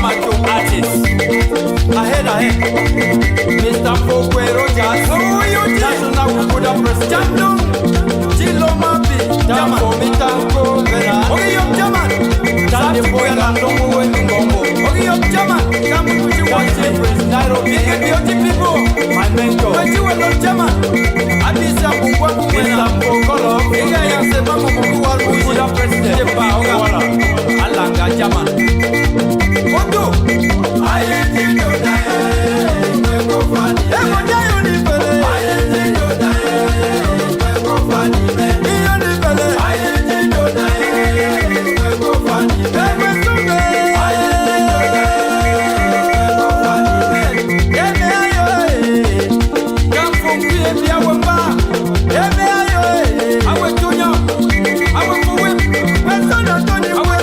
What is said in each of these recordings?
macho artist. Ahead. Mr. Fogwe Rogers. National Buddha President. Chilo Mapi. Jambo Mitango Vera. Okay, you're German. Tande Boyala Longo Ngombo. Okay, you're German. Come to watch it. Nairobi. Beauty people. My mentor. But you are not German. Abisa Bukwa Mr. Fogolo. Ega Yanse Mamo Mokua Buddha President. Jeba Ogawala. Alanga German. Odo. I ain't no die. Go funny. Ego Jayo ni pele. I ain't no die. Go funny. Iyo ni pele. I ain't no die. Go funny. Ego sume. I ain't no die. Go funny. Eme ayo. Kampo kwe biya wamba. Eme ayo. Awe tunyo. Awe kuwe. Wesono toni kuwe.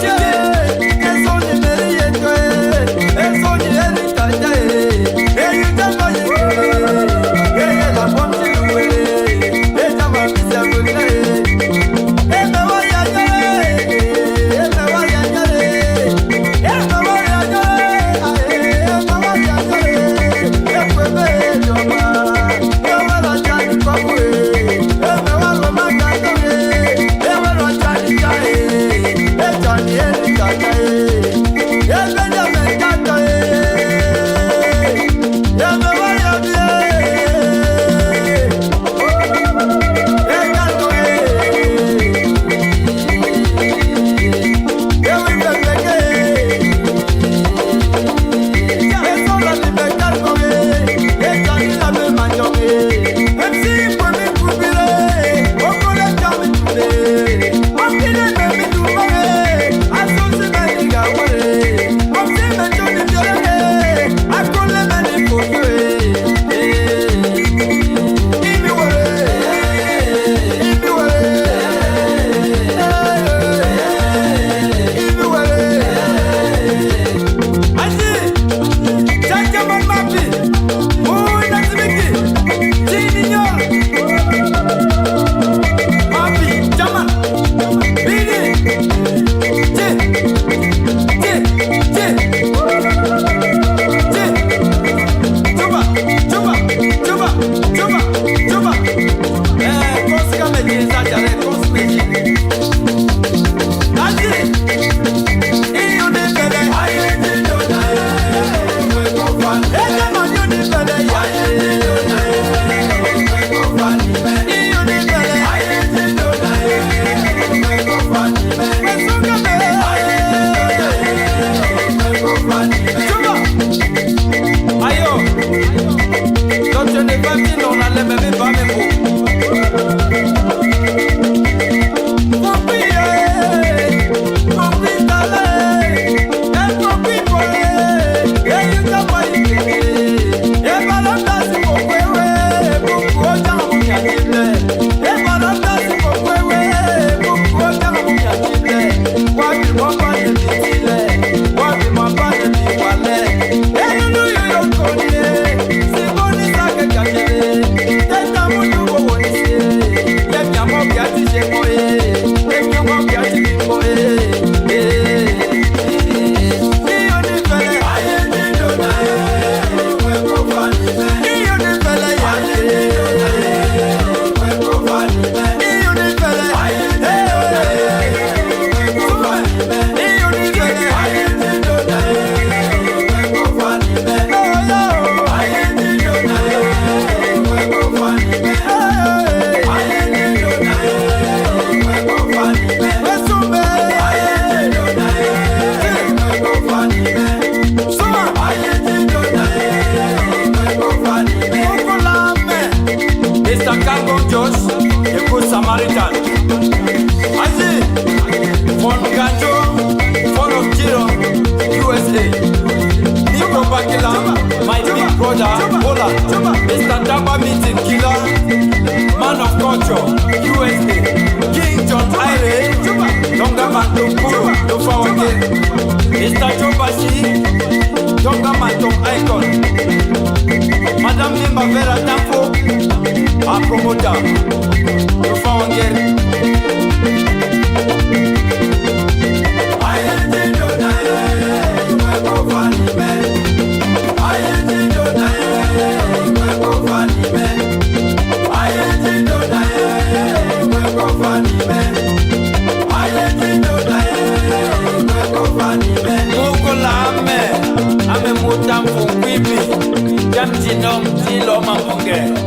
Mr. Daba meeting killer, man of culture, USA, King John Ire, Tonga Mantum no forget, Mr. Jobashi, Tonga Mantum Icon, Madame Limba Vera Tampo, a promoter, no forget. I ain't no Loma Munge.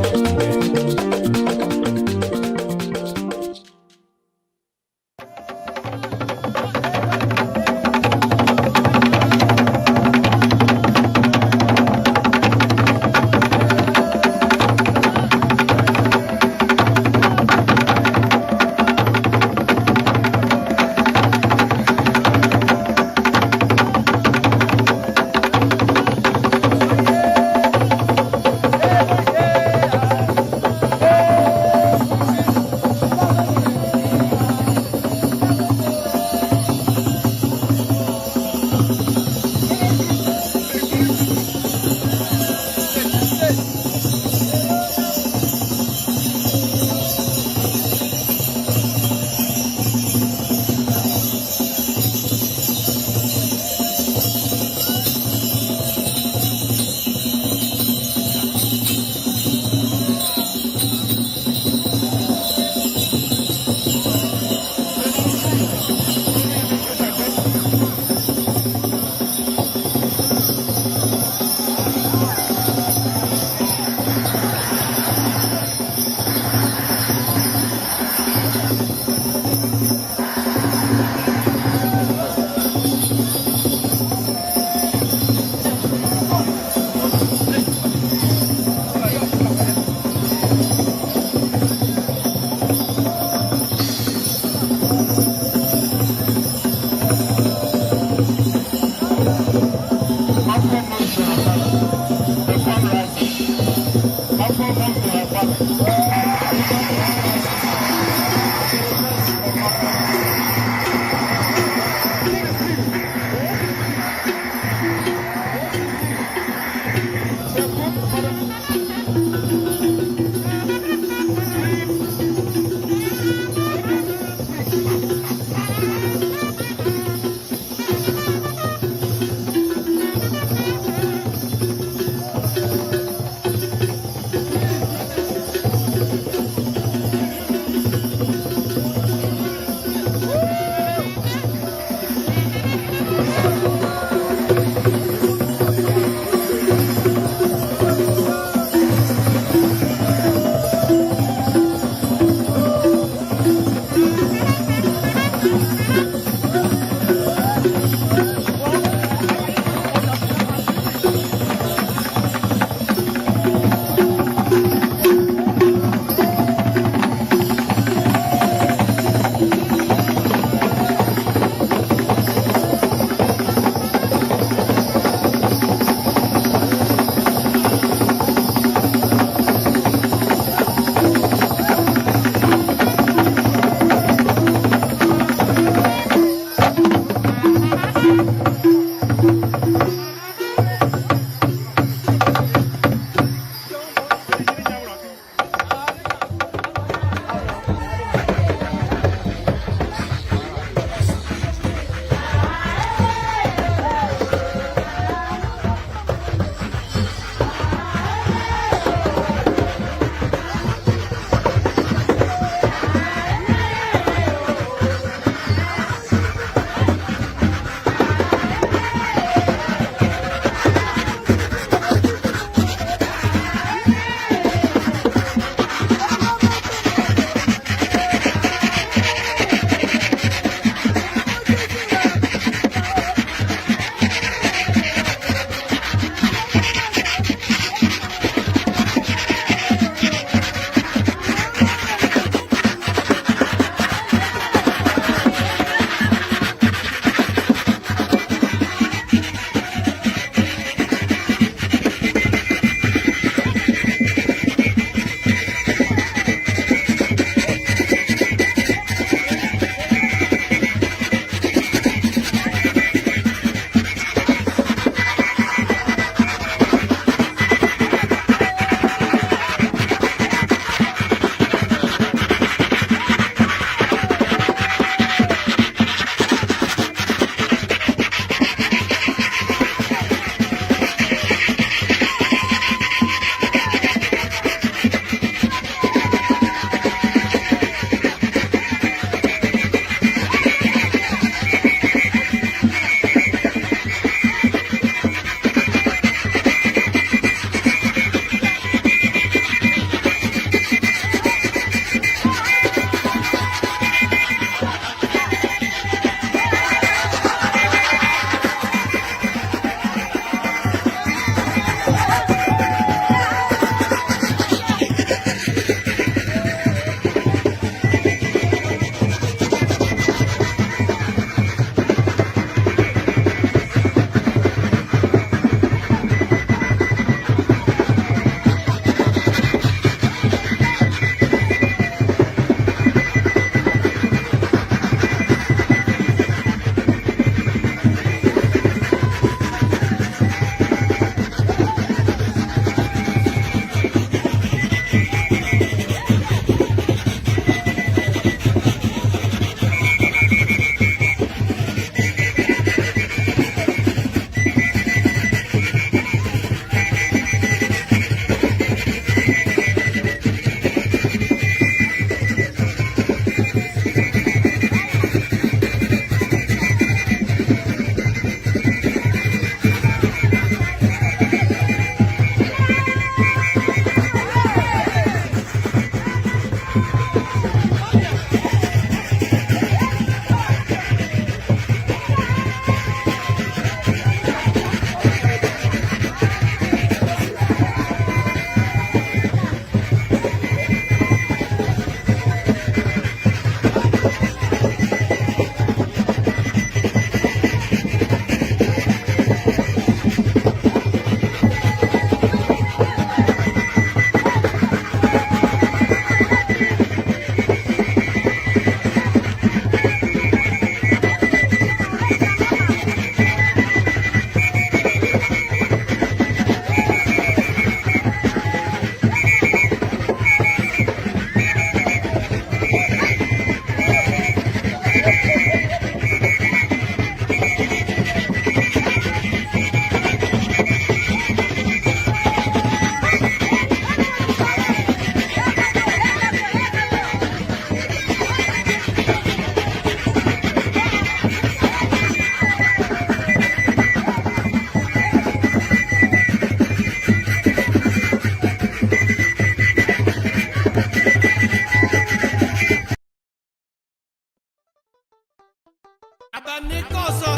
Anikosa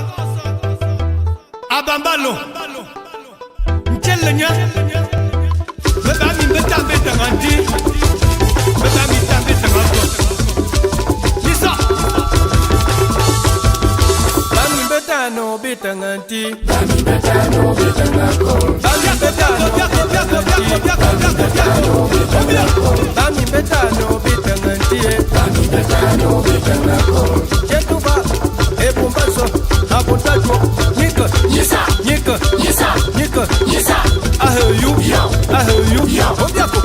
Abambalo Mchelenya Bebami mbeta mbeta ngandi Bebami tambeta ngando Nisa Bami mbeta no beta ngandi Bami mbeta no beta ngako Bami mbeta no beta ngandi Bami mbeta no beta ngandi Bami mbeta no beta ngako Chetuba Ebumbaso Abotajo Nika Yesa Nika Yesa Nika Yesa I hear you I hear you Obiako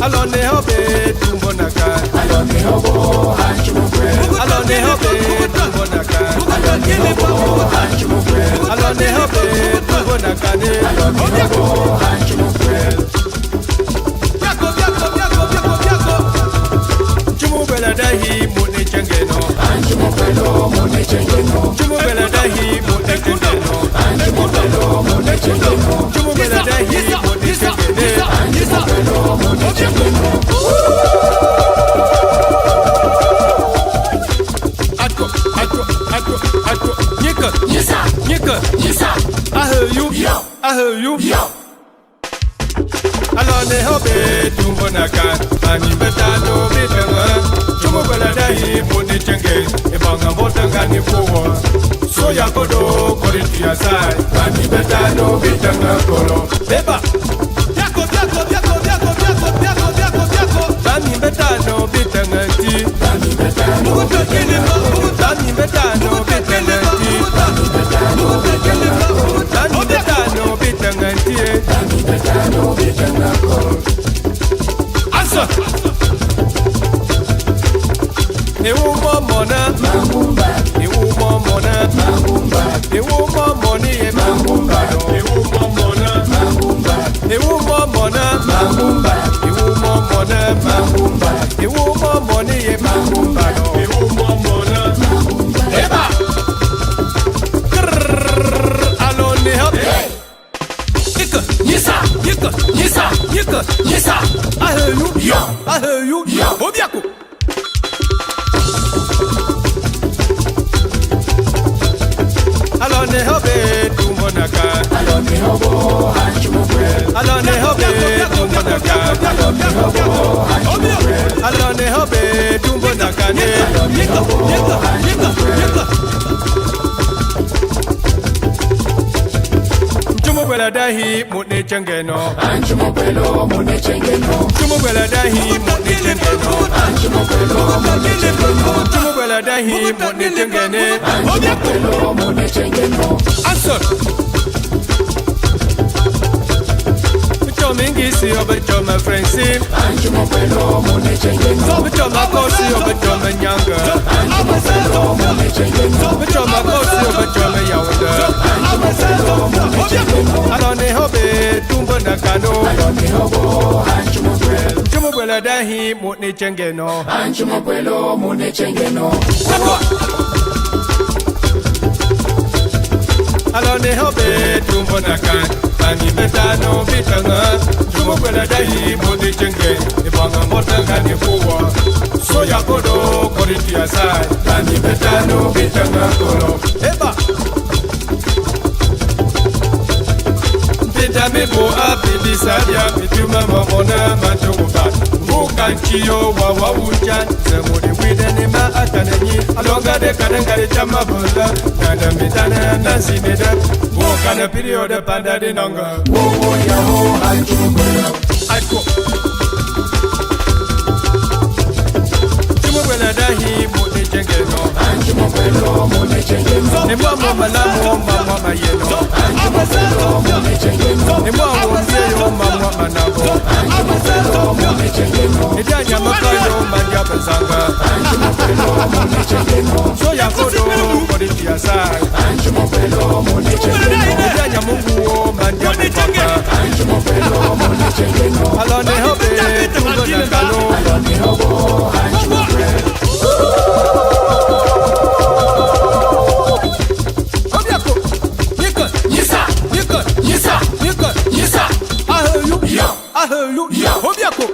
Alone hobe tumbonaka Alone hobo hanchumukwe Alone hobe tumbonaka Alone hobo hanchumukwe Alone hobe tumbonaka Alone hobo hanchumukwe Biako Chumubela dahi mune chengeno Anchumubelo mune chengeno Chumubela dahi mune chengeno Anchumubelo mune chengeno Chumubela dahi mune chengeno Anchumubelo mune chengeno Atko Nika Yesa I hear you I hear you Alone hobe tumbonaka Mani betano bitanga Chumubela dahi mune chenge Ibanga mbotanga ni kuwa Soya kodo koriti ya sai Mani betano bitanga kolo Beba Biako Mani betano bitanga ti Mani betano bitanga Mani betano bitanga ti Mani betano bitanga ti Mani betano bitanga kolo Answer Ewu mona Mangumba Ewu mona Mangumba Ewu moni e Mangumba Ewu mona Mangumba Ewu mona Mangumba Ewu mona Mangumba Ewu moni e Mangumba Ewu mona Mangumba Eba Alone hop Yesa I hear you Obiako Alone hobe tumbonaka Alone hobo hanchumukwe Alone hobe tumbonaka Alone hobo hanchumukwe Alone hobe tumbonaka Alone hobo hanchumukwe Chumubela dahi mune chengeno Anchumubelo mune chengeno Chumubela dahi mune chengeno Anchumubelo mune chengeno Chumubela dahi mune chengene Anchumubelo mune chengeno Answer Mingisi obechoma friendship Anchumubelo mune chengeno Obechoma kosi obechoma nyanga Anchumubelo mune chengeno Obechoma kosi obechoma yawanda Anchumubelo mune chengeno Alone hobe tumbonakano Alone hobo hanchumubelo Chumubela dahi mune chengeno Anchumubelo mune chengeno Alone hobe tumbonakano Mani betano bitanga Chumubela dahi mune chenge Ibanga mbotanga ni kuwa Soya kodo koriti ya sai Mani betano bitanga kolo Eba Bita mibo api bisadia Mituma mamona manchunguka Mukanchiyo wawa unchan Zemuni wideni ma atanenyi Alonga de kadengari chama bola Nanda mitana nasi nida Wokana periode panda di nonga Wowo yaho anchumubela Aiko Chumubela dahi mune chengeno Anchumubelo mune chengeno Ni mwa malamu mwa mayeno Anchumubelo mune chengeno Ni mwa wumyeyo mwa manabo Anchumubelo mune chengeno Ni danya makayo manja pesanga Anchumubelo mune chengeno Soya kodo koriti ya sai Anchumubelo mune chengeno Ni danya mungu manja pesanga Anchumubelo mune chengeno Alone hobe tumbonakano Alone hobo hanchumubelo Obiako Yesa I hear you Obiako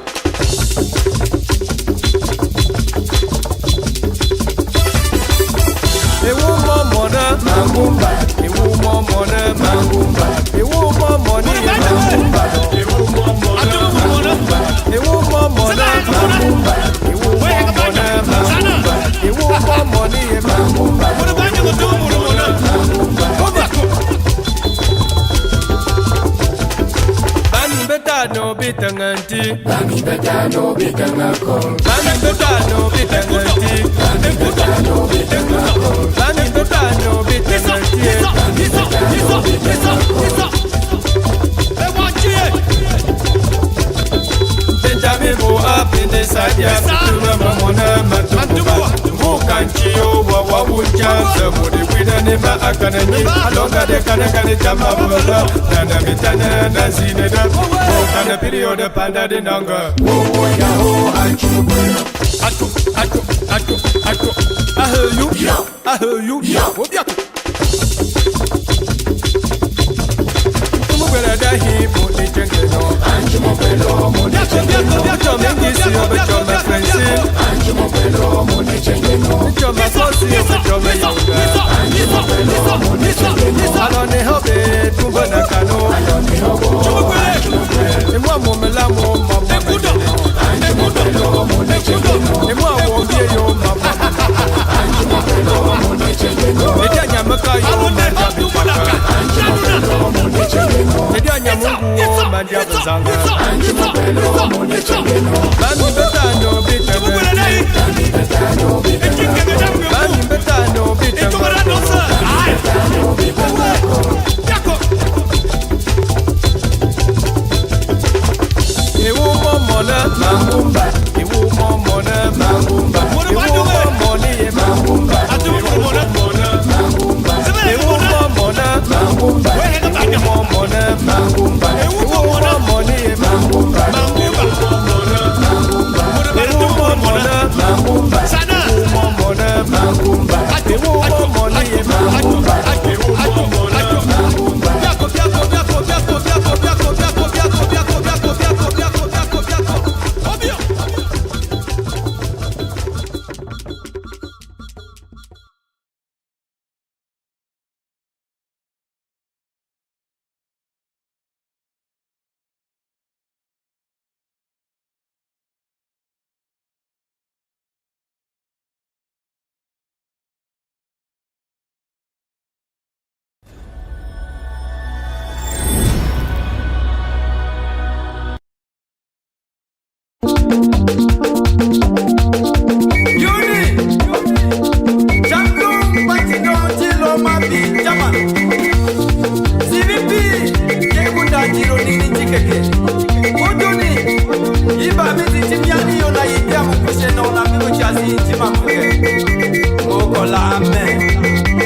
No bitanganti, bami beta no bitangako, bami beta no bitanganti, bami beta no bitangako, bami beta no bitanganti, bami beta no bitangako. I want you. Benjamin go up in the side, ya mama mona matuba. Who can't you? What would chance? Would it win an academy? Alonga de Kanakani Jamabola, Nana Mitana, Nazineda, and a period of Panda de Nanga. Oh, I heard you, I heard you,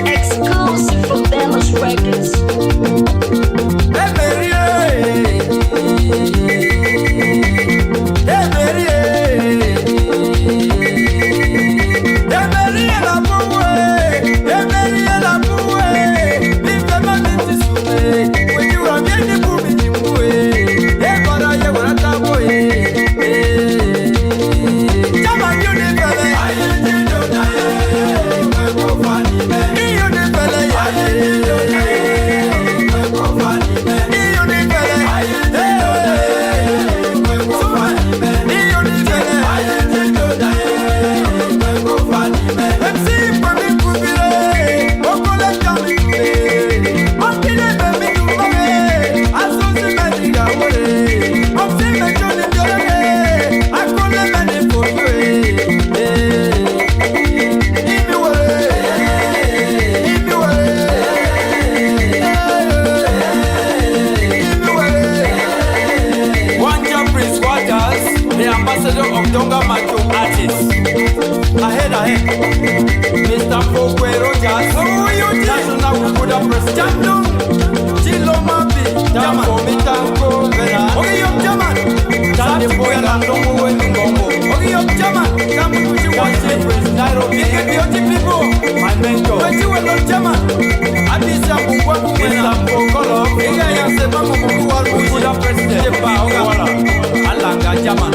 Exclusive from Bella's Records. Mr. Fokwero Jazz, National Buddha Press Champion, Chilo Mapi, Jambo Mitanko Vera, Oyo Jaman, Tani Boya Longo Wengongo, Oyo Jaman, come to you one Press Nairobi, beauty people, my mentor, when you were not Jaman, Abisa Bukwaku, Mr. Fokolo, Ega Yasema Mukuwa, Buddha President, Paola, Alanga Jaman.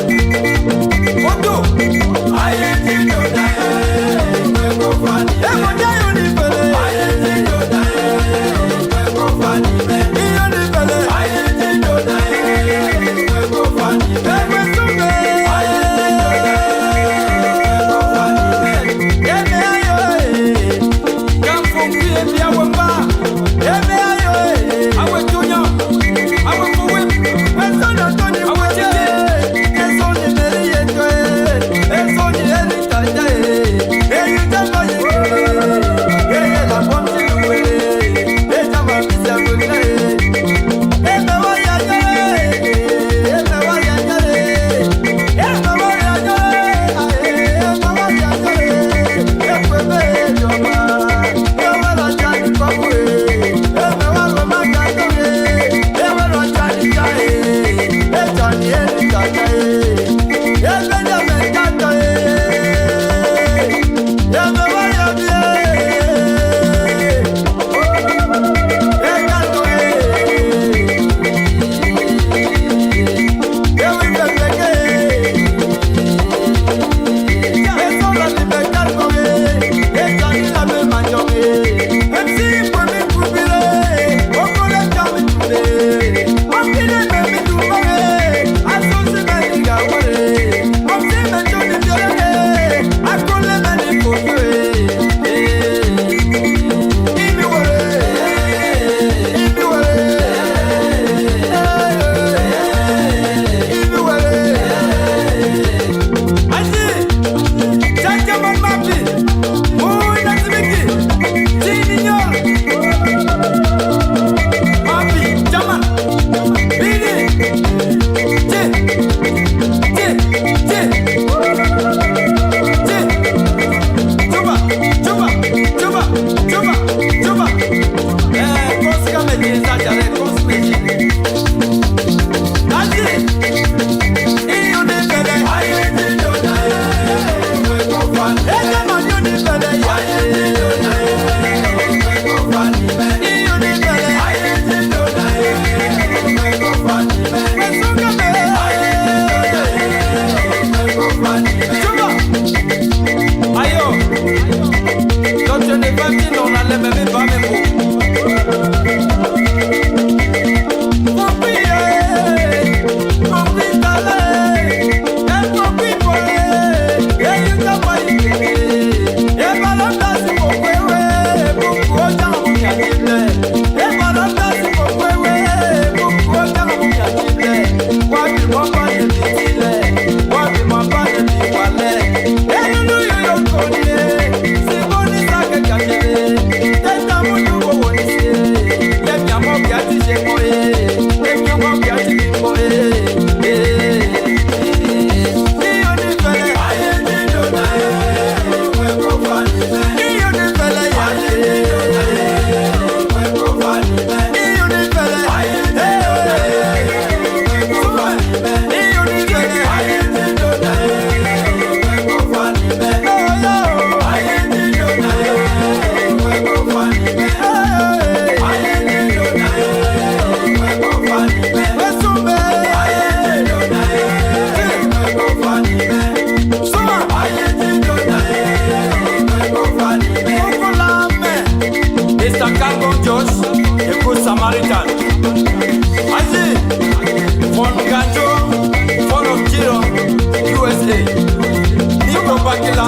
Odo, I ain't you know that. I Samaritan. Isaac, von Ganjo, von of Giro, USA. Nico Bakila,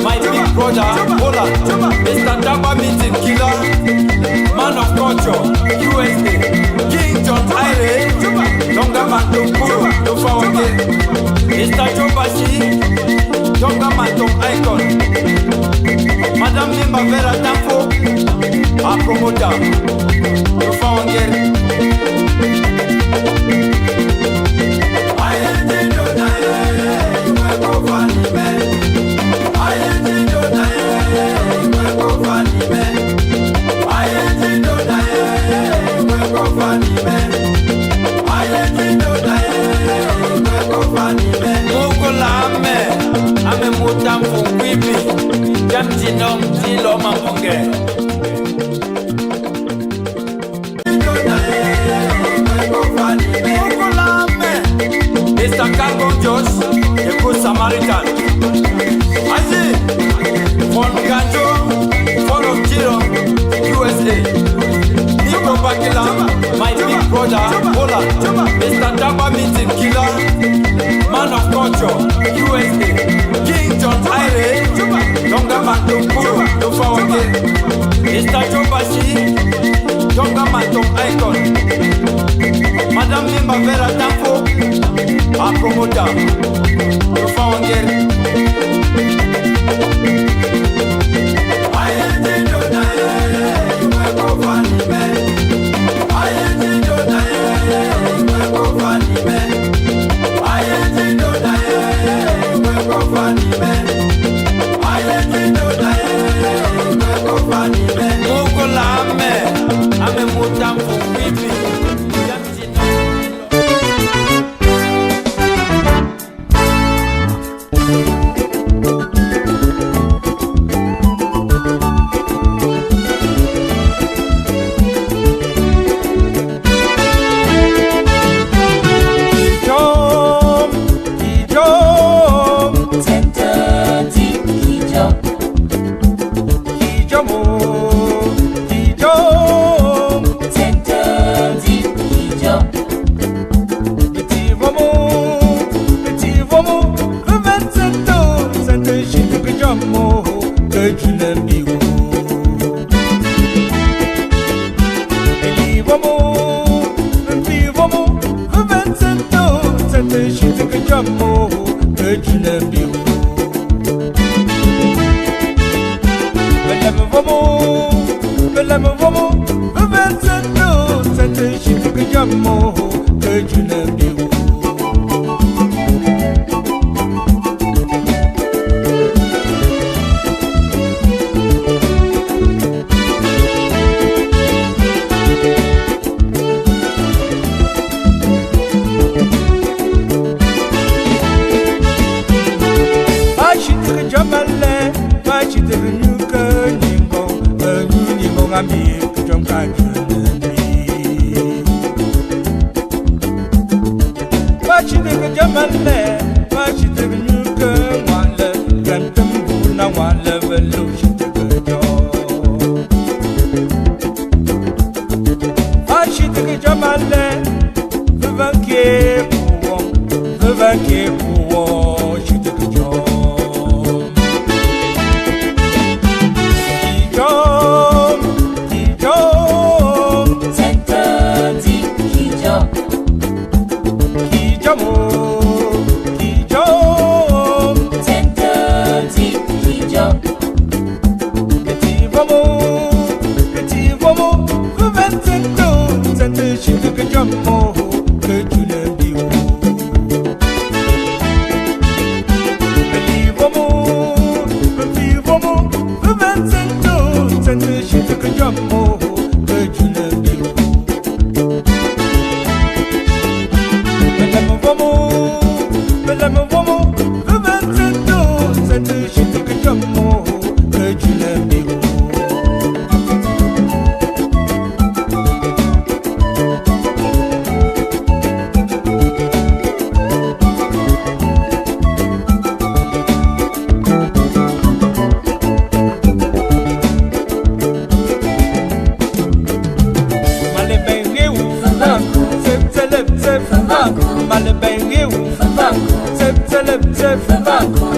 my big brother, Holland. Mr. Daba meeting killer, man of culture, USA. King John Ire, Donga Mantompuro, no Fawake. Mr. Jobashi, Donga Mantom Icon. Madame Limba Vera Tampo, a promoter, no Fawake. Ame mutam fungwibi jam jinom jilo mamponge Mr. Cargo Josh, a good Samaritan. Isaac, von Ganjo, von of Giro, USA. Nico Bakila, my big brother, Holland. Mr. Daba meeting killer, man of culture, USA. King John Ire, Donga Mantompuro, no Fawake. Mr. Jobashi, Donga Mantom Icon. Madame Limba Vera Tampo, a promoter, no Fawake. Ame mutam fungwibi jam jinom.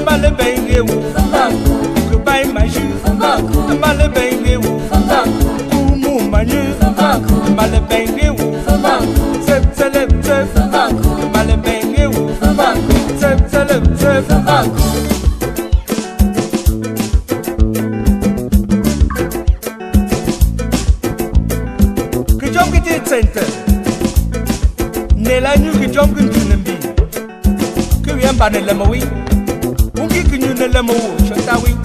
Mbale benge wu Goodbye my shoe Mbale benge wu Kumu manyu Mbale benge wu Tep telep tep Mbale benge wu Tep telep tep Kijom kiti center Nela nyu kijom kunjunembi Kuyamba ne lemawi Ungi kinyu ne lemawu Shantawi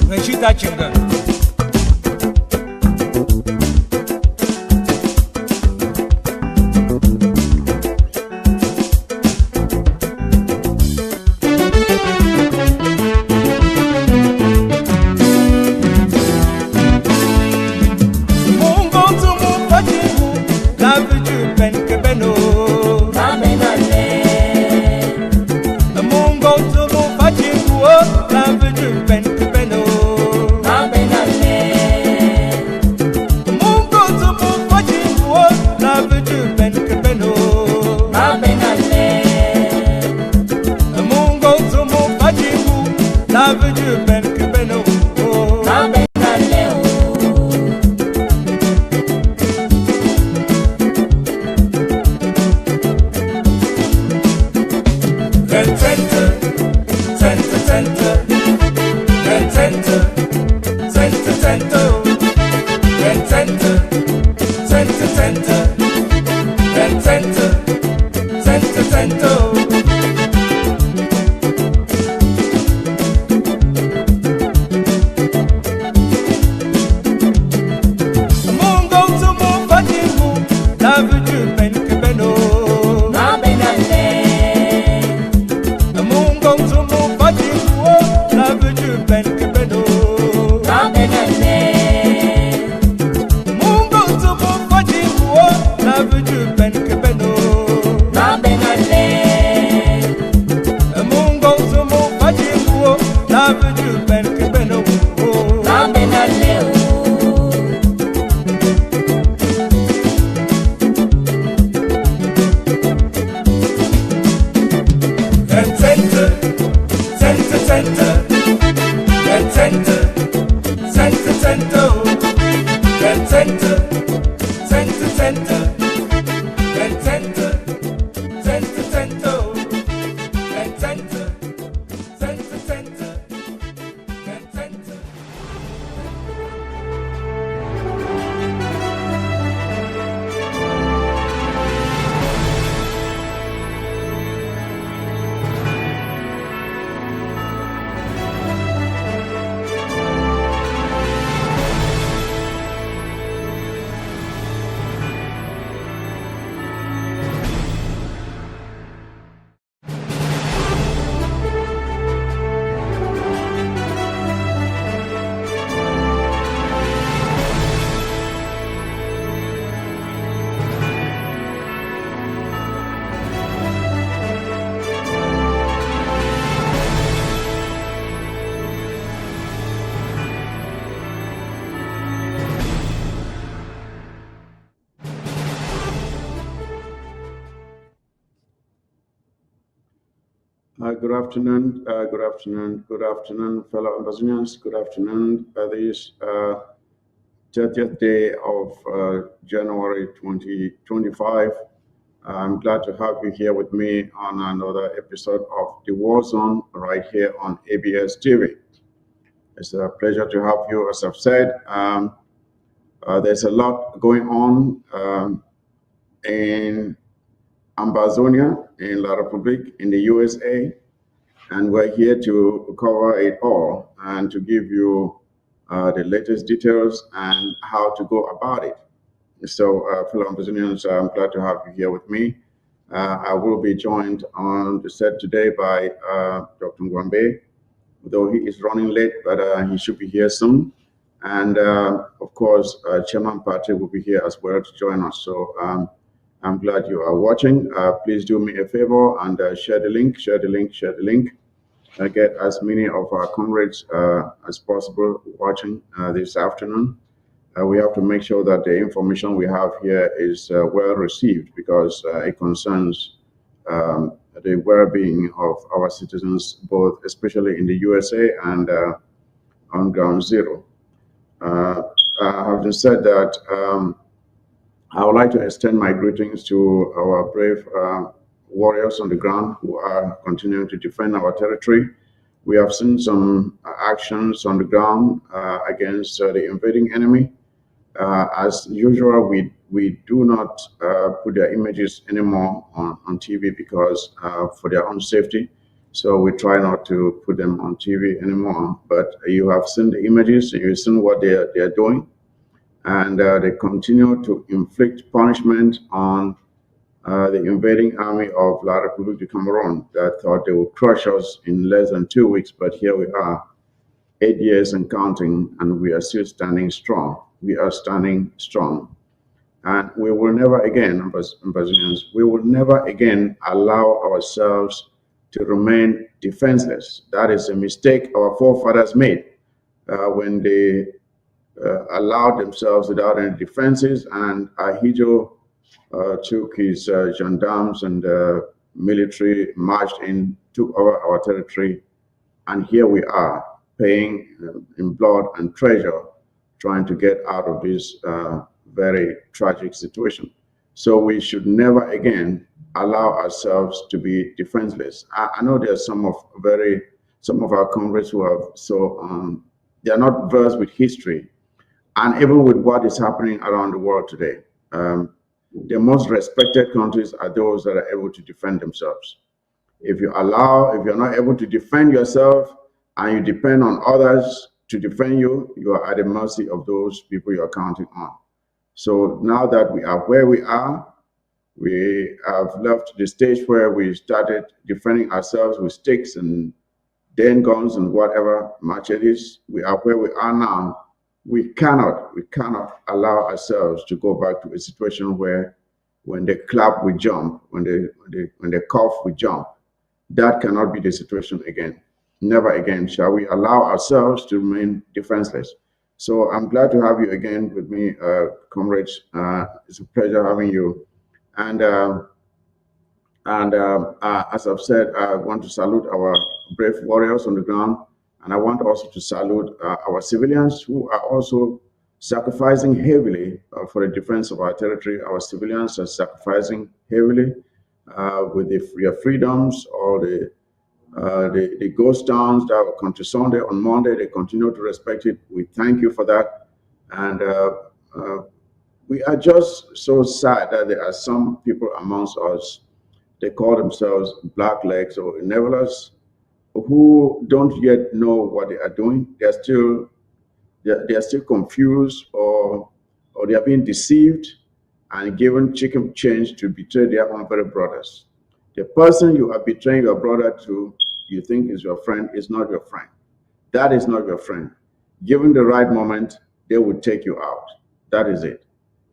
Ngashita chinga Good afternoon, fellow Ambazonians. Good afternoon. This 30th day of January 2025. I'm glad to have you here with me on another episode of The War Zone right here on ABS TV. It's a pleasure to have you. As I've said, there's a lot going on in Ambazonia, in La Republique, in the USA, and we're here to cover it all and to give you the latest details and how to go about it. So, fellow Ambazonians, I'm glad to have you here with me. I will be joined on the set today by Dr. Ngwambe, though he is running late, but he should be here soon. And of course, Chairman Party will be here as well to join us. So I'm glad you are watching. Please do me a favor and share the link, get as many of our comrades as possible watching this afternoon. We have to make sure that the information we have here is well received because it concerns the well-being of our citizens, both especially in the USA and on ground zero. Having said that, I would like to extend my greetings to our brave warriors on the ground who are continuing to defend our territory. We have seen some actions on the ground against the invading enemy. As usual, we do not put their images anymore on TV because for their own safety. So we try not to put them on TV anymore. But you have seen the images, you've seen what they're doing, and they continue to inflict punishment on the invading army of La République du Cameroon that thought they would crush us in less than 2 weeks. But here we are, 8 years and counting, and we are still standing strong. We are standing strong. And we will never again, Ambassadors, we will never again allow ourselves to remain defenseless. That is a mistake our forefathers made when they allowed themselves without any defenses, and Ahijo took his gendarmes and military, marched in, took over our territory, and here we are, paying in blood and treasure, trying to get out of this very tragic situation. So we should never again allow ourselves to be defenseless. I know there are some of our comrades who have they are not versed with history, and even with what is happening around the world today. The most respected countries are those that are able to defend themselves. If you're not able to defend yourself and you depend on others to defend you, you are at the mercy of those people you are counting on. So now that we are where we are, we have left the stage where we started defending ourselves with sticks and den guns and whatever, machetes. We are where we are now. We cannot allow ourselves to go back to a situation where when they clap, we jump, when they cough, we jump. That cannot be the situation again. Never again shall we allow ourselves to remain defenseless. So I'm glad to have you again with me, comrades. It's a pleasure having you. And as I've said, I want to salute our brave warriors on the ground. And I want also to salute our civilians who are also sacrificing heavily for the defense of our territory. Our civilians are sacrificing heavily with their freedoms, or the ghost towns that were country Sunday on Monday. They continue to respect it. We thank you for that. And we are just so sad that there are some people amongst us, they call themselves black legs or enablers, who don't yet know what they are doing. They are still confused, or they are being deceived and given chicken change to betray their own very brothers. The person you are betraying your brother to, you think is your friend, is not your friend. That is not your friend. Given the right moment, they will take you out. That is it.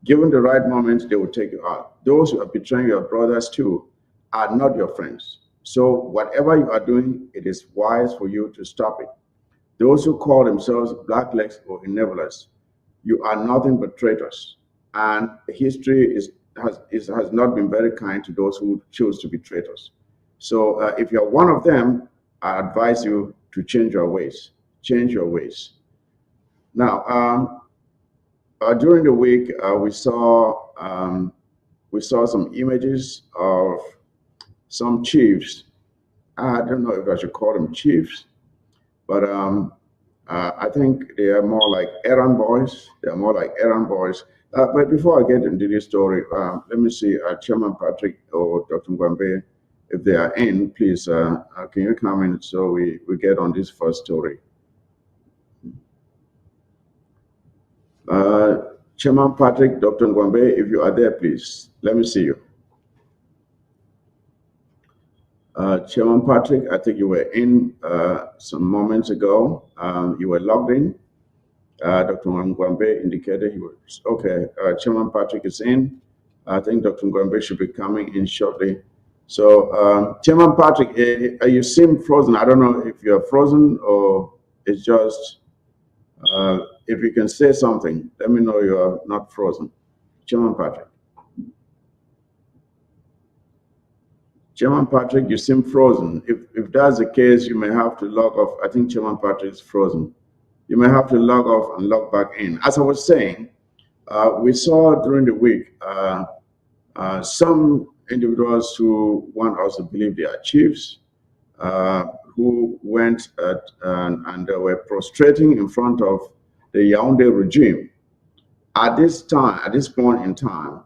Given the right moment, they will take you out. Those who are betraying your brothers too are not your friends. So whatever you are doing, it is wise for you to stop it. Those who call themselves blacklegs or enablers, you are nothing but traitors. And history has not been very kind to those who choose to be traitors. So if you're one of them, I advise you to change your ways. Change your ways. Now, during the week, we saw some images of some chiefs. I don't know if I should call them chiefs, but I think they are more like errand boys. They are more like errand boys. But before I get into this story, let me see Chairman Patrick or Dr. Ngwambe, if they are in, please, can you come in so we get on this first story? Chairman Patrick, Dr. Ngwambe, if you are there, please, let me see you. Chairman Patrick, I think you were in some moments ago. You were logged in. Dr. Ngwambe indicated he was okay. Chairman Patrick is in. I think Dr. Ngwambe should be coming in shortly. So, Chairman Patrick, you seem frozen. I don't know if you're frozen or it's just, if you can say something, let me know you're not frozen. Chairman Patrick. Chairman Patrick, you seem frozen. If that's the case, you may have to log off. I think Chairman Patrick is frozen. You may have to log off and log back in. As I was saying, we saw during the week some individuals who want us to believe they are chiefs, who went and were prostrating in front of the Yaoundé regime. At this point in time,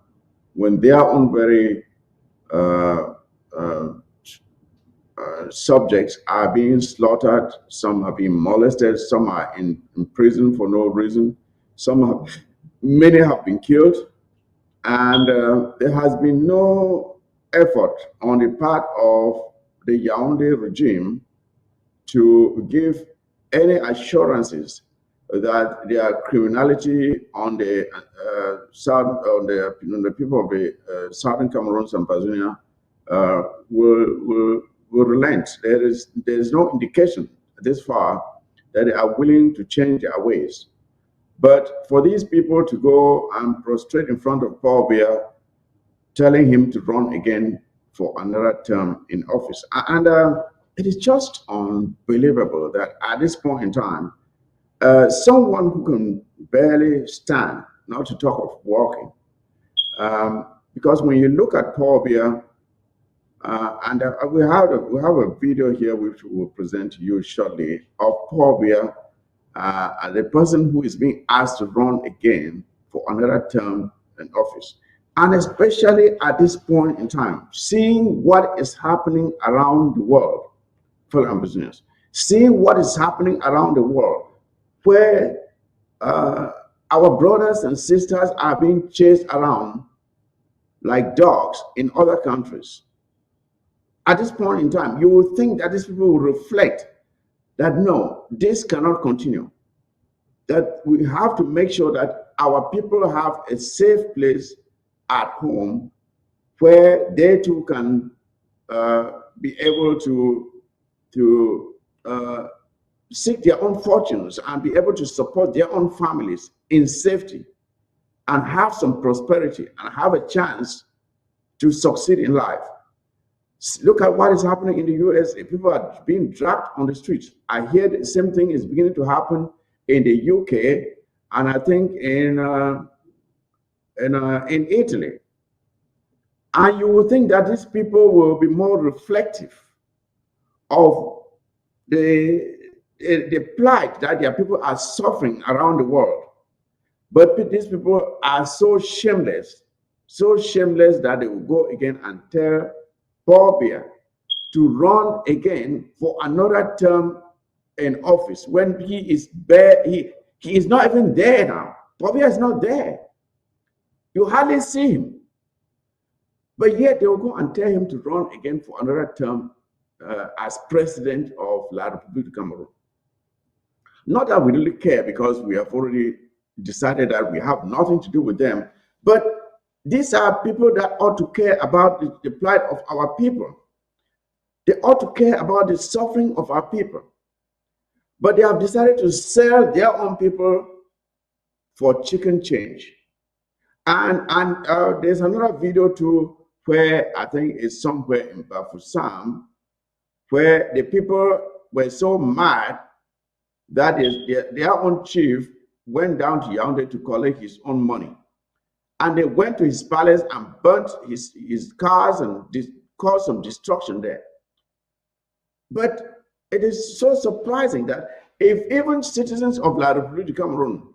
when their own very subjects are being slaughtered, some are being molested, some are in prison for no reason, many have been killed, and there has been no effort on the part of the Yaoundé regime to give any assurances that their criminality on the people of the southern Cameroons and Bazonia will relent. There is no indication this far that they are willing to change their ways. But for these people to go and prostrate in front of Paul Biya, telling him to run again for another term in office, and it is just unbelievable that at this point in time, someone who can barely stand, not to talk of walking, because when you look at Paul Biya, and we have a video here which we will present to you shortly of Paul Biya, the person who is being asked to run again for another term in office. And especially at this point in time, seeing what is happening around the world, fellow business, seeing what is happening around the world, where our brothers and sisters are being chased around like dogs in other countries. At this point in time, you will think that these people will reflect that no, this cannot continue, that we have to make sure that our people have a safe place at home where they too can be able to seek their own fortunes and be able to support their own families in safety and have some prosperity and have a chance to succeed in life. Look at what is happening in the USA. People are being dragged on the streets. I hear the same thing is beginning to happen in the UK, and I think in Italy. And you will think that these people will be more reflective of the plight that their people are suffering around the world. But these people are so shameless that they will go again and tell Paul Biya to run again for another term in office when he is not even there now. Paul Biya is not there. You hardly see him. But yet they will go and tell him to run again for another term as president of La République du Cameroon. Not that we really care, because we have already decided that we have nothing to do with them, but these are people that ought to care about the plight of our people. They ought to care about the suffering of our people. But they have decided to sell their own people for chicken change. And there's another video too, where I think it's somewhere in Bafoussam, where the people were so mad that their own chief went down to Yaoundé to collect his own money. And they went to his palace and burnt his cars and caused some destruction there. But it is so surprising that if even citizens of La République du Cameroon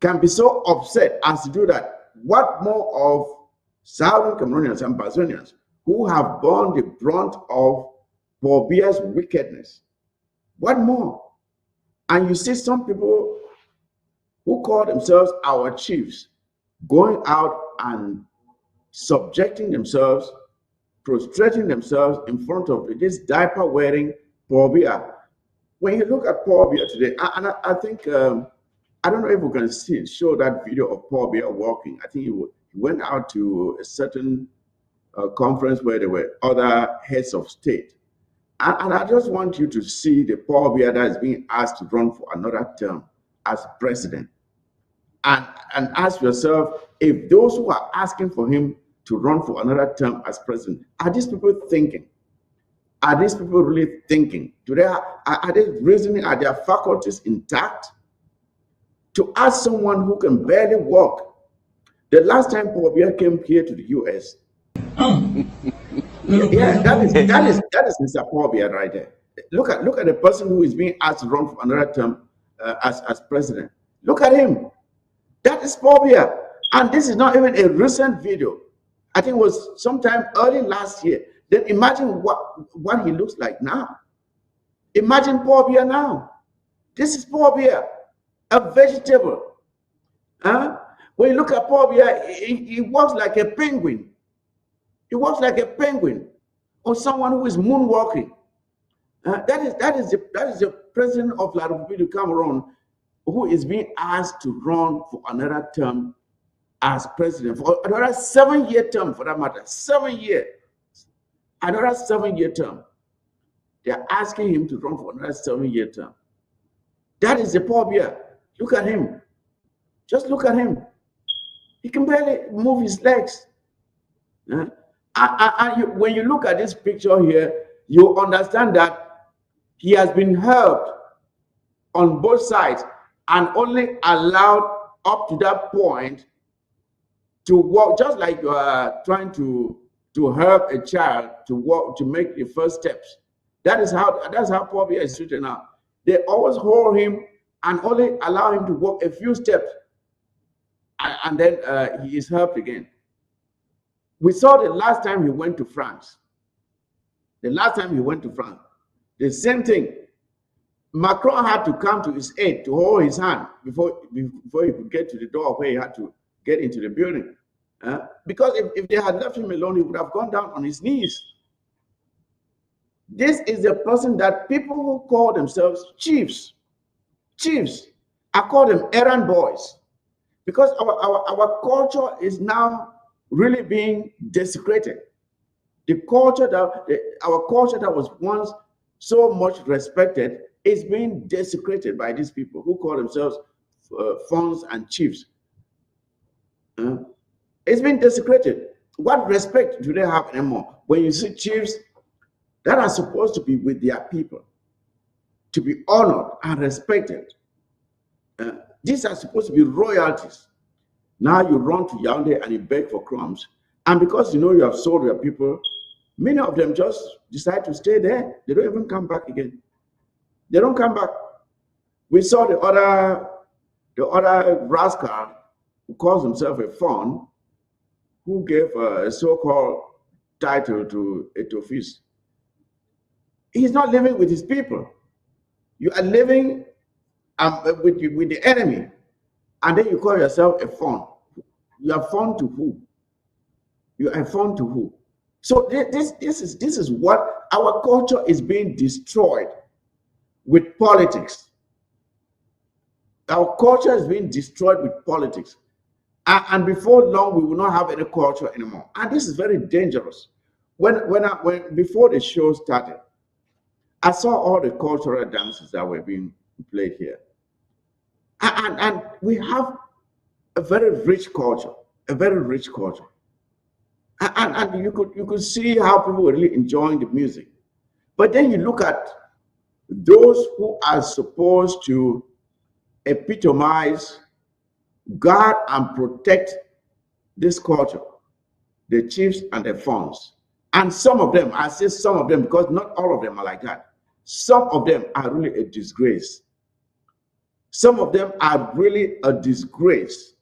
can be so upset as to do that, what more of Southern Cameroonians and Bazonians who have borne the brunt of Paul Biya's wickedness? What more? And you see some people who call themselves our chiefs going out and subjecting themselves, prostrating themselves in front of this diaper-wearing Paul Biya. When you look at Paul Biya today, and I think, I don't know if we can show that video of Paul Biya walking. I think he went out to a certain conference where there were other heads of state. And I just want you to see the Paul Biya that is being asked to run for another term as president. And ask yourself, if those who are asking for him to run for another term as president. Are these people thinking? Are these people really thinking? Are they reasoning? Are their faculties intact? To ask someone who can barely walk. The last time Paul Biya came here to the US, yeah, that is Mr. Paul Biya right there. Look at the person who is being asked to run for another term as president. Look at him. That is Paul Biya. And this is not even a recent video. I think it was sometime early last year. Then imagine what he looks like now. Imagine Paul Biya now. This is Paul Biya, a vegetable. When you look at Paul Biya, he walks like a penguin. He walks like a penguin, or someone who is moonwalking. That is the president of La Republique of Cameroon, who is being asked to run for another term as president, for another 7-year term, for that matter, 7 years, another 7-year term. They're asking him to run for another 7-year term. That is the Paul Biya. Look at him. Just look at him. He can barely move his legs. When you look at this picture here, you understand that he has been helped on both sides and only allowed up to that point to walk, just like you are trying to help a child to walk, to make the first steps. That's how Paul Biya is treated now. They always hold him and only allow him to walk a few steps, and then he is helped again. We saw the last time he went to France. The last time he went to France, the same thing. Macron had to come to his aid to hold his hand before he could get to the door where he had to get into the building. Because if they had left him alone, he would have gone down on his knees. This is the person that people who call themselves chiefs, I call them errand boys, because our culture is now really being desecrated. Our culture that was once so much respected is being desecrated by these people who call themselves fonds and chiefs. It's been desecrated. What respect do they have anymore? When you see chiefs that are supposed to be with their people, to be honored and respected, these are supposed to be royalties. Now you run to Yaoundé and you beg for crumbs. And because you know you have sold your people, many of them just decide to stay there. They don't even come back again. They don't come back. We saw the other rascal who calls himself a fawn, who gave a so-called title to Etofis. He's not living with his people. You are living with the enemy, and then you call yourself a fawn. You are fawn to who? You are fawn to who? So this is what our culture is being destroyed with politics. Our culture is being destroyed with politics. And before long, we will not have any culture anymore. And this is very dangerous. Before the show started, I saw all the cultural dances that were being played here. And we have a very rich culture, And you could see how people were really enjoying the music. But then you look at those who are supposed to epitomize, guard, and protect this culture, the chiefs and the fonds. And some of them, I say some of them because not all of them are like that. Some of them are really a disgrace. Some of them are really a disgrace.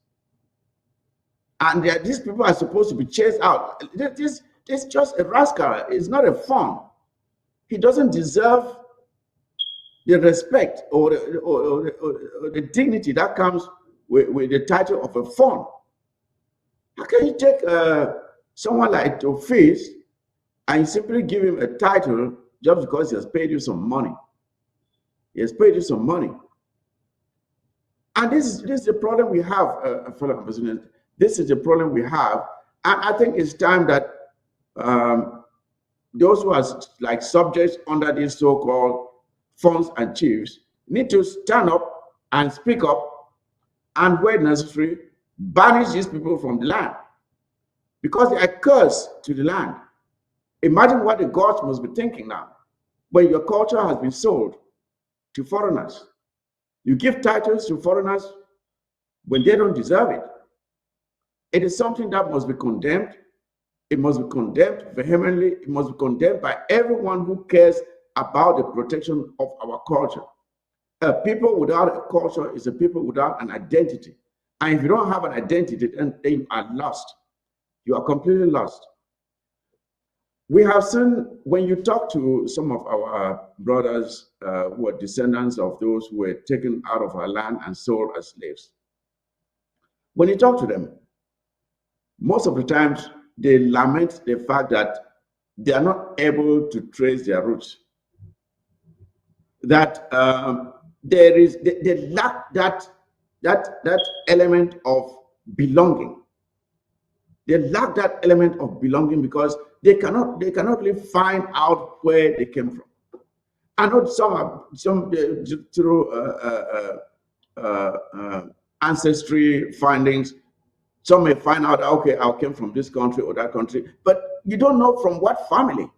And these people are supposed to be chased out. This is just a rascal. It's not a fawn. He doesn't deserve the respect or the dignity that comes with the title of a fawn. How can you take someone like Tofis and simply give him a title just because he has paid you some money? He has paid you some money. And this is the problem we have, fellow ambassadors. This is the problem we have. And I think it's time that those who are like subjects under these so-called fonds and chiefs need to stand up and speak up and, where necessary, banish these people from the land. because they are cursed to the land. Imagine what the gods must be thinking now when your culture has been sold to foreigners. You give titles to foreigners when they don't deserve it. It is something that must be condemned. It must be condemned vehemently. It must be condemned by everyone who cares about the protection of our culture. A people without a culture is a people without an identity. And if you don't have an identity, then you are lost. You are completely lost. We have seen, when you talk to some of our brothers who are descendants of those who were taken out of our land and sold as slaves, when you talk to them, most of the times they lament the fact that they are not able to trace their roots, that they lack that element of belonging. They lack that element of belonging because they cannot really find out where they came from. I know some through ancestry findings. Some may find out, okay, I came from this country or that country, but you don't know from what family,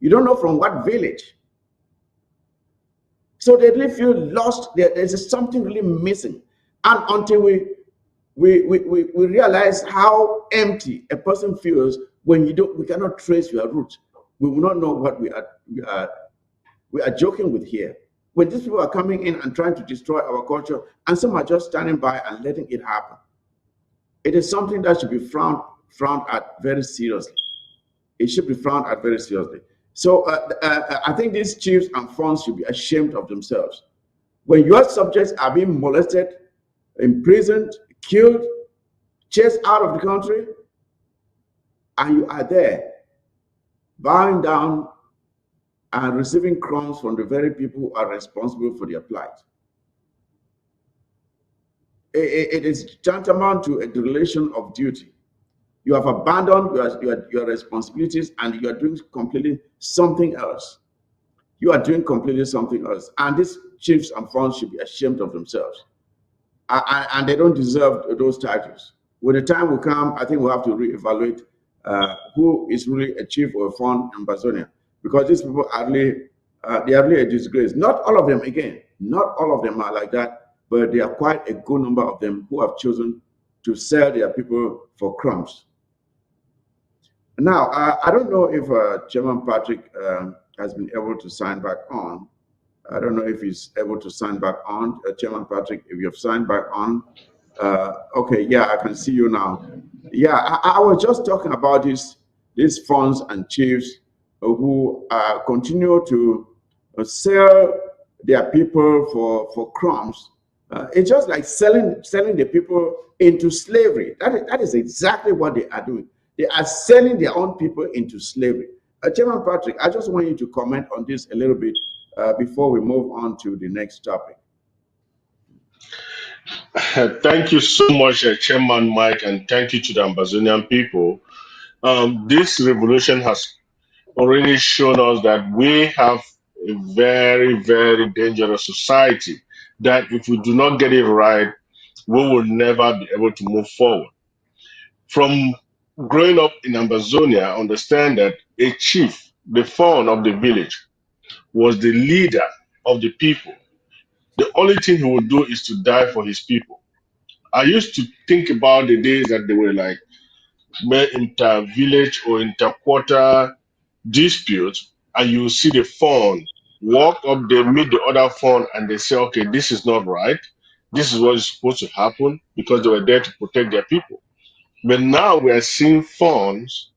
you don't know from what village. So they really feel lost. There's something really missing, and until we realize how empty a person feels when we cannot trace your roots, we will not know what we are joking with here. When these people are coming in and trying to destroy our culture, and some are just standing by and letting it happen, it is something that should be frowned at very seriously. It should be frowned at very seriously. So I think these chiefs and fawns should be ashamed of themselves. When your subjects are being molested, imprisoned, killed, chased out of the country, and you are there bowing down and receiving crumbs from the very people who are responsible for their plight. It is tantamount to a dereliction of duty. You have abandoned your responsibilities and you are doing completely something else. You are doing completely something else. And these chiefs and fawns should be ashamed of themselves. And they don't deserve those titles. When the time will come, I think we'll have to reevaluate who is really a chief or a fawn in Bazonia, because these people are really, they are really a disgrace. Not all of them, again, not all of them are like that, but there are quite a good number of them who have chosen to sell their people for crumbs. Now, I don't know if Chairman Patrick has been able to sign back on. I don't know if he's able to sign back on. Chairman Patrick, if you have signed back on. Okay, yeah, I can see you now. Yeah, I was just talking about these funds and chiefs who continue to sell their people for crumbs. It's just like selling the people into slavery. That is exactly what they are doing. They are selling their own people into slavery. Chairman Patrick, I just want you to comment on this a little bit before we move on to the next topic. Thank you so much, Chairman Mike, and thank you to the Amazonian people. This revolution has already shown us that we have a very, very dangerous society, that if we do not get it right, we will never be able to move forward. From growing up in Amazonia, I understand that a chief, the fawn of the village, was the leader of the people. The only thing he would do is to die for his people. I used to think about the days that they were like inter-village or inter-quarter disputes, and you see the fawn walk up, they meet the other fawn, and they say, okay, this is not right. This is what is supposed to happen, because they were there to protect their people. But now we are seeing fawns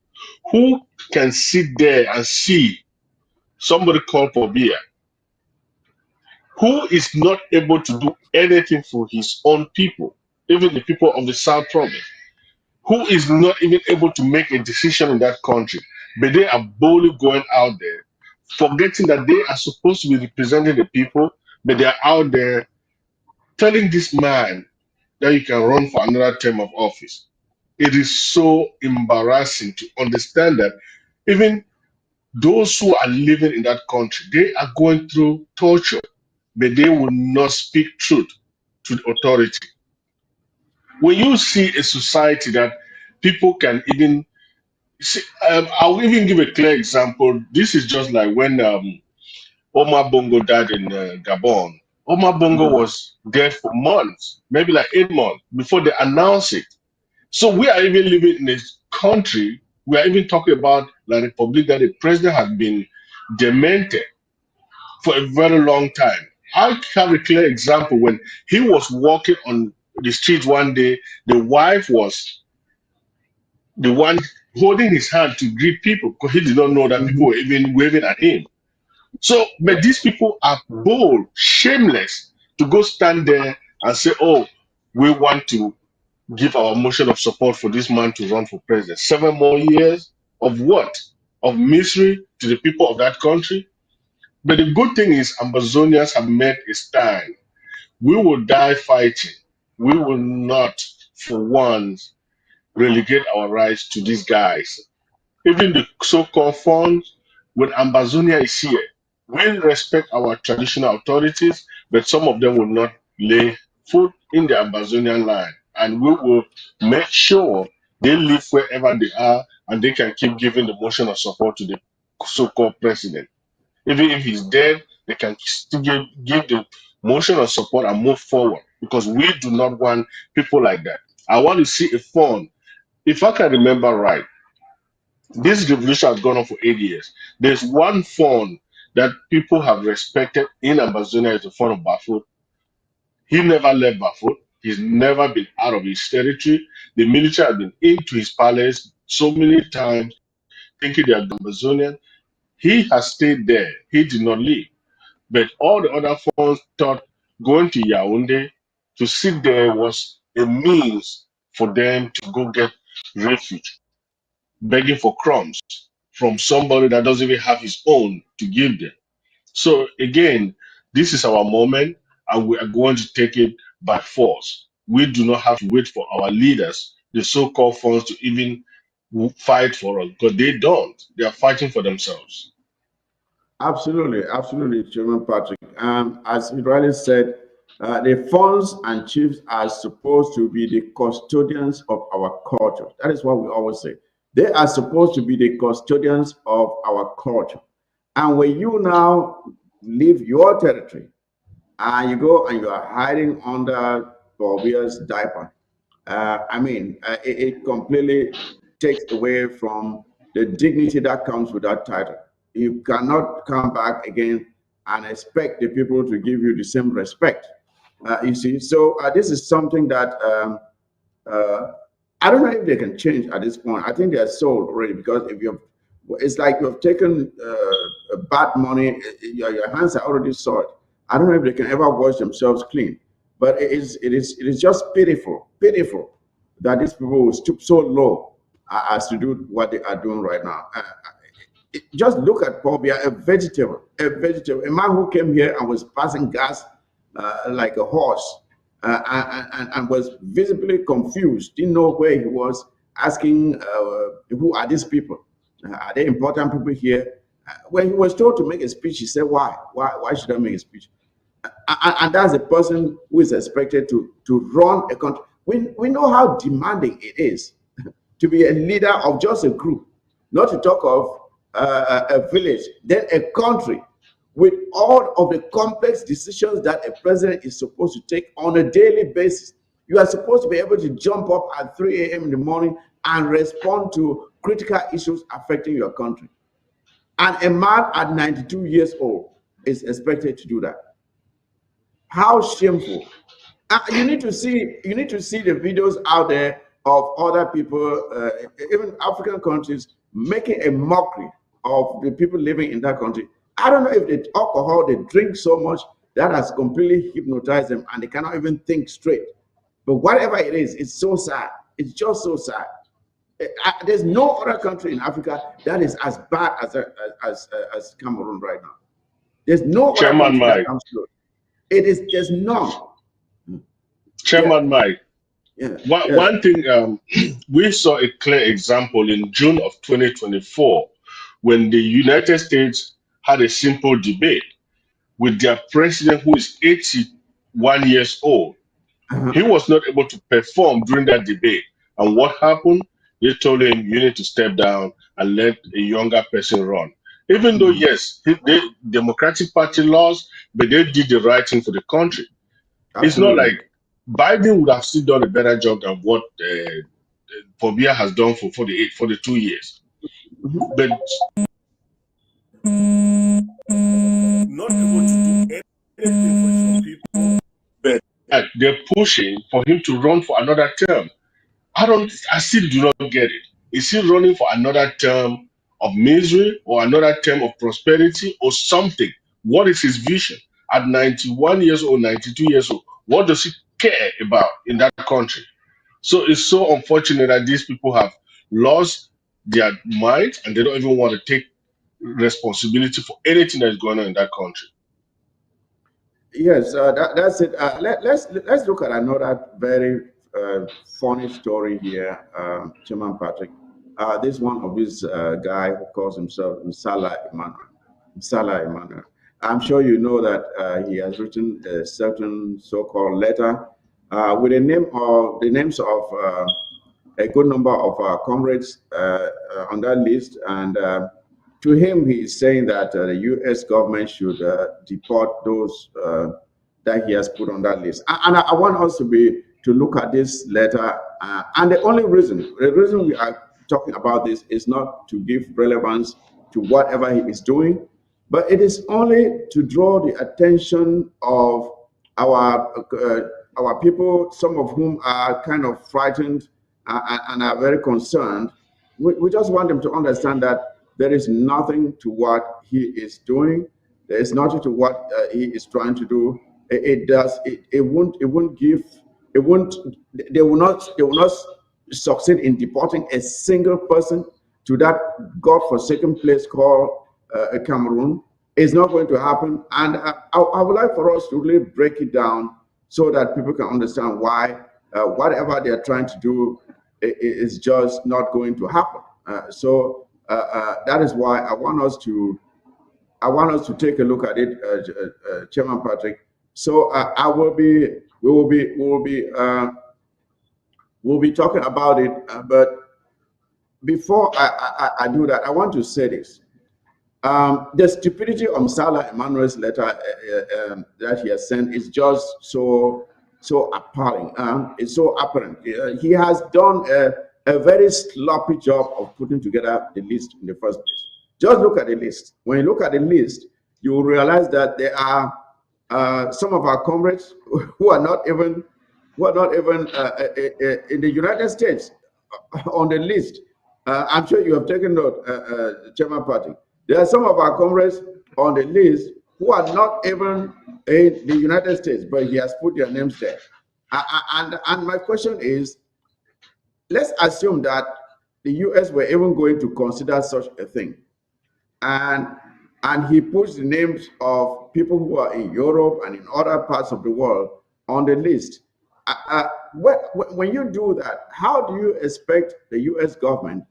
who can sit there and see somebody call for beer, who is not able to do anything for his own people, even the people of the South Province, who is not even able to make a decision in that country, but they are boldly going out there, forgetting that they are supposed to be representing the people, but they are out there telling this man that you can run for another term of office. It is so embarrassing to understand that even those who are living in that country, they are going through torture, but they will not speak truth to the authority. When you see a society that people can even See, I'll even give a clear example. This is just like when Omar Bongo died in Gabon. Omar Bongo was dead for months, maybe like 8 months before they announced it. So we are even living in a country, we are even talking about La Republic that the president has been demented for a very long time. I have a clear example when he was walking on the street one day, the wife was the one holding his hand to greet people because he did not know that people were even waving at him. So, but these people are bold, shameless to go stand there and say, oh, we want to give our motion of support for this man to run for president. 7 more years of what? Of misery to the people of that country. But the good thing is, Amazonians have made a stand. We will die fighting. We will not, for once, relegate our rights to these guys. Even the so-called funds, when Ambazonia is here, we respect our traditional authorities, but some of them will not lay foot in the Ambazonian land. And we will make sure they live wherever they are and they can keep giving the motion of support to the so-called president. Even if he's dead, they can still give the motion of support and move forward because we do not want people like that. I want to see a fund. If I can remember right, this revolution has gone on for 8 years. There's one fund that people have respected in Amazonia is the fund of Bafut. He never left Bafut. He's never been out of his territory. The military has been into his palace so many times, thinking they are Amazonian. He has stayed there. He did not leave. But all the other funds thought going to Yaoundé to sit there was a means for them to go get refuge, begging for crumbs from somebody that doesn't even have his own to give them. So again, this is our moment, and we are going to take it by force. We do not have to wait for our leaders, the so-called funds, to even fight for us because they don't. They are fighting for themselves. Absolutely, absolutely, Chairman Patrick. As you rightly said, the funds and chiefs are supposed to be the custodians of our culture. That is what we always say. They are supposed to be the custodians of our culture. And when you now leave your territory and you go and you are hiding under Bobia's diaper, it completely takes away from the dignity that comes with that title. You cannot come back again and expect the people to give you the same respect. You see, so this is something that uh, I don't know if they can change at this point. I think they're sold already because if you've, it's like you've taken bad money, your hands are already soiled. I don't know if they can ever wash themselves clean. But it is just pitiful that these people will stoop so low as to do what they are doing right now. Just look at Paul Biya, a man who came here and was passing gas like a horse and was visibly confused, didn't know where he was, asking, who are these people? Are they important people here? When he was told to make a speech, he said, why? Why should I make a speech? And that's a person who is expected to run a country. We know how demanding it is to be a leader of just a group, not to talk of a village, then a country, with all of the complex decisions that a president is supposed to take on a daily basis. You are supposed to be able to jump up at 3 a.m. in the morning and respond to critical issues affecting your country. And a man at 92 years old is expected to do that. How shameful. You need to see the videos out there of other people, even African countries, making a mockery of the people living in that country. I don't know if the alcohol they drink so much that has completely hypnotized them and they cannot even think straight. But whatever it is, it's so sad. It's just so sad. There's no other country in Africa that is as bad as Cameroon right now. There's no other Chairman country that Mike, comes close. There's none. Yeah, Chairman Mike, yeah, one, yes. one thing we saw a clear example in June of 2024 when the United States had a simple debate with their president who is 81 years old. Uh-huh. He was not able to perform during that debate. And what happened? they told him, you need to step down and let a younger person run. Even though, yes, the Democratic Party lost, but they did the right thing for the country. It's not Absolutely. like Biden would have still done a better job than what Pobia has done for the 2 years. But not able to do anything for some people. But they're pushing for him to run for another term. I still do not get it. Is he running for another term of misery or another term of prosperity or something? What is his vision? At 91 years old, 92 years old, what does he care about in that country? So it's so unfortunate that these people have lost their mind and they don't even want to take responsibility for anything that's going on in that country. Yes, that's it. Let's look at another very funny story here, Chairman Patrick. This one of this guy who calls himself Msala Emmanuel. Msala Emmanuel. I'm sure you know that he has written a certain so-called letter with the names of a good number of our comrades on that list, and to him, he is saying that the U.S. government should deport those that he has put on that list. And I want us to look at this letter. And the reason we are talking about this is not to give relevance to whatever he is doing, but it is only to draw the attention of our people, some of whom are kind of frightened and are very concerned. We just want them to understand that there is nothing to what he is doing. There is nothing to what he is trying to do. It won't give, it won't, they will not succeed in deporting a single person to that godforsaken place called Cameroon. It's not going to happen. And I would like for us to really break it down so that people can understand why whatever they're trying to do is just not going to happen. That is why I want us to take a look at it, Chairman Patrick. So we'll be talking about it. But before I do that, I want to say this. The stupidity of Salah Emmanuel's letter that he has sent is just so appalling. It's so apparent. He has done a very sloppy job of putting together the list in the first place. Just look at the list. When you look at the list, you will realize that there are some of our comrades who are not even in the United States on the list. I'm sure you have taken note, Chairman Party. There are some of our comrades on the list who are not even in the United States, but he has put their names there. And my question is, let's assume that the US were even going to consider such a thing. And he puts the names of people who are in Europe and in other parts of the world on the list. When you do that, how do you expect the US government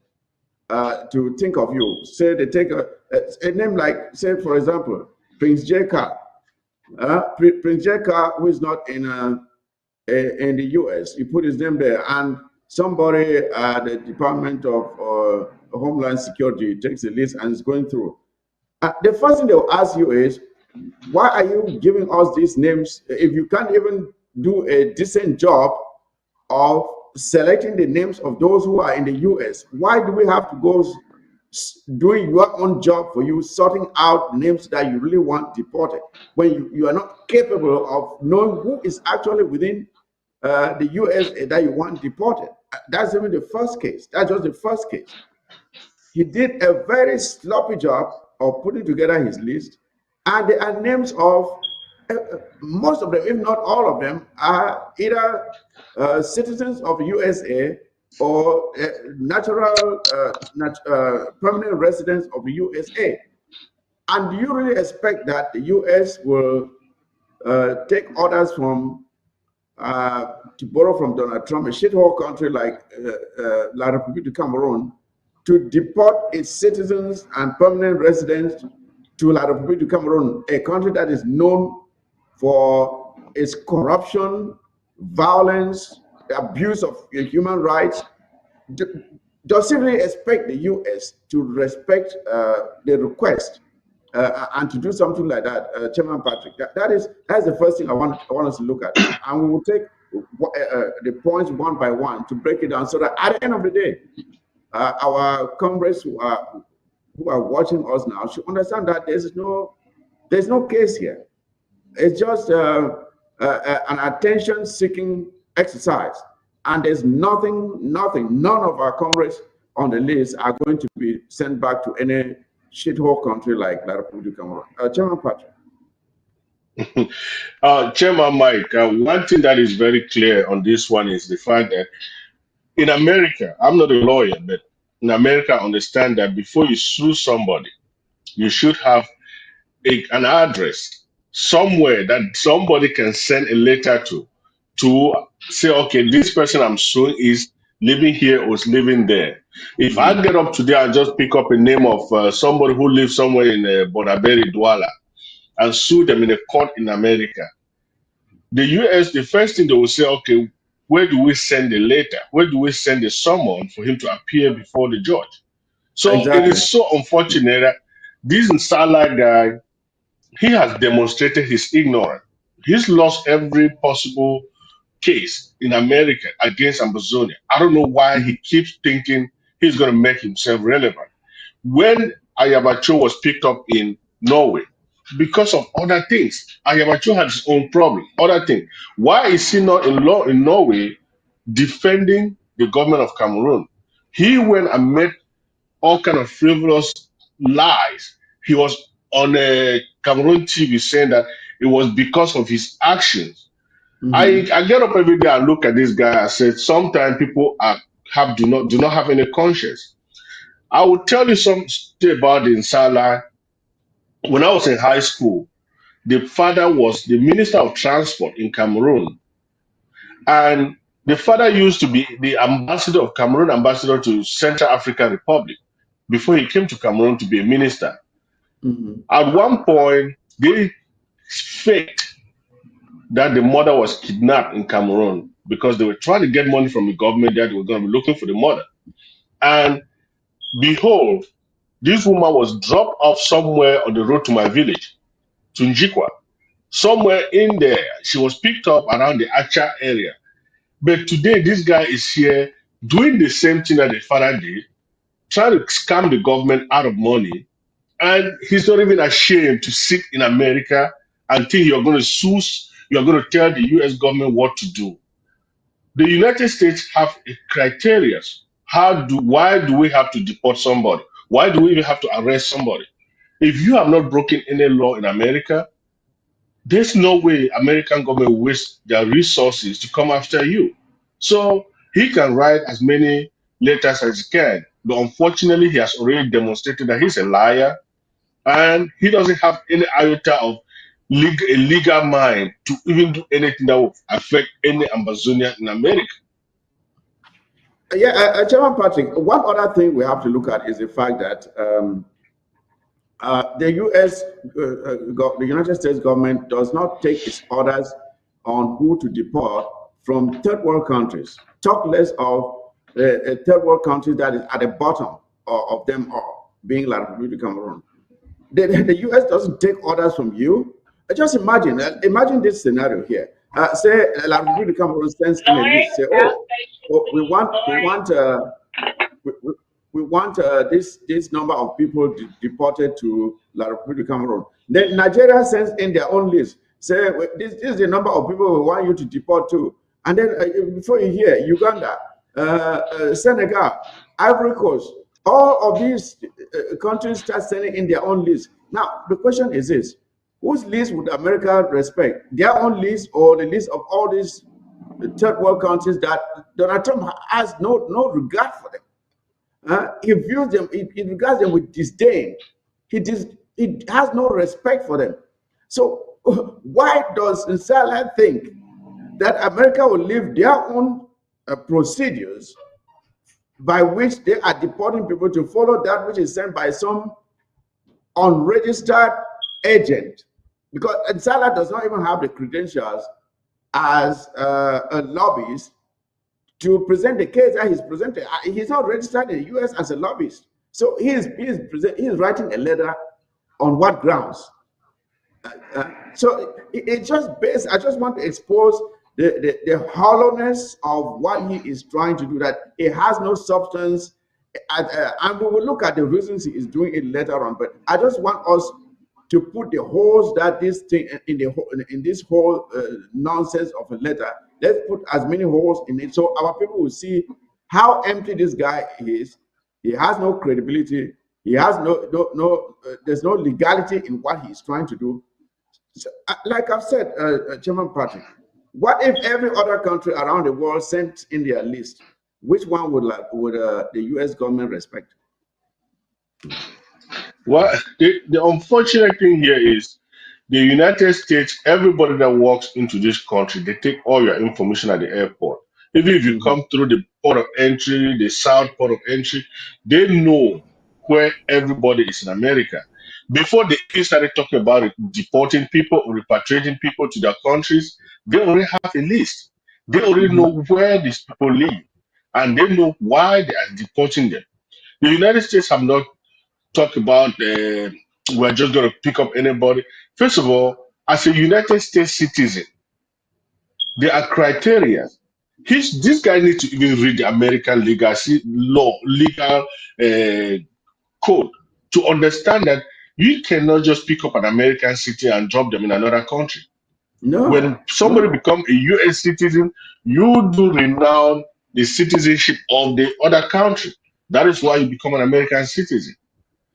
to think of you? Say they take a name like, say, for example, Prince J. Car. Prince J. Car, who is not in the US, you put his name there, and somebody at the Department of Homeland Security takes the list and is going through. The first thing they will ask you is, why are you giving us these names if you can't even do a decent job of selecting the names of those who are in the US? Why do we have to go doing your own job for you, sorting out names that you really want deported, when you are not capable of knowing who is actually within the US that you want deported? That's even the first case. That's just the first case. He did a very sloppy job of putting together his list, and there are names of most of them, if not all of them, are either citizens of the USA or permanent residents of the USA. And do you really expect that the US will take orders from, to borrow from Donald Trump, a shithole country like La République du Cameroon, to deport its citizens and permanent residents to La République du Cameroon, a country that is known for its corruption, violence, abuse of human rights? does he really expect the U.S. to respect the request and to do something like that, Chairman Patrick? That's the first thing I want us to look at, and we will take the points one by one to break it down, so that at the end of the day, our comrades who are watching us now should understand that there's no case here. It's just an attention-seeking exercise, and there's nothing. None of our comrades on the list are going to be sent back to any shithole country like La Republic Cameroon. Chairman Patrick. Chairman Mike, one thing that is very clear on this one is the fact that in America, I'm not a lawyer, but in America, I understand that before you sue somebody, you should have an address somewhere that somebody can send a letter to say, okay, this person I'm suing is living here or is living there. If I get up today and just pick up a name of somebody who lives somewhere in Bonaberi, Douala, and sue them in a court in America, the US, the first thing they will say, okay, where do we send a letter? Where do we send a summon for him to appear before the judge? So it Exactly. is so unfortunate that this Nsala guy, he has demonstrated his ignorance. He's lost every possible case in America against Amazonia. I don't know why he keeps thinking he's going to make himself relevant. When Ayabacho was picked up in Norway, because of other things, Ayabacho had his own problem, other things. Why is he not in law in Norway defending the government of Cameroon? He went and met all kind of frivolous lies. He was on a Cameroon TV saying that it was because of his actions. I get up every day and look at this guy. I said sometimes people do not have any conscience. I will tell you something about the Nsala. When I was in high school, the father was the minister of transport in Cameroon, and the father used to be the ambassador of Cameroon, ambassador to Central African Republic before he came to Cameroon to be a minister. At one point, they faked that the mother was kidnapped in Cameroon because they were trying to get money from the government that they were going to be looking for the mother. And behold, this woman was dropped off somewhere on the road to my village, to Njikwa. Somewhere in there, she was picked up around the Acha area. But today, this guy is here doing the same thing that the father did, trying to scam the government out of money. And he's not even ashamed to sit in America and think you're going to sue, you're going to tell the US government what to do. The United States have a criteria. Why do we have to deport somebody? Why do we even have to arrest somebody? If you have not broken any law in America, there's no way American government will waste their resources to come after you. So he can write as many letters as he can, but unfortunately, he has already demonstrated that he's a liar, and he doesn't have any iota of a legal mind to even do anything that will affect any Amazonian in America. Yeah, Chairman Patrick, one other thing we have to look at is the fact that the U.S., the United States government does not take its orders on who to deport from third world countries. Talk less of third world countries that is at the bottom of them all, being like Republic Cameroon. The U.S. doesn't take orders from you. Just imagine this scenario here. Say La Republic Cameroon sends in a list. Say, we want this number of people deported to La Republic Cameroon. Then Nigeria sends in their own list. Say this is the number of people we want you to deport to. And then before you hear Uganda, Senegal, Ivory Coast, all of these countries start sending in their own list. Now the question is this: whose list would America respect? Their own list or the list of all these third world countries that Donald Trump has no regard for them? He views them, he regards them with disdain. He has no respect for them. So why does Nsala think that America will leave their own procedures by which they are deporting people to follow that which is sent by some unregistered agent? Because Nsala does not even have the credentials as a lobbyist to present the case that he's presented. He's not registered in the U.S. as a lobbyist. So he's writing a letter on what grounds? So it just based. I just want to expose the hollowness of what he is trying to do. That it has no substance, and we will look at the reasons he is doing it later on. But I just want us to put the holes that this thing in this whole nonsense of a letter. Let's put as many holes in it so our people will see how empty this guy is. He has no credibility. He has there's no legality in what he's trying to do. So, like I've said, Chairman Patrick, what if every other country around the world sent in their list? Which one would the U.S. government respect? Well, the unfortunate thing here is the United States, everybody that walks into this country, they take all your information at the airport. Even if you Mhm. come through the port of entry, the south port of entry, they know where everybody is in America. Before they even started talking about it, deporting people or repatriating people to their countries, they already have a list. They already Mhm. know where these people live and they know why they are deporting them. The United States have not talked about we're just going to pick up anybody. First of all, as a United States citizen, there are criteria. This guy needs to even read the American legal uh, code to understand that you cannot just pick up an American citizen and drop them in another country. When No, somebody no. become a U.S. citizen, you do renounce the citizenship of the other country. That is why you become an American citizen.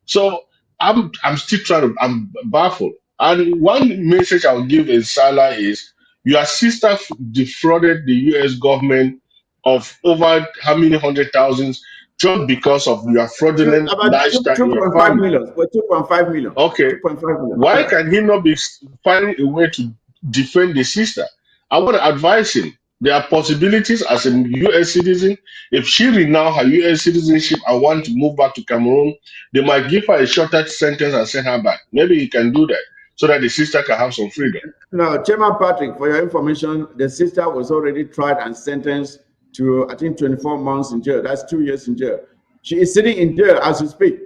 So I'm still I'm baffled. And one message I'll give in Salah is your sister defrauded the US government of over how many hundred thousands just because of your fraudulent About lifestyle in your 2.5 family. million. Well, 2.5 million. Okay. 2.5 million. Why Yeah. can he not be finding a way to defend the sister? I want to advise him. There are possibilities as a U.S. citizen. If she renounce her U.S. citizenship and want to move back to Cameroon, they might give her a shorter sentence and send her back. Maybe he can do that so that the sister can have some freedom. No, Chairman Patrick, for your information, the sister was already tried and sentenced to, I think, 24 months in jail. That's 2 years in jail. She is sitting in jail as we speak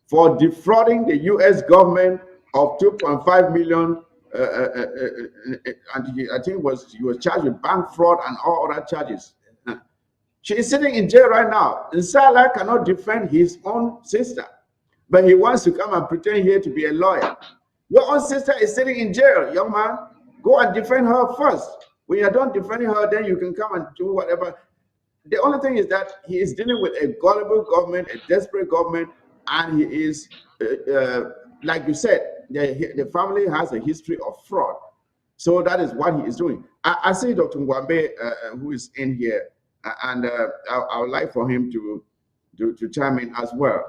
for defrauding the U.S. government of 2.5 million. And I think he was charged with bank fraud and all other charges. She is sitting in jail right now. Nsala cannot defend his own sister, but he wants to come and pretend here to be a lawyer. Your own sister is sitting in jail, young man. Go and defend her first. When you're done defending her, then you can come and do whatever. The only thing is that he is dealing with a gullible government, a desperate government, and he is, like you said, the family has a history of fraud. So that is what he is doing. I see Dr. Mwambe, who is in here, and I would like for him to chime in as well,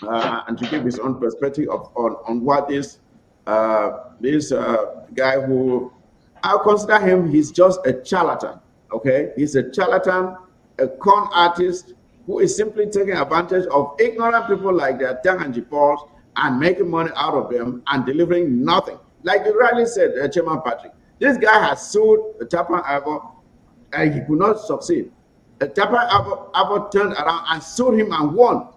and to give his own perspective on what this guy who I consider him, he's just a charlatan. Okay, he's a charlatan, a con artist who is simply taking advantage of ignorant people like their Tang and Jipals and making money out of them and delivering nothing. Like you rightly said, Chairman Patrick, this guy has sued Tapan Avo and he could not succeed. Tapan Avo turned around and sued him and won.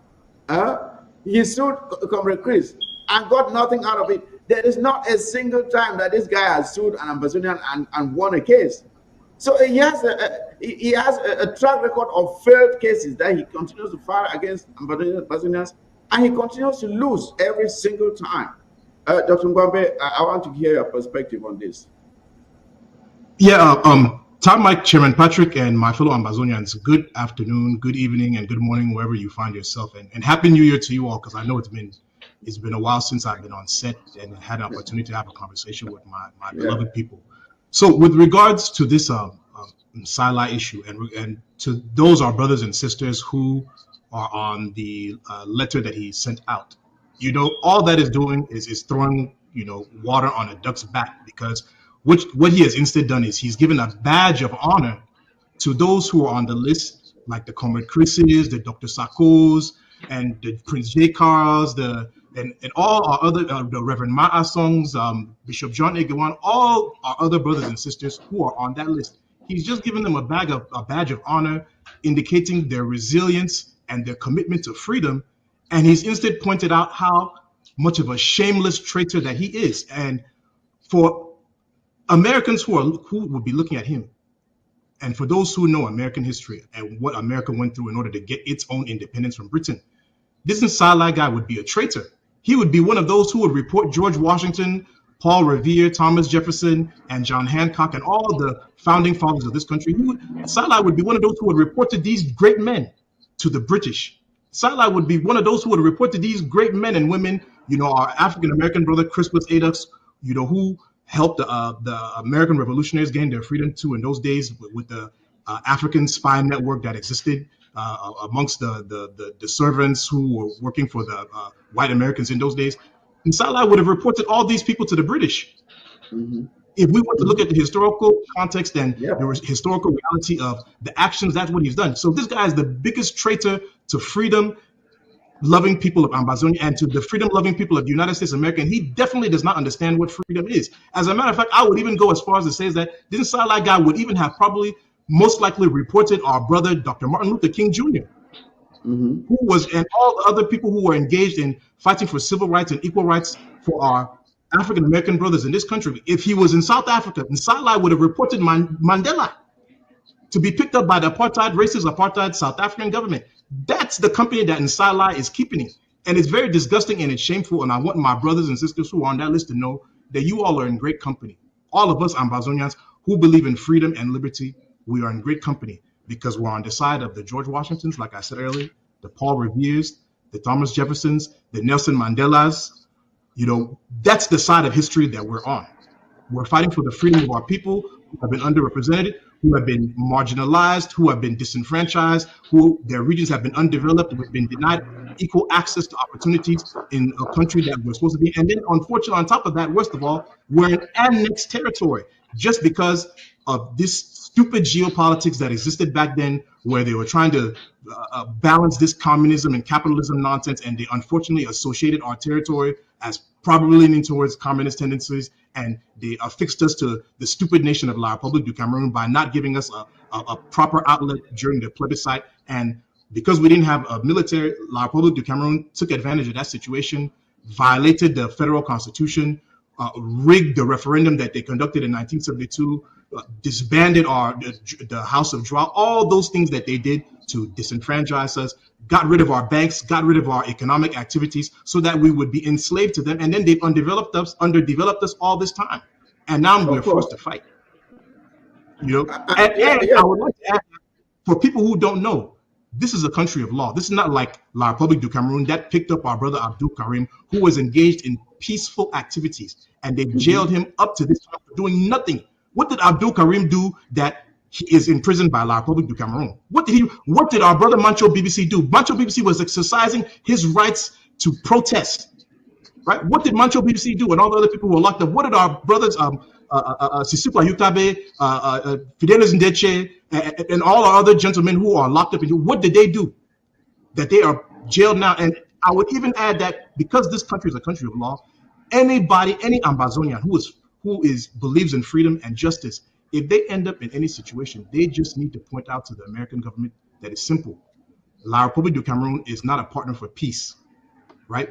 He sued Comrade Chris and got nothing out of it. There is not a single time that this guy has sued an Ambazonian and won a case. So he has a track record of failed cases that he continues to file against Ambazonians, and he continues to lose every single time. Dr. Ngwambe, I want to hear your perspective on this. Yeah, Tom, Mike, Chairman Patrick, and my fellow Ambazonians, good afternoon, good evening, and good morning, wherever you find yourself. And Happy New Year to you all, because I know it's been a while since I've been on set and had an opportunity to have a conversation with my beloved people. So with regards to this Sila issue and to those our brothers and sisters who are on the letter that he sent out, all that is doing is throwing, water on a duck's back, because what he has instead done is he's given a badge of honor to those who are on the list, like the Comrade Chris's, the Dr. Sakos, and the Prince J. Cars, and all our other, the Reverend Ma'a songs, Bishop John Egewan, all our other brothers and sisters who are on that list. He's just given them a badge of honor, indicating their resilience and their commitment to freedom. And he's instead pointed out how much of a shameless traitor that he is. And for Americans who would be looking at him, and for those who know American history and what America went through in order to get its own independence from Britain, this Nsala guy would be a traitor. He would be one of those who would report George Washington, Paul Revere, Thomas Jefferson, and John Hancock, and all the founding fathers of this country. Nsala would be one of those who would report to these great men to the British. Nsala would be one of those who would report to these great men and women, our African-American brother Crispus Attucks, who helped the American revolutionaries gain their freedom too in those days with the African spy network that existed amongst the servants who were working for the white Americans in those days. Nsala would have reported all these people to the British. Mm-hmm. If we were to look at the historical context and the historical reality of the actions, that's what he's done. So this guy is the biggest traitor to freedom-loving people of Ambazonia and to the freedom-loving people of the United States of America. And he definitely does not understand what freedom is. As a matter of fact, I would even go as far as to say that this Nsala guy would even have probably most likely reported our brother, Dr. Martin Luther King Jr., who was, and all the other people who were engaged in fighting for civil rights and equal rights for our African-American brothers in this country. If he was in South Africa, Nsala would have reported Mandela to be picked up by the racist apartheid South African government. That's the company that Nsala is keeping in. And it's very disgusting and it's shameful. And I want my brothers and sisters who are on that list to know that you all are in great company. All of us Ambazonians who believe in freedom and liberty, we are in great company because we're on the side of the George Washingtons, like I said earlier, the Paul Reveres, the Thomas Jeffersons, the Nelson Mandelas. That's the side of history that we're on. We're fighting for the freedom of our people who have been underrepresented, who have been marginalized, who have been disenfranchised, who their regions have been undeveloped, who have been denied equal access to opportunities in a country that we're supposed to be. And then, unfortunately, on top of that, worst of all, we're in annexed territory just because of this stupid geopolitics that existed back then, where they were trying to balance this communism and capitalism nonsense, and they unfortunately associated our territory as probably leaning towards communist tendencies, and they affixed us to the stupid nation of La République du Cameroon by not giving us a proper outlet during the plebiscite. And because we didn't have a military, La République du Cameroon took advantage of that situation, violated the federal constitution, rigged the referendum that they conducted in 1972, disbanded the House of Droit, all those things that they did to disenfranchise us, got rid of our banks, got rid of our economic activities so that we would be enslaved to them. And then they've underdeveloped us all this time. And now we're forced to fight. I would like to add, for people who don't know, this is a country of law. This is not like La République du Cameroon that picked up our brother Abdul Karim, who was engaged in peaceful activities, and they jailed him up to this time for doing nothing. What did Abdul Karim do that he is imprisoned by La République du Cameroon? What did our brother Mancho BBC do? Mancho BBC was exercising his rights to protest, right? What did Mancho BBC do and all the other people who were locked up? What did our brothers Sisipwa Yutabe, Fidelis Ndeche, and all our other gentlemen who are locked up, what did they do that they are jailed now? And I would even add that because this country is a country of law, any Ambazonian who believes in freedom and justice, if they end up in any situation, they just need to point out to the American government that it's simple. La République du Cameroon is not a partner for peace, right?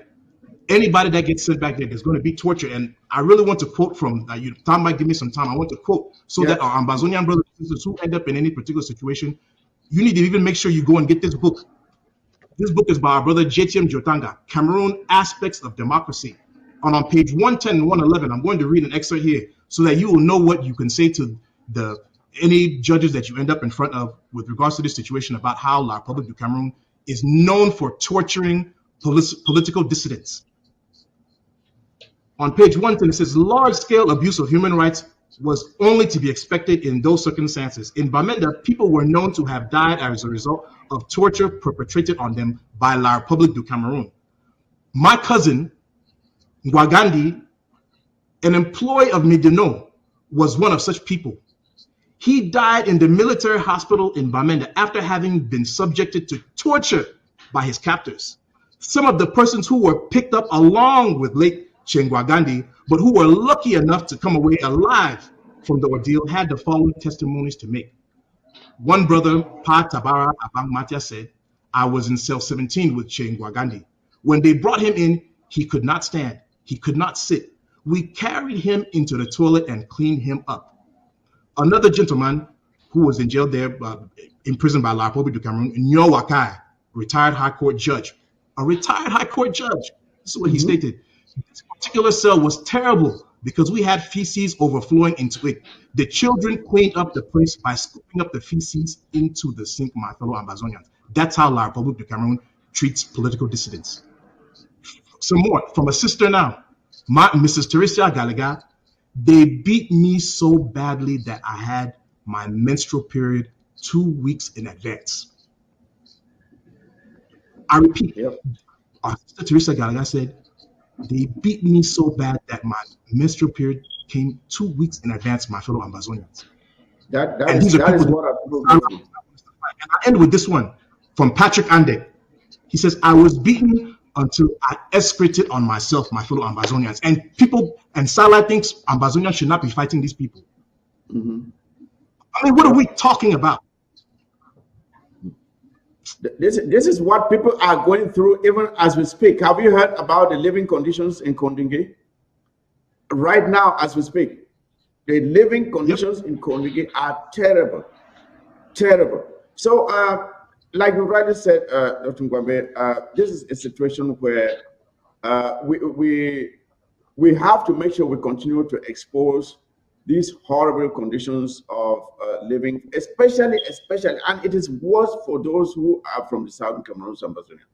Anybody that gets sent back there, there's going to be torture. And I really want to quote from, Tom might give me some time, I want to quote so that our Ambazonian brothers and sisters who end up in any particular situation, you need to even make sure you go and get this book. This book is by our brother JTM Jotanga, Cameroon Aspects of Democracy. And on page 110 and 111, I'm going to read an excerpt here so that you will know what you can say to any judges that you end up in front of with regards to this situation about how La République du Cameroon is known for torturing political dissidents. On page 110, it says, large-scale abuse of human rights was only to be expected in those circumstances. In Bamenda, people were known to have died as a result of torture perpetrated on them by La République du Cameroon. My cousin, Ngwagandi, an employee of Midino, was one of such people. He died in the military hospital in Bamenda after having been subjected to torture by his captors. Some of the persons who were picked up along with late Chengwa Gandhi, but who were lucky enough to come away alive, from the ordeal had the following testimonies to make. One brother, Pa Tabara Abang Matia, said, I was in cell 17 with Chengwa Gandhi. When they brought him in, he could not stand. He could not sit. We carried him into the toilet and cleaned him up. Another gentleman who was in jail there, imprisoned by La Republic du Cameroon, Nyo Wakai, retired high court judge. A retired high court judge. This is what he stated. This particular cell was terrible because we had feces overflowing into it. The children cleaned up the place by scooping up the feces into the sink, my fellow Ambazonians. That's how La Republic du Cameroon treats political dissidents. Some more from a sister now, Mrs. Teresa Gallagher. They beat me so badly that I had my menstrual period 2 weeks in advance. I repeat, our sister Teresa Gallagher said, they beat me so bad that my menstrual period came 2 weeks in advance, my fellow Ambazonians. That is what I and I end with this one from Patrick Ande. He says, I was beaten until I excreted on myself, my fellow Ambazonians. And people, and Salah thinks Ambazonians should not be fighting these people. Mm-hmm. I mean, what are we talking about? This is what people are going through even as we speak. Have you heard about the living conditions in Kondingi? Right now, as we speak, the living conditions in Kondingi are terrible. Terrible. So, like you rightly said, Dr. Ngwambe, this is a situation where we have to make sure we continue to expose these horrible conditions of living, especially, and it is worse for those who are from the southern Cameroon, Ambazonia.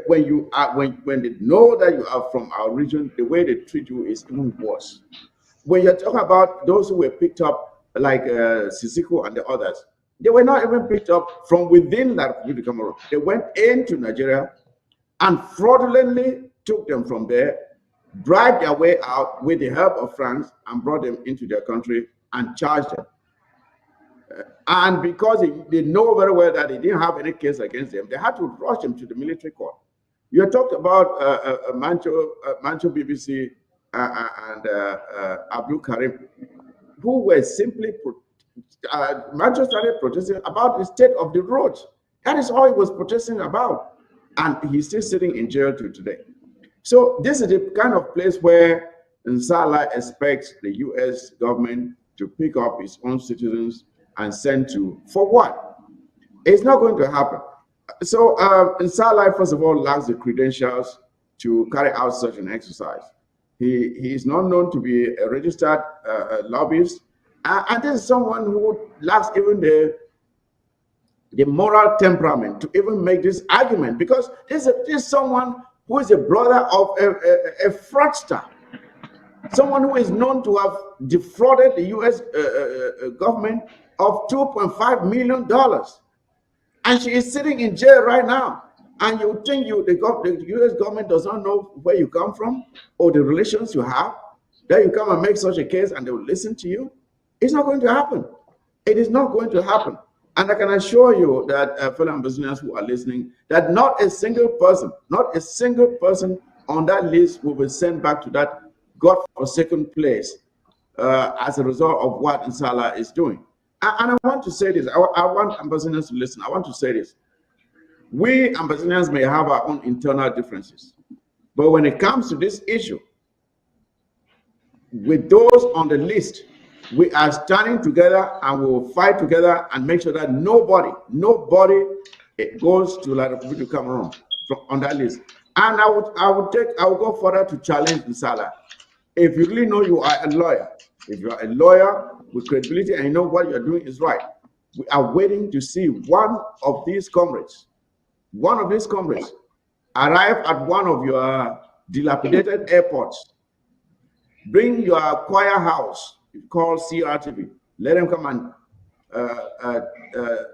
When they know that you are from our region, the way they treat you is even worse. When you're talking about those who were picked up, like Sisiko and the others, they were not even picked up from within the Republic of Cameroon. They went into Nigeria and fraudulently took them from there, dragged their way out with the help of France, and brought them into their country and charged them. And because they know very well that they didn't have any case against them, they had to rush them to the military court. You talked about Mancho BBC and Abdul Karim, who were simply Mancho started protesting about the state of the roads. That is all he was protesting about, and he's still sitting in jail till today. So this is the kind of place where Nsala expects the U.S. government to pick up its own citizens and send to, for what? It's not going to happen. So Nsala, first of all, lacks the credentials to carry out such an exercise. He is not known to be a registered lobbyist, and this is someone who lacks even the moral temperament to even make this argument, because this is someone who is a brother of a fraudster, someone who is known to have defrauded the U.S. Government of $2.5 million. And she is sitting in jail right now. And you think the U.S. government does not know where you come from or the relations you have, that you come and make such a case and they will listen to you? It's not going to happen. It is not going to happen. And I can assure you that, fellow Ambazonians who are listening, that not a single person on that list will be sent back to that God-forsaken place as a result of what Nsala is doing. And I want to say this. I want Ambazonians to listen. I want to say this. We Ambazonians may have our own internal differences, but when it comes to this issue, with those on the list, we are standing together and we will fight together and make sure that nobody goes to La Republic of Cameroon on that list. And I will go further to challenge Nsala. If you really know you are a lawyer, if you are a lawyer with credibility and you know what you're doing is right, we are waiting to see one of these comrades arrive at one of your dilapidated airports, bring your choir house, called CRTV, let them come and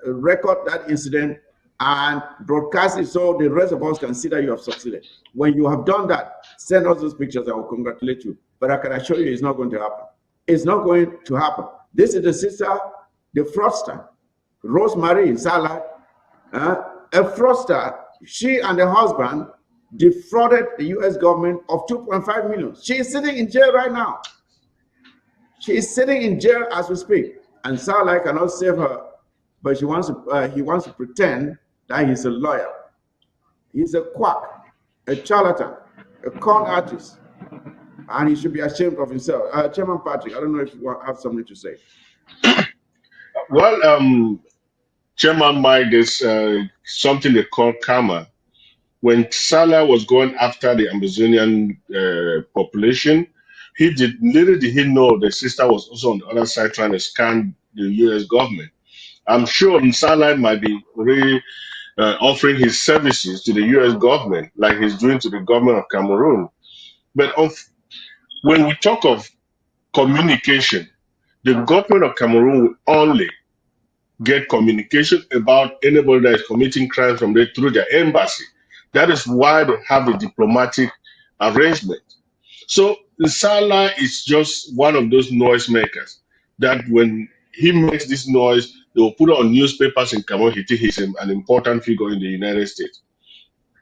record that incident and broadcast it so the rest of us can see that you have succeeded. When you have done that, send us those pictures. I will congratulate you. But I can assure you it's not going to happen. It's not going to happen. This is the sister, the fraudster, Rosemary Nsala, a fraudster. She and her husband defrauded the U.S. government of $2.5 million. She is sitting in jail right now. She is sitting in jail as we speak, and Salah cannot save her, but he wants to pretend that he's a lawyer. He's a quack, a charlatan, a con artist, and he should be ashamed of himself. Chairman Patrick, I don't know if you have something to say. Well, Chairman Mike, there's something they call karma. When Salah was going after the Amazonian population, little did he know the sister was also on the other side trying to scam the U.S. government. I'm sure Salah might be offering his services to the U.S. government, like he's doing to the government of Cameroon. But when we talk of communication, the government of Cameroon will only get communication about anybody that is committing crimes from there through their embassy. That is why they have a diplomatic arrangement. So Salah is just one of those noisemakers that when he makes this noise, they will put it on newspapers in Cameroon. He thinks he's an important figure in the United States.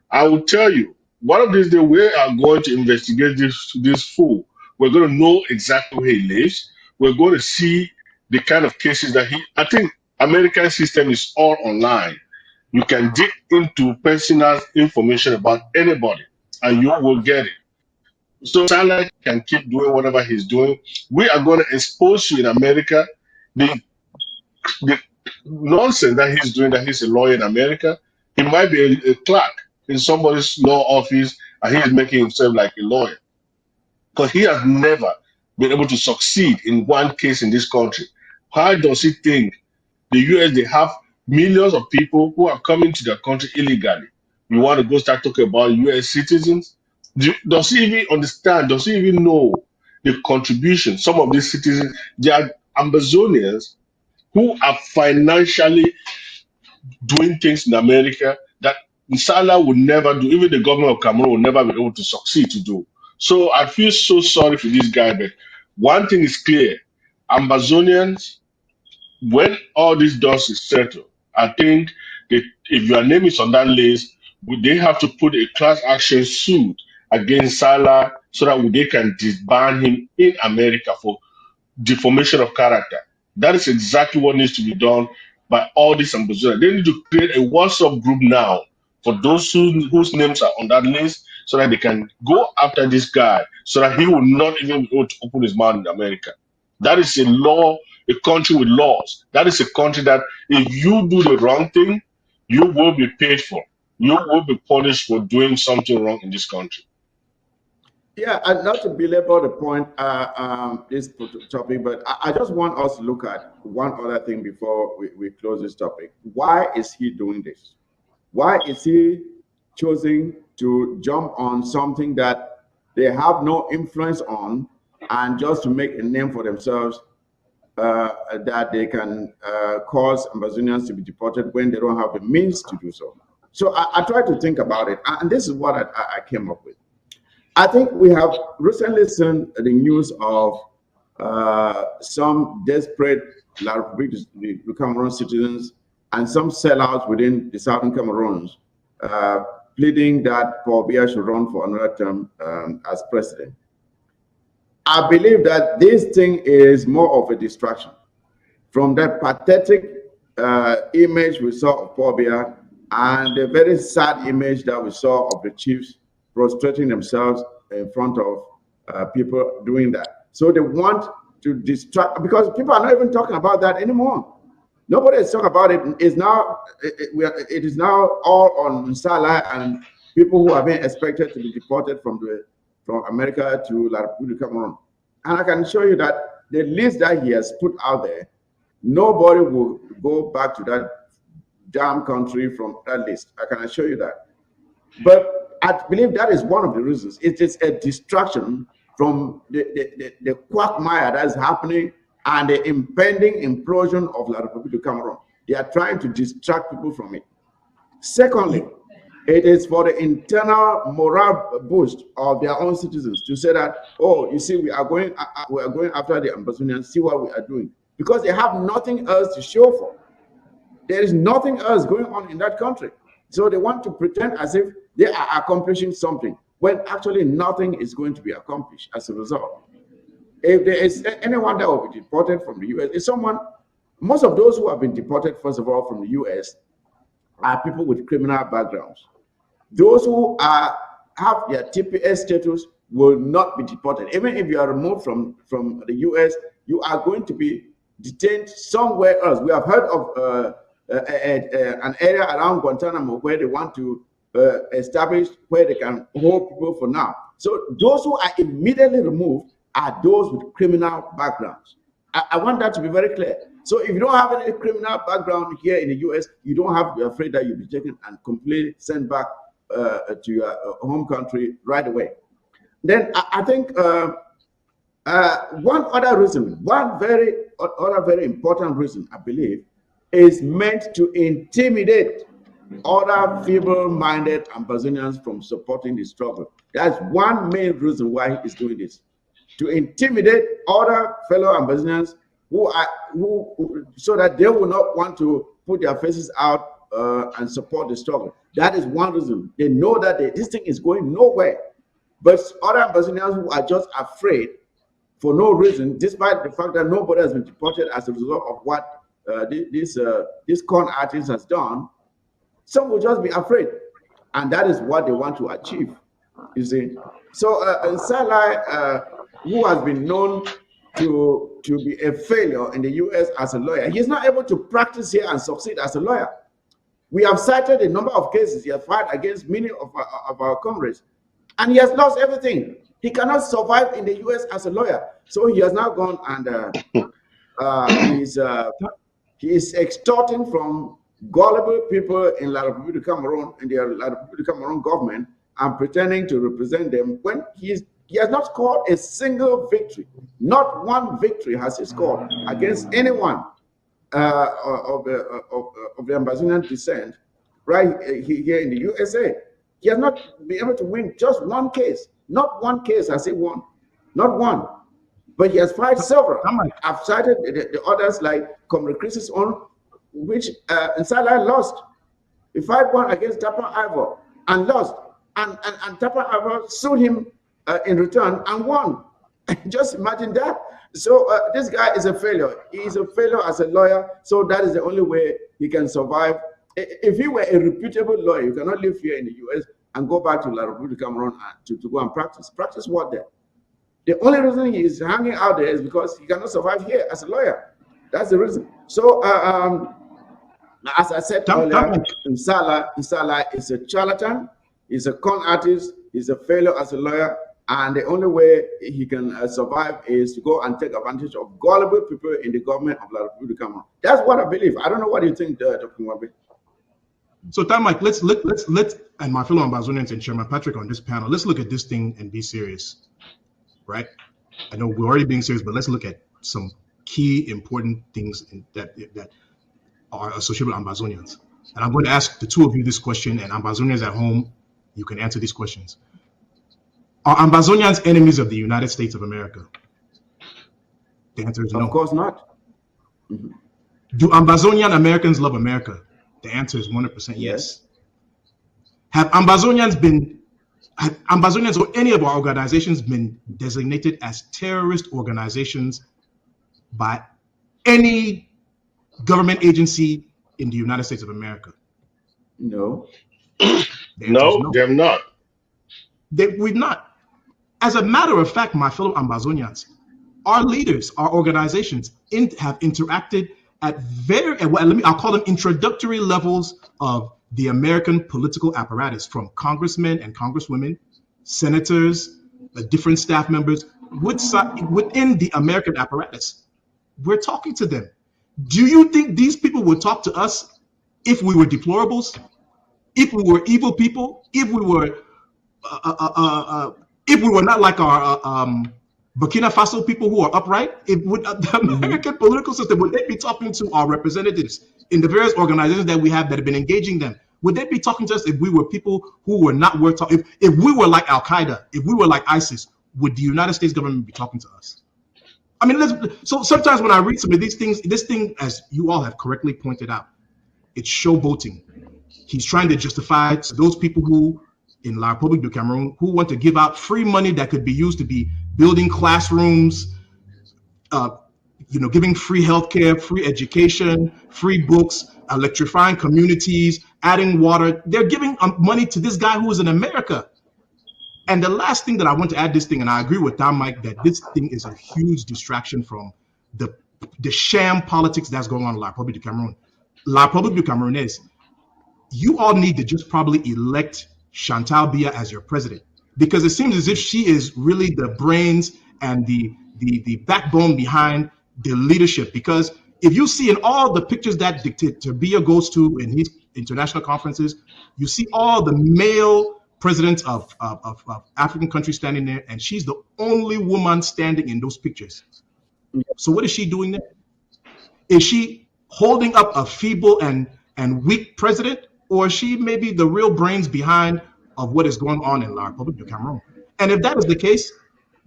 I will tell you, one of these days we are going to investigate this fool. We're going to know exactly where he lives. We're going to see the kind of cases that I think American system is all online. You can dig into personal information about anybody and you will get it. So Salah can keep doing whatever he's doing. We are going to expose you in America the nonsense that he's doing, that he's a lawyer in America. He might be a clerk in somebody's law office and he is making himself like a lawyer. Because he has never been able to succeed in one case in this country. How does he think the US, they have millions of people who are coming to their country illegally? You want to go start talking about US citizens? Does he even understand? Does he even know the contribution? Some of these citizens, they are Amazonians who are financially doing things in America that Salah would never do, even the government of Cameroon will never be able to succeed to do. So I feel so sorry for this guy, but one thing is clear. Amazonians, when all this dust is settled, I think that if your name is on that list, they have to put a class action suit against Salah so that they can disband him in America for deformation of character. That is exactly what needs to be done by all these ambassadors. They need to create a WhatsApp group now for those whose names are on that list so that they can go after this guy so that he will not even be able to open his mouth in America. That is a law, a country with laws. That is a country that if you do the wrong thing, you will be paid for. You will be punished for doing something wrong in this country. Yeah, and not to belabor the point, this topic, but I just want us to look at one other thing before we close this topic. Why is he doing this? Why is he choosing to jump on something that they have no influence on and just to make a name for themselves that they can cause Amazonians to be deported when they don't have the means to do so? So I tried to think about it, and this is what I came up with. I think we have recently seen the news of some desperate La République du Cameroon citizens and some sellouts within the Southern Cameroons pleading that Paul Biya should run for another term as president. I believe that this thing is more of a distraction from that pathetic image we saw of Paul Biya and the very sad image that we saw of the chiefs prostrating themselves in front of people doing that. So they want to distract, because people are not even talking about that anymore. Nobody is talking about it. It is now all on Salah and people who are being expected to be deported from America to La République du Cameroon. And I can show you that the list that he has put out there, nobody will go back to that damn country from that list. I can assure you that. But I believe that is one of the reasons. It is a distraction from the quagmire that is happening and the impending implosion of La République du Cameroon. They are trying to distract people from it. Secondly, it is for the internal morale boost of their own citizens to say that, oh, you see, we are going after the Amazonians, see what we are doing. Because they have nothing else to show for. There is nothing else going on in that country. So they want to pretend as if they are accomplishing something when actually nothing is going to be accomplished as a result. If there is anyone that will be deported from the US, it's someone, most of those who have been deported, first of all, from the US are people with criminal backgrounds. Those who have their TPS status will not be deported. Even if you are removed from the US, you are going to be detained somewhere else. We have heard of an area around Guantanamo where they want to establish where they can hold people for now. So those who are immediately removed are those with criminal backgrounds. I want that to be very clear. So if you don't have any criminal background here in the US, you don't have to be afraid that you'll be taken and completely sent back to your home country right away. Then I think one other reason, one very important reason, I believe, is meant to intimidate other feeble-minded Ambazonians from supporting the struggle. That's one main reason why he's doing this, to intimidate other fellow Ambazonians who so that they will not want to put their faces out and support the struggle. That is one reason. They know that this thing is going nowhere. But other Ambazonians who are just afraid for no reason, despite the fact that nobody has been deported as a result of what this con artist has done, some will just be afraid. And that is what they want to achieve, you see. So Salai, who has been known to be a failure in the US as a lawyer, he's not able to practice here and succeed as a lawyer. We have cited a number of cases he has filed against many of our comrades, and he has lost everything. He cannot survive in the US as a lawyer. So he has now gone and he is extorting from gullible people in La République du Cameroon, in the La République du Cameroon government, and pretending to represent them when he has not scored a single victory. Not one victory has he scored against anyone of the Ambazonian descent right here in the USA. He has not been able to win just one case. Not one case has he won. Not one. But he has filed several. I've cited the others like Comrade Chris's own, which Nsala lost. He filed one against Tapa Ivor and lost. And Tapa Ivor sued him in return and won. Just imagine that. So this guy is a failure. He is a failure as a lawyer. So that is the only way he can survive. If he were a reputable lawyer, you cannot live here in the US and go back to La République du Cameroon to go and practice. Practice what there? The only reason he is hanging out there is because he cannot survive here as a lawyer. That's the reason. So as I said earlier, Nsala is a charlatan. He's a con artist. He's a failure as a lawyer. And the only way he can survive is to go and take advantage of gullible people in the government of La République du Cameroon. That's what I believe. I don't know what you think, Dr. Mwabe. So, Mike, let's and my fellow Ambazonians and Chairman Patrick on this panel, let's look at this thing and be serious, right? I know we're already being serious, but let's look at some key important things that are associated with Ambazonians. And I'm going to ask the two of you this question, and Ambazonians at home, you can answer these questions. Are Ambazonians enemies of the United States of America? The answer is no. Of course not. Mm-hmm. Do Ambazonian Americans love America? The answer is 100% yes. Have Ambazonians or any of our organizations been designated as terrorist organizations by any government agency in the United States of America? No. No, they're not. We've not. As a matter of fact, my fellow Ambazonians, our leaders, our organizations have interacted at I'll call them introductory levels of the American political apparatus, from congressmen and congresswomen, senators, different staff members within the American apparatus. We're talking to them. Do you think these people would talk to us if we were deplorables, if we were evil people, if we were not like our Burkina Faso people who are upright? Would the American political system, would they be talking to our representatives in the various organizations that we have that have been engaging them? Would they be talking to us if we were people who were not worth talking? If we were like Al Qaeda, if we were like ISIS, would the United States government be talking to us? I mean, so sometimes when I read some of these things, this thing, as you all have correctly pointed out, it's showboating. He's trying to justify to those people who, in La République du Cameroon, who want to give out free money that could be used to be building classrooms, giving free healthcare, free education, free books, electrifying communities, adding water. They're giving money to this guy who is in America. And the last thing that I want to add this thing, and I agree with Don Mike that this thing is a huge distraction from the sham politics that's going on in La Republique du Cameroon. La Republique du Cameroon is, you all need to just probably elect Chantal Biya as your president, because it seems as if she is really the brains and the backbone behind the leadership. Because if you see in all the pictures that Dictator Biya goes to in his international conferences, you see all the male presidents of African countries standing there, and she's the only woman standing in those pictures. So what is she doing there? Is she holding up a feeble and weak president, or is she maybe the real brains behind of what is going on in La Republique du Cameroon? And if that is the case,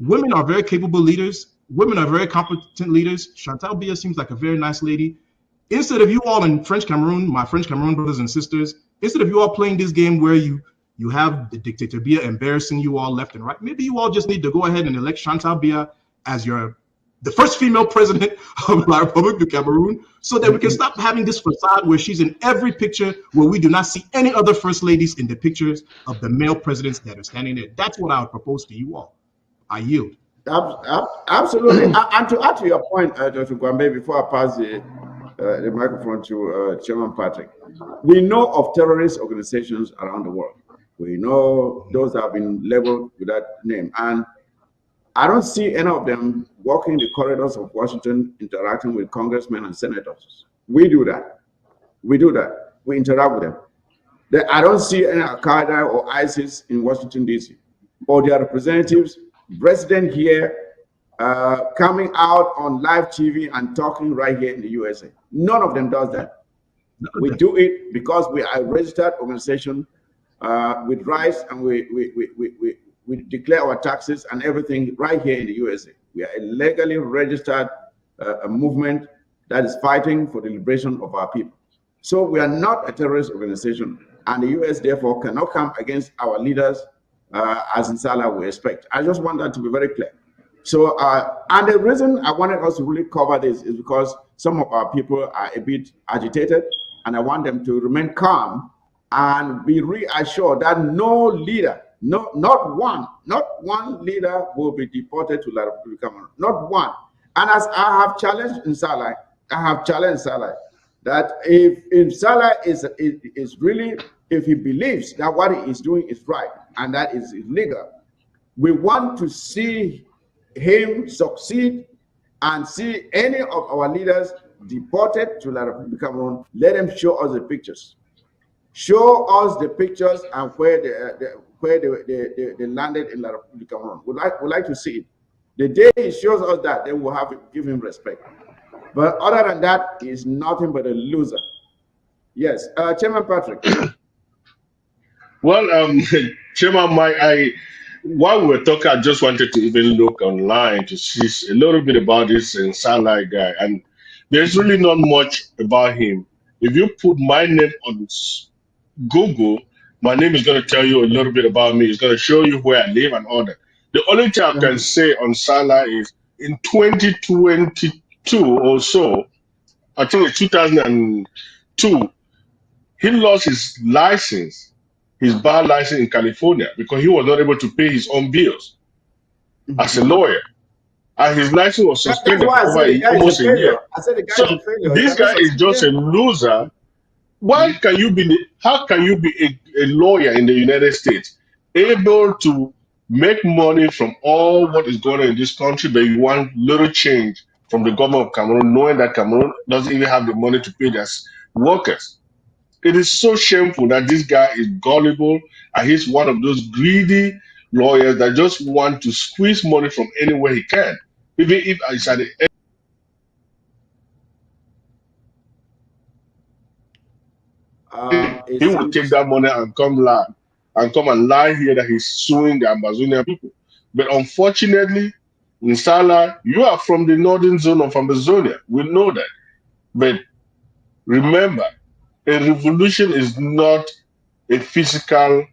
women are very capable leaders. Women are very competent leaders. Chantal Biya seems like a very nice lady. Instead of you all in French Cameroon, my French Cameroon brothers and sisters, instead of you all playing this game where you have the Dictator Biya embarrassing you all left and right, maybe you all just need to go ahead and elect Chantal Biya as the first female president of La Republique du Cameroon, so that we can stop having this facade where she's in every picture where we do not see any other first ladies in the pictures of the male presidents that are standing there. That's what I would propose to you all. I yield. Absolutely. And to add to your point, Dr. Gwambe, before I pass the microphone to Chairman Patrick, we know of terrorist organizations around the world. We know those that have been labeled with that name. And I don't see any of them walking the corridors of Washington interacting with congressmen and senators. We do that. We do that. We interact with them. I don't see any Al-Qaeda or ISIS in Washington, D.C. or their representatives, resident here, coming out on live TV and talking right here in the USA. None of them does that. We do it because we are a registered organization with rights, and we declare our taxes and everything right here in the USA. We are a legally registered a movement that is fighting for the liberation of our people. So we are not a terrorist organization, and the US therefore cannot come against our leaders as in Salah we expect. I just want that to be very clear. So, and the reason I wanted us to really cover this is because some of our people are a bit agitated, and I want them to remain calm and be reassured that no leader, not one leader will be deported to La Republic of Cameroon. Not one. And as I have challenged in Salah, that if Salah is really, if he believes that what he is doing is right and that is illegal, we want to see him succeed and see any of our leaders deported to La Republic of Cameroon. Let them show us the pictures. Show us the pictures and where they landed in La Republic of Cameroon. We'd like to see it. The day he shows us that, then we'll have to give him respect. But other than that, he's nothing but a loser. Yes, Chairman Patrick. Well, Chairman Mike, while we were talking, I just wanted to even look online to see a little bit about this Salah guy, and there's really not much about him. If you put my name on Google, my name is going to tell you a little bit about me. It's going to show you where I live and all that. The only thing I can say on Salah is in 2022 or so, I think it's 2002, he lost his license, his bar license in California, because he was not able to pay his own bills as a lawyer. And his license was suspended for almost a year. So this guy is just a loser. How can you be a lawyer in the United States, able to make money from all what is going on in this country, but you want little change from the government of Cameroon, knowing that Cameroon doesn't even have the money to pay their workers? It is so shameful that this guy is gullible, and he's one of those greedy lawyers that just want to squeeze money from anywhere he can. Even if it's at the end, he will take that money and come and lie here that he's suing the Ambazonian people. But unfortunately, in Salah, you are from the northern zone of Amazonia. We know that. But remember, a revolution is not a physical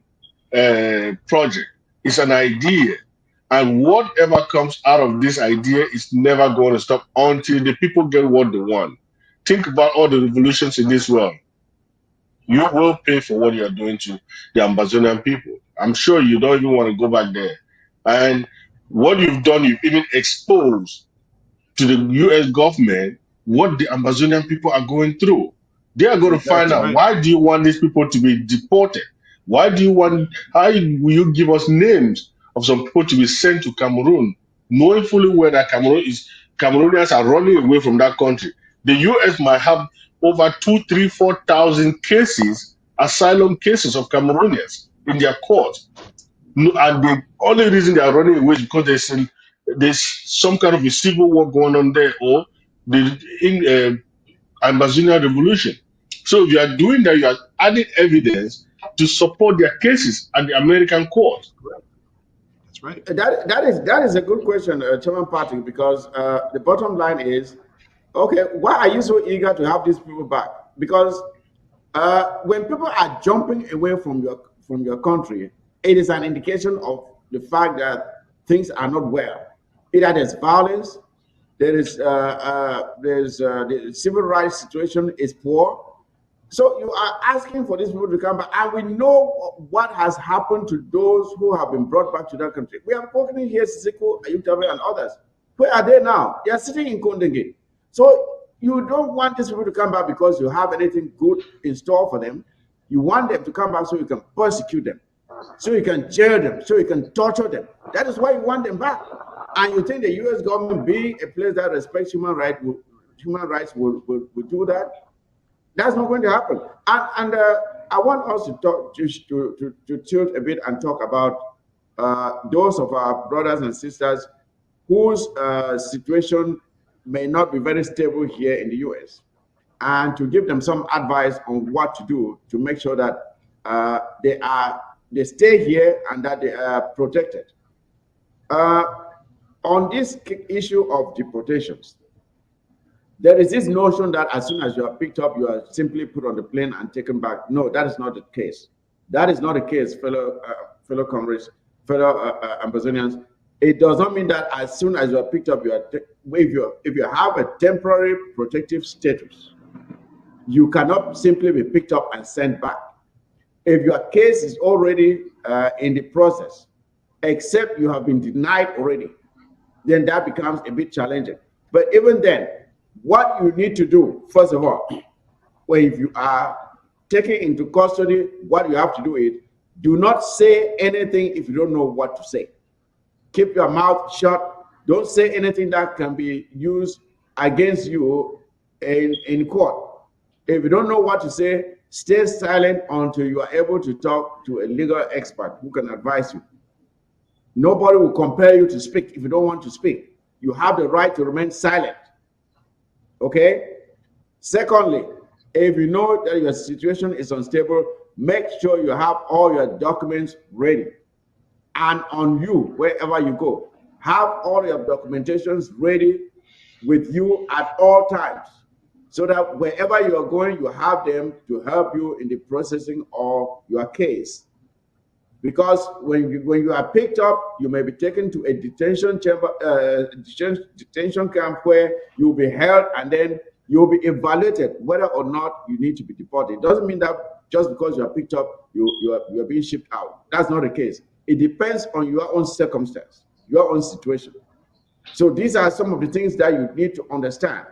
project. It's an idea. And whatever comes out of this idea is never going to stop until the people get what they want. Think about all the revolutions in this world. You will pay for what you're doing to the Amazonian people. I'm sure you don't even want to go back there. And what you've done, you've even exposed to the US government what the Amazonian people are going through. They are going to find Exactly. out, right. why do you want these people to be deported? Why do you want, how will you give us names of some people to be sent to Cameroon, knowing fully well that Cameroonians are running away from that country? The US might have over 2, 3, 4,000 cases, asylum cases of Cameroonians in their courts. No, and the only reason they are running away is because there's some kind of a civil war going on there, or the Amazonian revolution. So if you are doing that, you are adding evidence to support their cases at the American court. That's right. That is a good question, Chairman Patrick, because the bottom line is, okay, why are you so eager to have these people back? Because when people are jumping away from your country, it is an indication of the fact that things are not well. Either there's violence, the civil rights situation is poor. So you are asking for these people to come back, and we know what has happened to those who have been brought back to that country. We have spoken here, Sisiko, Ayutabe, and others. Where are they now? They are sitting in Kondenge. So you don't want these people to come back because you have anything good in store for them. You want them to come back so you can persecute them, so you can jail them, so you can torture them. That is why you want them back. And you think the U.S. government, being a place that respects human rights, will do that? That's not going to happen. And I want us to talk to tilt a bit and talk about those of our brothers and sisters whose situation may not be very stable here in the U.S., and to give them some advice on what to do to make sure that they stay here and that they are protected. Uh, on this issue of deportations, there is this notion that as soon as you are picked up, you are simply put on the plane and taken back. No, that is not the case. That is not the case, fellow comrades, fellow Amazonians. It does not mean that as soon as you are picked up, if you have a temporary protective status, you cannot simply be picked up and sent back. If your case is already in the process, except you have been denied already, then that becomes a bit challenging. But even then, what you need to do, first of all, if you are taken into custody, what you have to do is, do not say anything if you don't know what to say. Keep your mouth shut. Don't say anything that can be used against you in court. If you don't know what to say, stay silent until you are able to talk to a legal expert who can advise you. Nobody will compel you to speak if you don't want to speak. You have the right to remain silent. Okay? Secondly, if you know that your situation is unstable, make sure you have all your documents ready. And on you, wherever you go, have all your documentations ready with you at all times, so that wherever you are going, you have them to help you in the processing of your case. Because when you are picked up, you may be taken to a detention camp where you'll be held, and then you'll be evaluated whether or not you need to be deported. It doesn't mean that just because you are picked up, you are being shipped out. That's not the case. It depends on your own circumstance, your own situation. So these are some of the things that you need to understand,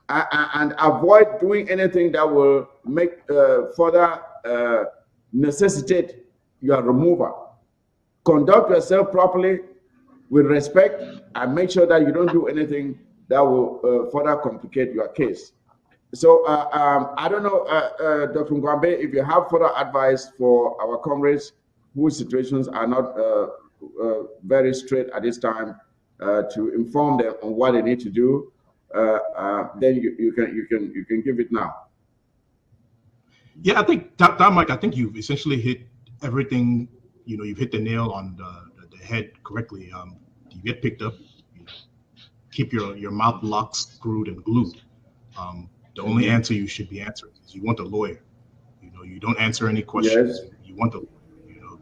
and avoid doing anything that will make further necessitate your removal. Conduct yourself properly with respect, and make sure that you don't do anything that will further complicate your case. So I don't know, Dr. Ngwambe, if you have further advice for our comrades whose situations are not very straight at this time, to inform them on what they need to do, then you can give it now. Yeah, I think, Don Mike, I think you've essentially hit everything. You've hit the nail on the head correctly. You get picked up, keep your mouth locked, screwed, and glued. The only answer you should be answering is you want a lawyer. You don't answer any questions. Yes. You want the,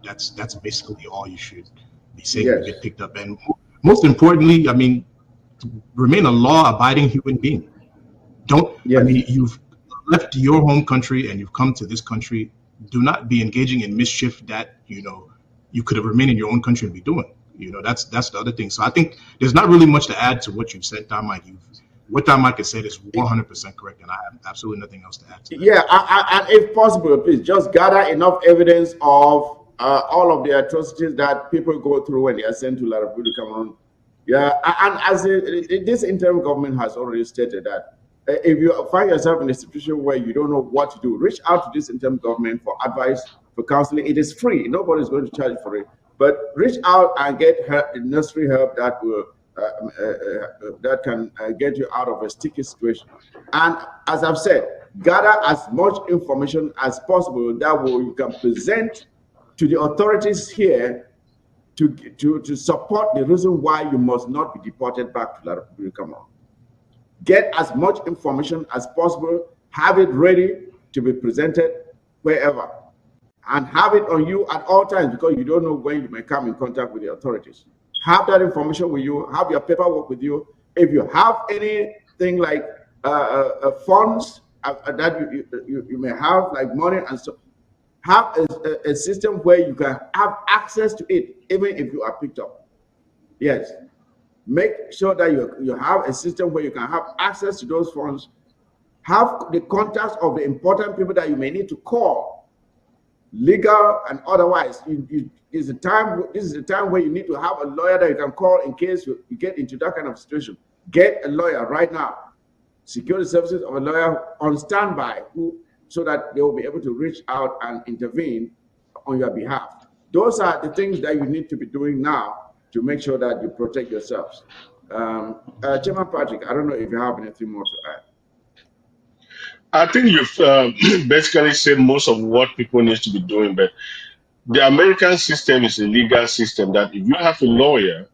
that's basically all you should be safe Yes. and get picked up. And most importantly, I mean, remain a law-abiding human being. Don't, I Yes. mean, you've left your home country and you've come to this country. Do not be engaging in mischief that, you know, you could have remained in your own country and be doing. You know, that's the other thing. So I think there's not really much to add to what you've said, Don Mike. What Don Mike has said is 100% correct, and I have absolutely nothing else to add to that. Yeah, and if possible, please just gather enough evidence of all of the atrocities that people go through when they are sent to La Republic Cameroon. Yeah, and as this interim government has already stated that if you find yourself in a situation where you don't know what to do, reach out to this interim government for advice, for counseling. It is free. Nobody's going to charge for it. But reach out and get necessary help that will that can get you out of a sticky situation. And as I've said, gather as much information as possible that you can present to the authorities here to support the reason why you must not be deported back to La Republic Cameroon. Get as much information as possible, have it ready to be presented wherever, and have it on you at all times, because you don't know when you may come in contact with the authorities. Have that information with you, have your paperwork with you. If you have anything like funds that you may have, like money and so, have a system where you can have access to it, even if you are picked up. Yes. Make sure that you have a system where you can have access to those funds. Have the contacts of the important people that you may need to call, legal and otherwise. This is the time where you need to have a lawyer that you can call in case you get into that kind of situation. Get a lawyer right now. Secure the services of a lawyer on standby, so that they will be able to reach out and intervene on your behalf. Those are the things that you need to be doing now to make sure that you protect yourselves. Chairman Patrick, I don't know if you have anything more to add. I think you've basically said most of what people need to be doing, but the American system is a legal system that if you have a lawyer,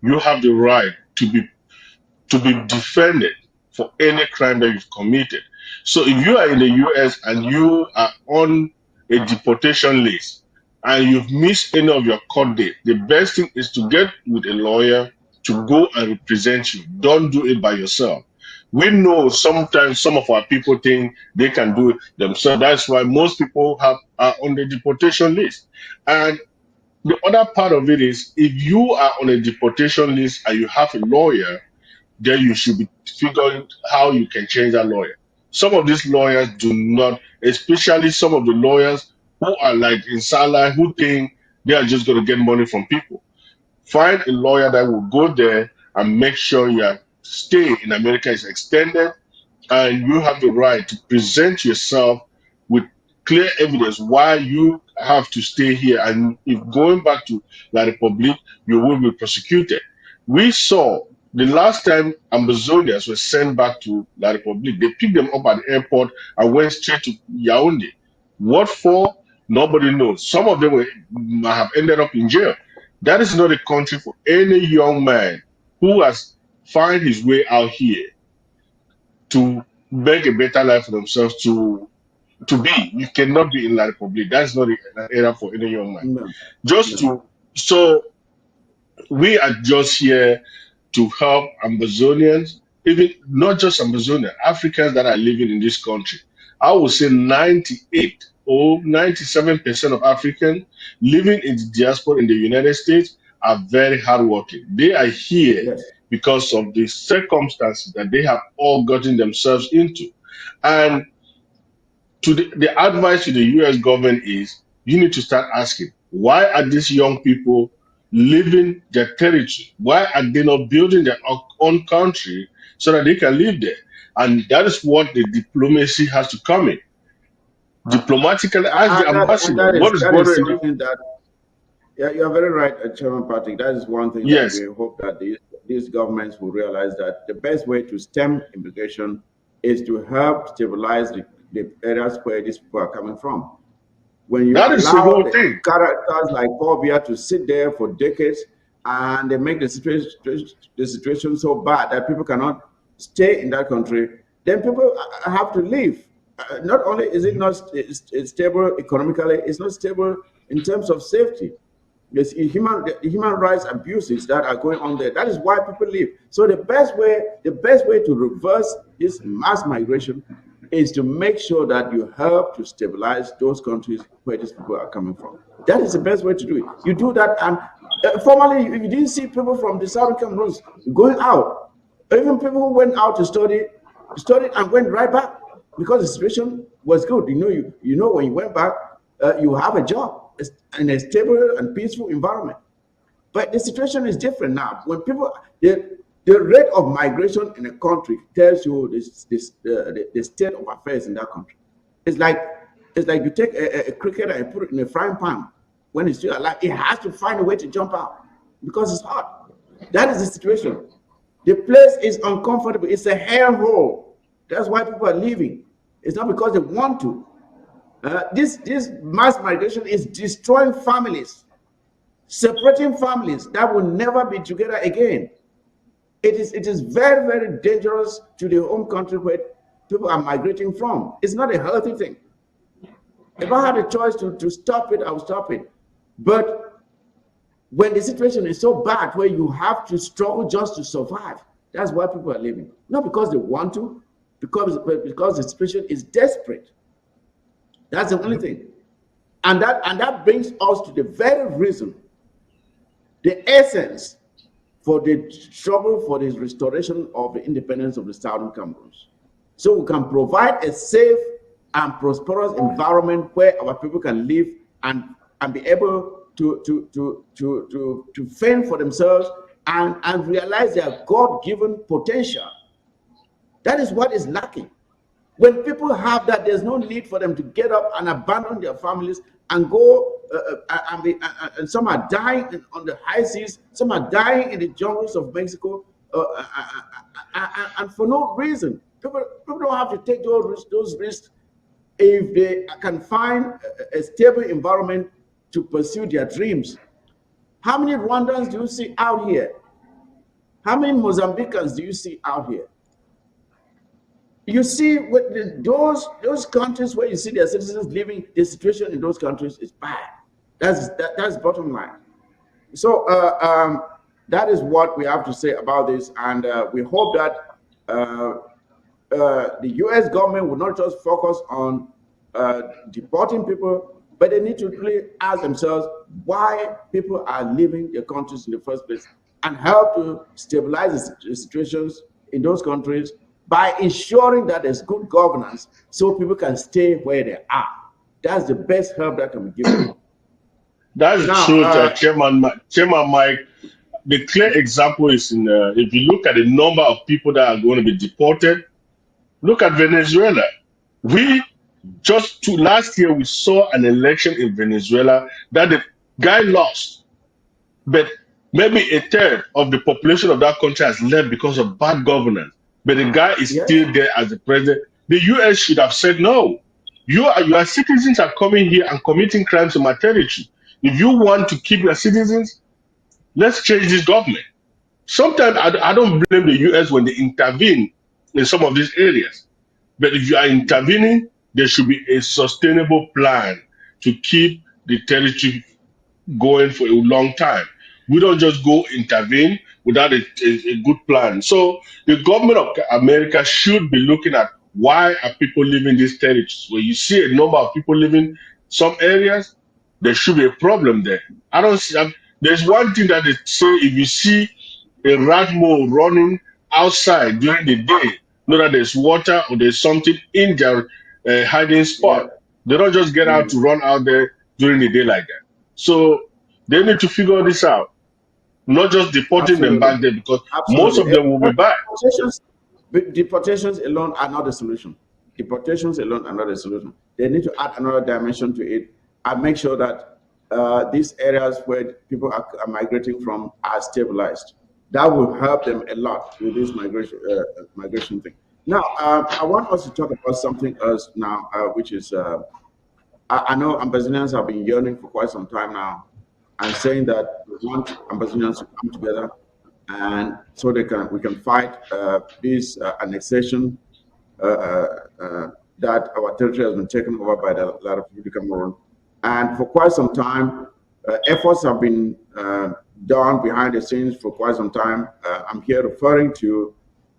you have the right to be defended for any crime that you've committed. So if you are in the US and you are on a deportation list and you've missed any of your court date, the best thing is to get with a lawyer to go and represent you. Don't do it by yourself. We know sometimes some of our people think they can do it themselves. That's why most people are on the deportation list. And the other part of it is, if you are on a deportation list and you have a lawyer, then you should be figuring how you can change that lawyer. Some of these lawyers do not, especially some of the lawyers who are like in Salah, who think they are just going to get money from people. Find a lawyer that will go there and make sure your stay in America is extended, and you have the right to present yourself with clear evidence why you have to stay here. And if going back to La Republique, you will be prosecuted. We saw the last time Amazonians were sent back to La Republique, they picked them up at the airport and went straight to Yaoundé. What for? Nobody knows. Some of them might have ended up in jail. That is not a country for any young man who has found his way out here to make a better life for themselves to be. You cannot be in La Republique. That's not an area for any young man. No. Just to so we are just here to help Amazonians, even not just Amazonians, Africans that are living in this country. I would say 98 or 97% of Africans living in the diaspora in the United States are very hardworking. They are here Yes. because of the circumstances that they have all gotten themselves into. And the advice to the US government is, you need to start asking, why are these young people leaving their territory? Why are they not building their own country so that they can live there? And that is what the diplomacy has to come in. Diplomatically, ask the ambassador what is that going is on. something that, yeah, you're very right, Chairman Patrick. That is one thing Yes. that we hope that these governments will realize, that the best way to stem immigration is to help stabilize the areas where these people are coming from. When you That is the allow whole the thing. characters like Paul Biya to sit there for decades, and they make the situation so bad that people cannot stay in that country, then people have to leave. Not only is it not stable economically, it's not stable in terms of safety. There's human rights abuses that are going on there. That is why people leave. So the best way to reverse this mass migration is to make sure that you help to stabilize those countries where these people are coming from. That is the best way to do it. You do that, and formerly you didn't see people from the Southern Cameroons going out. Even people who went out to studied and went right back because the situation was good. You know when you went back, you have a job in a stable and peaceful environment. But the situation is different now. When people, the rate of migration in a country tells you the state of affairs in that country. It's like you take a cricketer and put it in a frying pan. When it's still alive, it has to find a way to jump out because it's hot. That is the situation. The place is uncomfortable. It's a hellhole. That's why people are leaving. It's not because they want to. This mass migration is destroying families, separating families that will never be together again. It is very, very dangerous to the home country where people are migrating from. It's not a healthy thing. If I had a choice to stop it, I would stop it. But when the situation is so bad where you have to struggle just to survive, that's why people are leaving. Not because they want to, because the situation is desperate. That's the only thing. And that brings us to the very reason, the essence for the struggle for the restoration of the independence of the Southern Cameroons. So we can provide a safe and prosperous environment where our people can live and be able to fend for themselves and realize their God-given potential. That is what is lacking. When people have that, there's no need for them to get up and abandon their families and go, and some are dying on the high seas, some are dying in the jungles of Mexico, and for no reason. People don't have to take those risks if they can find a stable environment to pursue their dreams. How many Rwandans do you see out here? How many Mozambicans do you see out here? You see, with those countries where you see their citizens living, the situation in those countries is bad. That's bottom line. So that is what we have to say about this, and we hope that the U.S. government will not just focus on deporting people, but they need to really ask themselves why people are leaving their countries in the first place and help to stabilize the situations in those countries by ensuring that there's good governance so people can stay where they are. That's the best help that can be given. That's Now, true, Chairman Mike. The clear example is in if you look at the number of people that are going to be deported, look at Venezuela. We last year we saw an election in Venezuela that the guy lost, but maybe a third of the population of that country has left because of bad governance. But the guy is yes, still there as the president. The US should have said no. Your citizens are coming here and committing crimes in my territory. If you want to keep your citizens, let's change this government. Sometimes I don't blame the US when they intervene in some of these areas. But if you are intervening, there should be a sustainable plan to keep the territory going for a long time. We don't just go intervene without a good plan. So the government of America should be looking at why are people leaving these territories. When you see a number of people leaving some areas, there should be a problem there. I don't see. There's one thing that they say: if you see a rat mole running outside during the day, know that there's water or there's something in their hiding yeah, spot. They don't just get out to run out there during the day like that. So they need to figure this out, not just deporting them absolutely, back there because most absolutely. of them will be back. Deportations alone are not the solution. Deportations alone are not the solution. They need to add another dimension to it and make sure that these areas where people are migrating from are stabilized. That will help them a lot with this migration thing. Now, I want us to talk about something else now, which is I know Ambazonians have been yearning for quite some time now and saying that we want Ambazonians to come together and so we can fight this annexation that our territory has been taken over by the Cameroon. And for quite some time, Efforts have been done behind the scenes for quite some time. I'm here referring to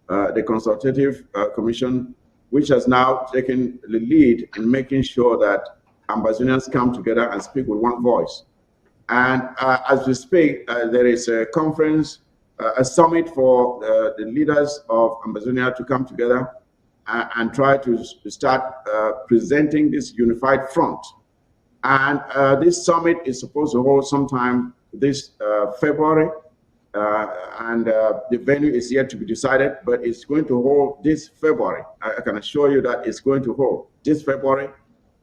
the Consultative Commission, which has now taken the lead in making sure that Ambazonians come together and speak with one voice. And as we speak, there is a conference, a summit for the leaders of Ambazonia to come together and try to start presenting this unified front. And this summit is supposed to hold sometime this February, and the venue is yet to be decided, but it's going to hold this February. I can assure you that it's going to hold this February.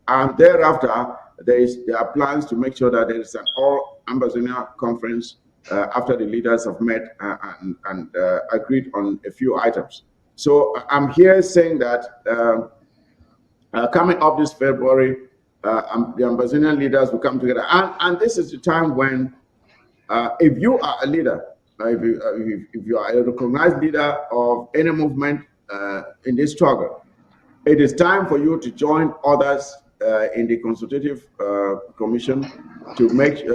And thereafter, there are plans to make sure that there is an all Ambazonia conference after the leaders have met and agreed on a few items. So I'm here saying that coming up this February, the Ambazonian leaders will come together. And this is the time when, if you are a leader, if you are a recognized leader of any movement in this struggle, it is time for you to join others in the Consultative Commission to make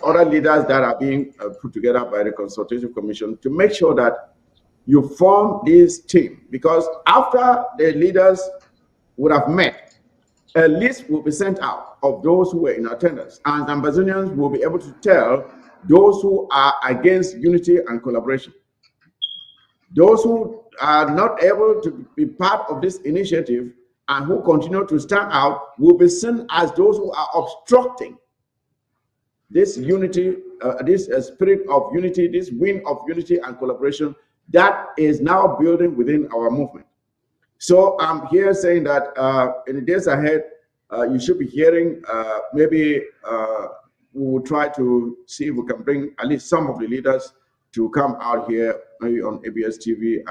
other leaders that are being put together by the Consultative Commission to make sure that you form this team. Because after the leaders would have met, a list will be sent out of those who were in attendance, and Ambazonians will be able to tell those who are against unity and collaboration. Those who are not able to be part of this initiative and who continue to stand out will be seen as those who are obstructing this unity, this spirit of unity, this wind of unity and collaboration that is now building within our movement. So I'm here saying that in the days ahead, you should be hearing, maybe we will try to see if we can bring at least some of the leaders to come out here, maybe on ABS TV,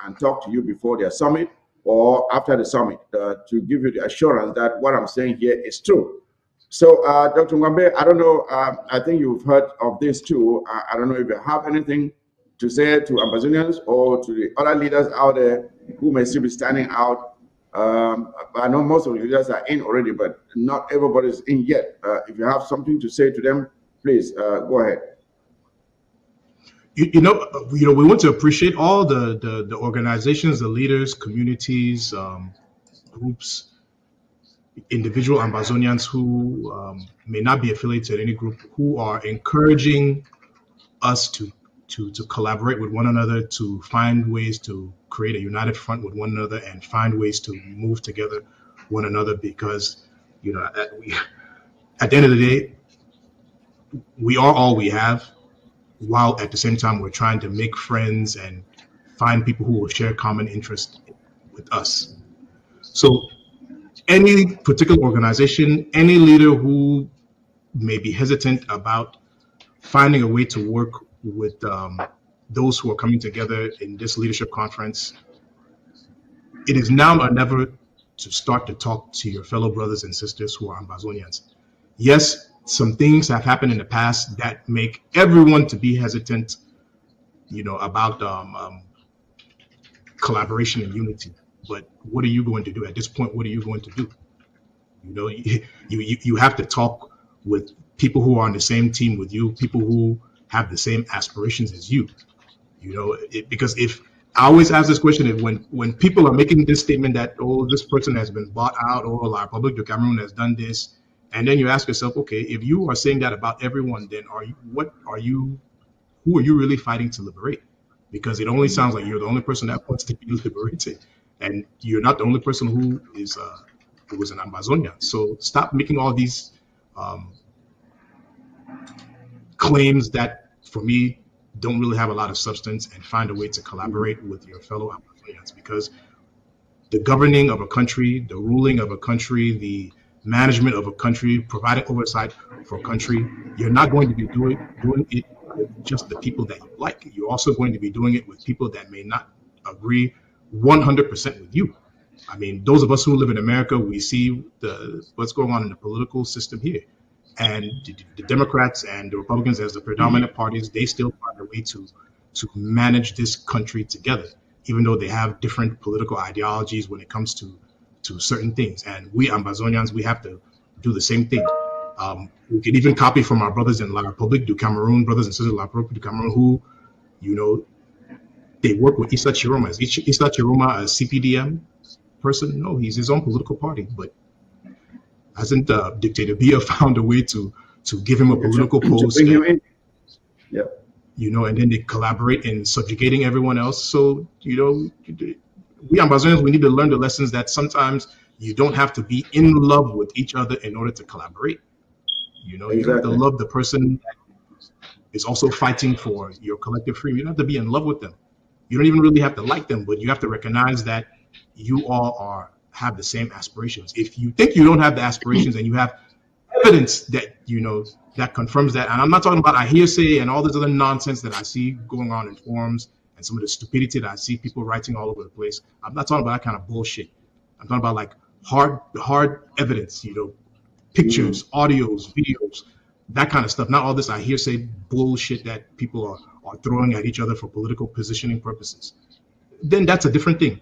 and talk to you before their summit or after the summit to give you the assurance that what I'm saying here is true. So, Dr. Mwambe, I don't know, I think you've heard of this too. I don't know if you have anything to say to Ambazonians or to the other leaders out there who may still be standing out. I know most of the leaders are in already, but not everybody's in yet. If you have something to say to them, please go ahead. We want to appreciate all the organizations, the leaders, communities, groups, individual Ambazonians who may not be affiliated to any group, who are encouraging us to collaborate with one another, to find ways to create a united front with one another and find ways to move together one another, because at the end of the day, we are all we have, while at the same time we're trying to make friends and find people who will share common interest with us. So any particular organization, any leader who may be hesitant about finding a way to work with those who are coming together in this leadership conference, it is now or never to start to talk to your fellow brothers and sisters who are Ambazonians. Yes, some things have happened in the past that make everyone to be hesitant, about collaboration and unity. But what are you going to do at this point? What are you going to do? You have to talk with people who are on the same team with you, people who have the same aspirations as you. Because if I always ask this question, if when people are making this statement that, oh, this person has been bought out, or La Republic de Cameroon has done this, and then you ask yourself, okay, if you are saying that about everyone, then who are you really fighting to liberate? Because it only sounds like you're the only person that wants to be liberated, and you're not the only person who was an Ambazonian. So stop making all these claims that, for me, don't really have a lot of substance, and find a way to collaborate with your fellow Ambazonians, because the governing of a country, the ruling of a country, the management of a country, providing oversight for a country, you're not going to be doing it with just the people that you like. You're also going to be doing it with people that may not agree 100% with you. I mean, those of us who live in America, we see what's going on in the political system here. And the Democrats and the Republicans, as the predominant parties, they still find a way to manage this country together, even though they have different political ideologies when it comes to certain things. And we Ambazonians, we have to do the same thing. We can even copy from our brothers in La Republic du Cameroon, brothers and sisters in La Republic du Cameroon, who, they work with Issa Chiroma. Is Issa Chiroma a CPDM person? No, he's his own political party, but hasn't Dictator Biya found a way to give him a political post? To bring him in. Yeah. And then they collaborate in subjugating everyone else. So, we Ambazonians, we need to learn the lessons that sometimes you don't have to be in love with each other in order to collaborate. Exactly. You have to love the person that is also fighting for your collective freedom. You don't have to be in love with them. You don't even really have to like them, but you have to recognize that you all have the same aspirations. If you think you don't have the aspirations and you have evidence that that confirms that, and I'm not talking about a hearsay and all this other nonsense that I see going on in forums and some of the stupidity that I see people writing all over the place. I'm not talking about that kind of bullshit. I'm talking about like hard evidence, pictures, audios, videos, that kind of stuff. Not all this I hearsay bullshit that people are throwing at each other for political positioning purposes. Then that's a different thing.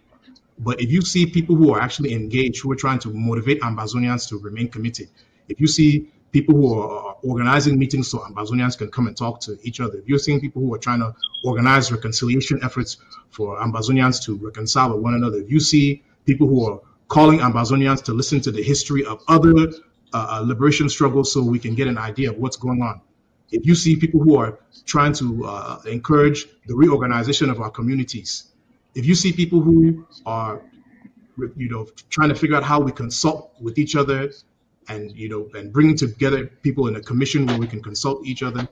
But if you see people who are actually engaged, who are trying to motivate Ambazonians to remain committed, if you see people who are organizing meetings so Ambazonians can come and talk to each other, if you're seeing people who are trying to organize reconciliation efforts for Ambazonians to reconcile with one another, if you see people who are calling Ambazonians to listen to the history of other liberation struggles so we can get an idea of what's going on, if you see people who are trying to encourage the reorganization of our communities, if you see people who are, trying to figure out how we consult with each other and, and bringing together people in a commission where we can consult each other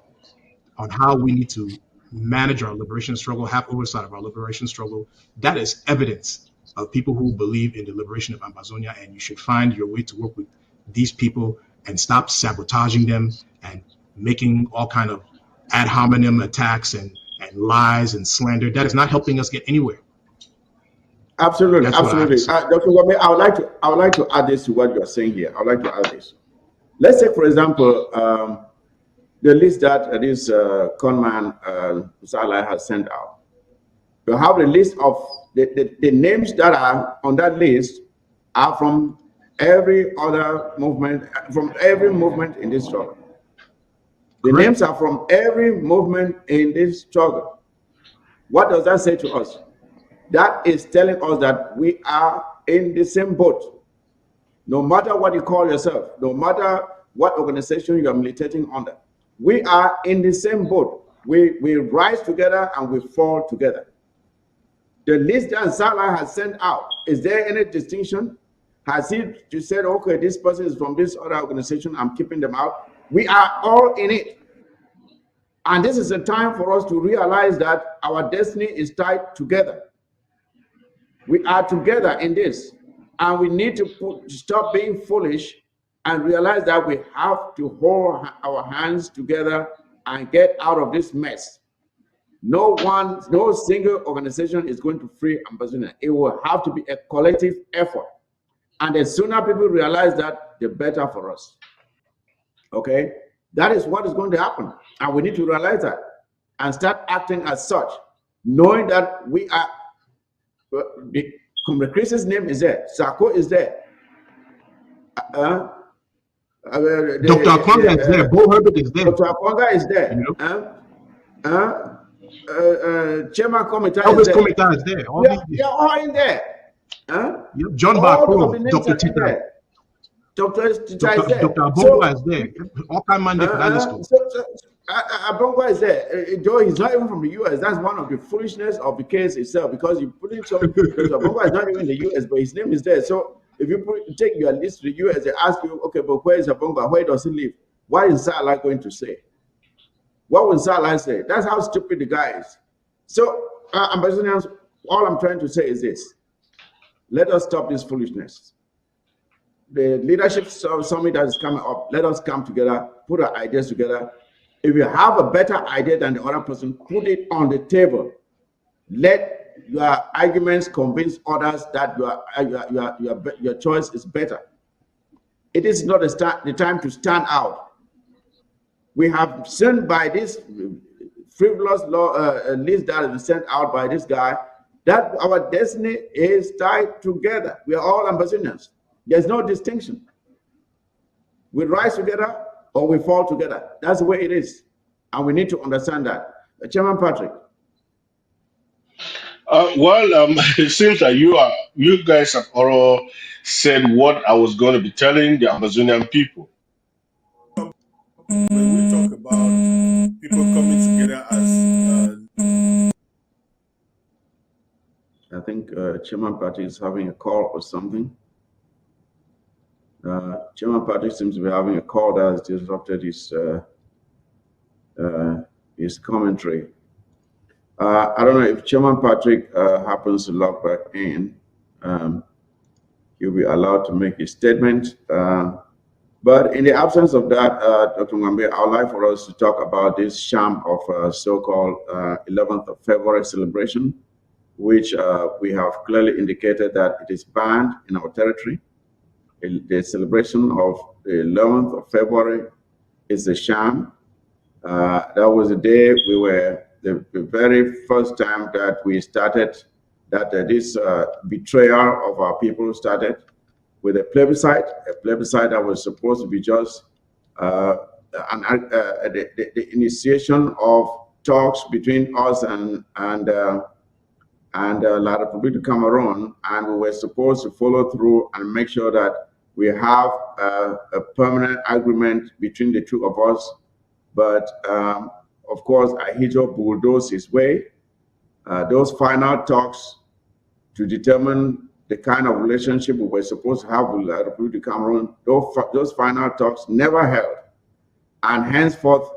on how we need to manage our liberation struggle, have oversight of our liberation struggle, that is evidence of people who believe in the liberation of Ambazonia, and you should find your way to work with these people and stop sabotaging them and making all kind of ad hominem attacks and lies and slander. That is not helping us get anywhere. Absolutely. Dr. Gomez, I would like to add this to what you are saying here. I would like to add this. Let's take, for example, the list that this conman Salah has sent out. You have the list of the names that are on that list are from every other movement, from every movement in this struggle. The Correct. names are from every movement in this struggle. What does that say to us? That is telling us that we are in the same boat. No matter what you call yourself, no matter what organization you are militating under, we are in the same boat. We rise together and we fall together. The list that Salah has sent out, is there any distinction? Has he just said, okay, this person is from this other organization, I'm keeping them out? We are all in it. And this is a time for us to realize that our destiny is tied together. We are together in this, and we need to stop being foolish and realize that we have to hold our hands together and get out of this mess. No single organization is going to free Ambazonia. It will have to be a collective effort. And the sooner people realize that, the better for us. Okay? That is what is going to happen. And we need to realize that and start acting as such, knowing that we are. Comrade Chris's name is there. Sako is there. Dr. Akwanga is there. Bo Herbert is there. Dr. Akwanga is there. Chairman Komita Elvis is there. Komita is there. They're all in there. Yep. John Barco, Dr. Tita. Dr. Tita is there. Dr. Abongwa is there. All kind of man Abongwa is there. Joe, he's not even from the US. That's one of the foolishness of the case itself, because you put in some. Abongwa is not even in the US, but his name is there. So if you take your list to the US, they ask you, okay, but where is Abongwa? Where does he live? What is Salah going to say? What will Salah say? That's how stupid the guy is. So, Ambassadors, all I'm trying to say is this: let us stop this foolishness. The leadership summit that is coming up, let us come together, put our ideas together. If you have a better idea than the other person, put it on the table. Let your arguments convince others that your choice is better. It is not the time to stand out. We have sent by this frivolous law list that is sent out by this guy that our destiny is tied together. We are all Ambazonians. There's no distinction. We rise together or we fall together. That's the way it is. And we need to understand that. Chairman Patrick. It seems that you guys have all said what I was going to be telling the Amazonian people. When we talk about people coming together as I think Chairman Patrick is having a call or something. Chairman Patrick seems to be having a call that has disrupted his commentary. I don't know if Chairman Patrick happens to log back in. He'll be allowed to make his statement. But in the absence of that, Dr. Mwambe, I would like for us to talk about this sham of so-called 11th of February celebration, which we have clearly indicated that it is banned in our territory. The celebration of the 11th of February is a sham. That was the day we were, the very first time that we started, that this betrayal of our people started with a plebiscite that was supposed to be just the initiation of talks between us and La République du Cameroon, and we were supposed to follow through and make sure that we have a permanent agreement between the two of us. But of course, Ahidjo bulldozed his way. Those final talks to determine the kind of relationship we were supposed to have with La République du Cameroon, those final talks never held. And henceforth,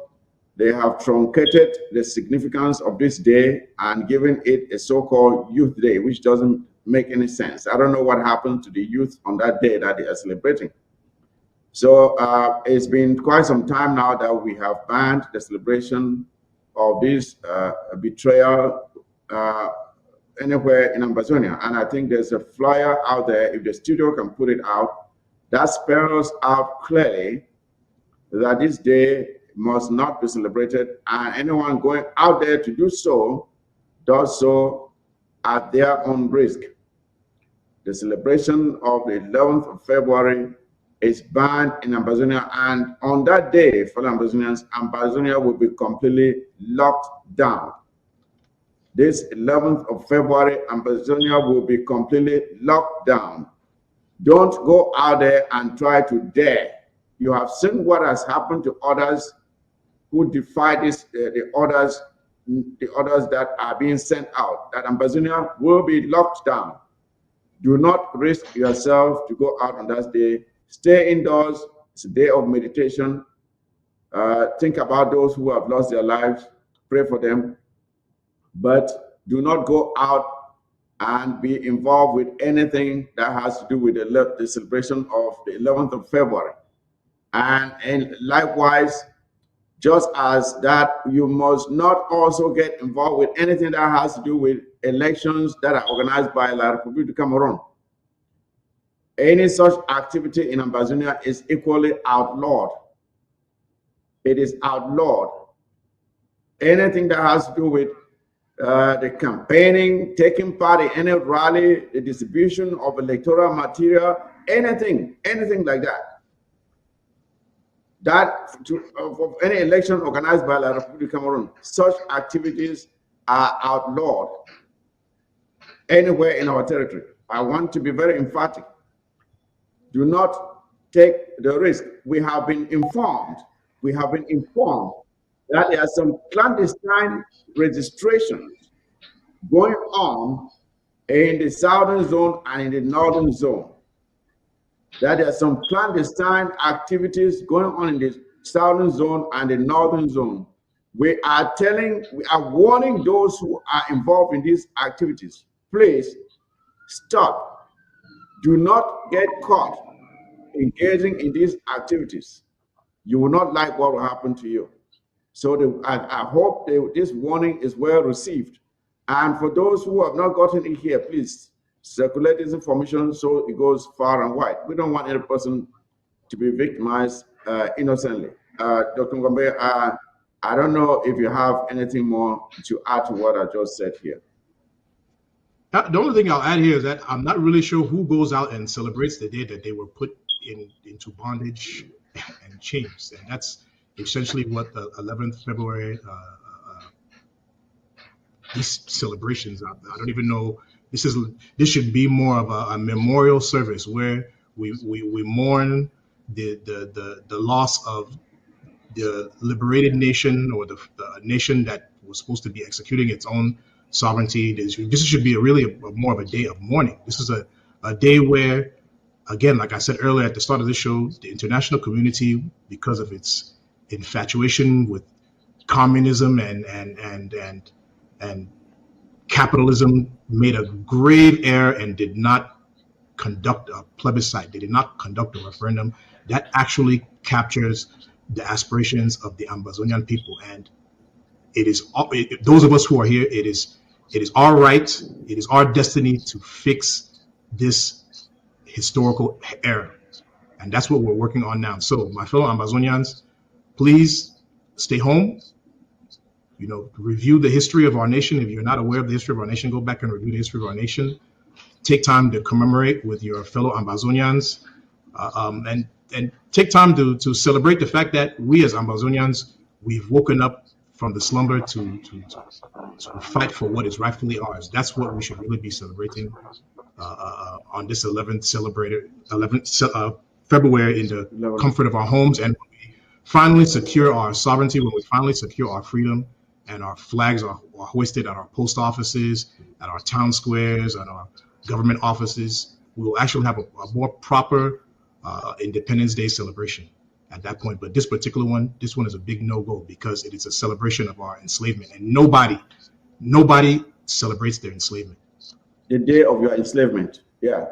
they have truncated the significance of this day and given it a so-called Youth Day, which doesn't make any sense. I don't know what happened to the youth on that day that they are celebrating. So it's been quite some time now that we have banned the celebration of this betrayal anywhere in Ambazonia. And I think there's a flyer out there, if the studio can put it out, that spells out clearly that this day must not be celebrated, and anyone going out there to do so does so at their own risk. The celebration of the 11th of February is banned in Ambazonia, and on that day for Ambazonians, Ambazonia will be completely locked down. This 11th of February, Ambazonia will be completely locked down. Don't go out there and try to dare. You have seen what has happened to others who defy this, the orders that are being sent out, that Ambazonia will be locked down. Do not risk yourself to go out on that day. Stay indoors. It's a day of meditation. Think about those who have lost their lives. Pray for them. But do not go out and be involved with anything that has to do with the celebration of the 11th of February. And likewise, just as that, you must not also get involved with anything that has to do with elections that are organized by La République du Cameroon. Any such activity in Ambazonia is equally outlawed. It is outlawed. Anything that has to do with the campaigning, taking part in any rally, the distribution of electoral material, anything like that. Of any election organized by La République du Cameroon, such activities are outlawed anywhere in our territory. I want to be very emphatic. Do not take the risk. We have been informed that there are some clandestine registrations going on in the southern zone and in the northern zone. That there are some clandestine activities going on in the southern zone and the northern zone. We are warning those who are involved in these activities, please stop. Do not get caught engaging in these activities. You will not like what will happen to you. So I hope this warning is well received. And for those who have not gotten it here, please circulate this information so it goes far and wide. We don't want any person to be victimized innocently. Dr. Ngombe, I don't know if you have anything more to add to what I just said here. The only thing I'll add here is that I'm not really sure who goes out and celebrates the day that they were put into bondage and changed. And that's essentially what the 11th February, these celebrations, I don't even know, this should be more of a memorial service where we mourn the loss of the liberated nation, or the nation that was supposed to be executing its own sovereignty. This should be more of a day of mourning. This is a day where, again, like I said earlier at the start of the show, the international community, because of its infatuation with communism and capitalism, made a grave error and did not conduct a plebiscite. They did not conduct a referendum that actually captures the aspirations of the Ambazonian people. And it is those of us who are here, it is our right, it is our destiny to fix this historical error. And that's what we're working on now. So my fellow Ambazonians, please stay home. Review the history of our nation. If you're not aware of the history of our nation, go back and review the history of our nation. Take time to commemorate with your fellow Ambazonians, and take time to celebrate the fact that we as Ambazonians, we've woken up from the slumber to fight for what is rightfully ours. That's what we should really be celebrating on this 11th February in the comfort of our homes, and when we finally secure our sovereignty, when we finally secure our freedom, and our flags are hoisted at our post offices, at our town squares, and our government offices, we will actually have a more proper Independence Day celebration at that point. But this one is a big no-go, because it is a celebration of our enslavement, and nobody celebrates their enslavement. The day of your enslavement, yeah.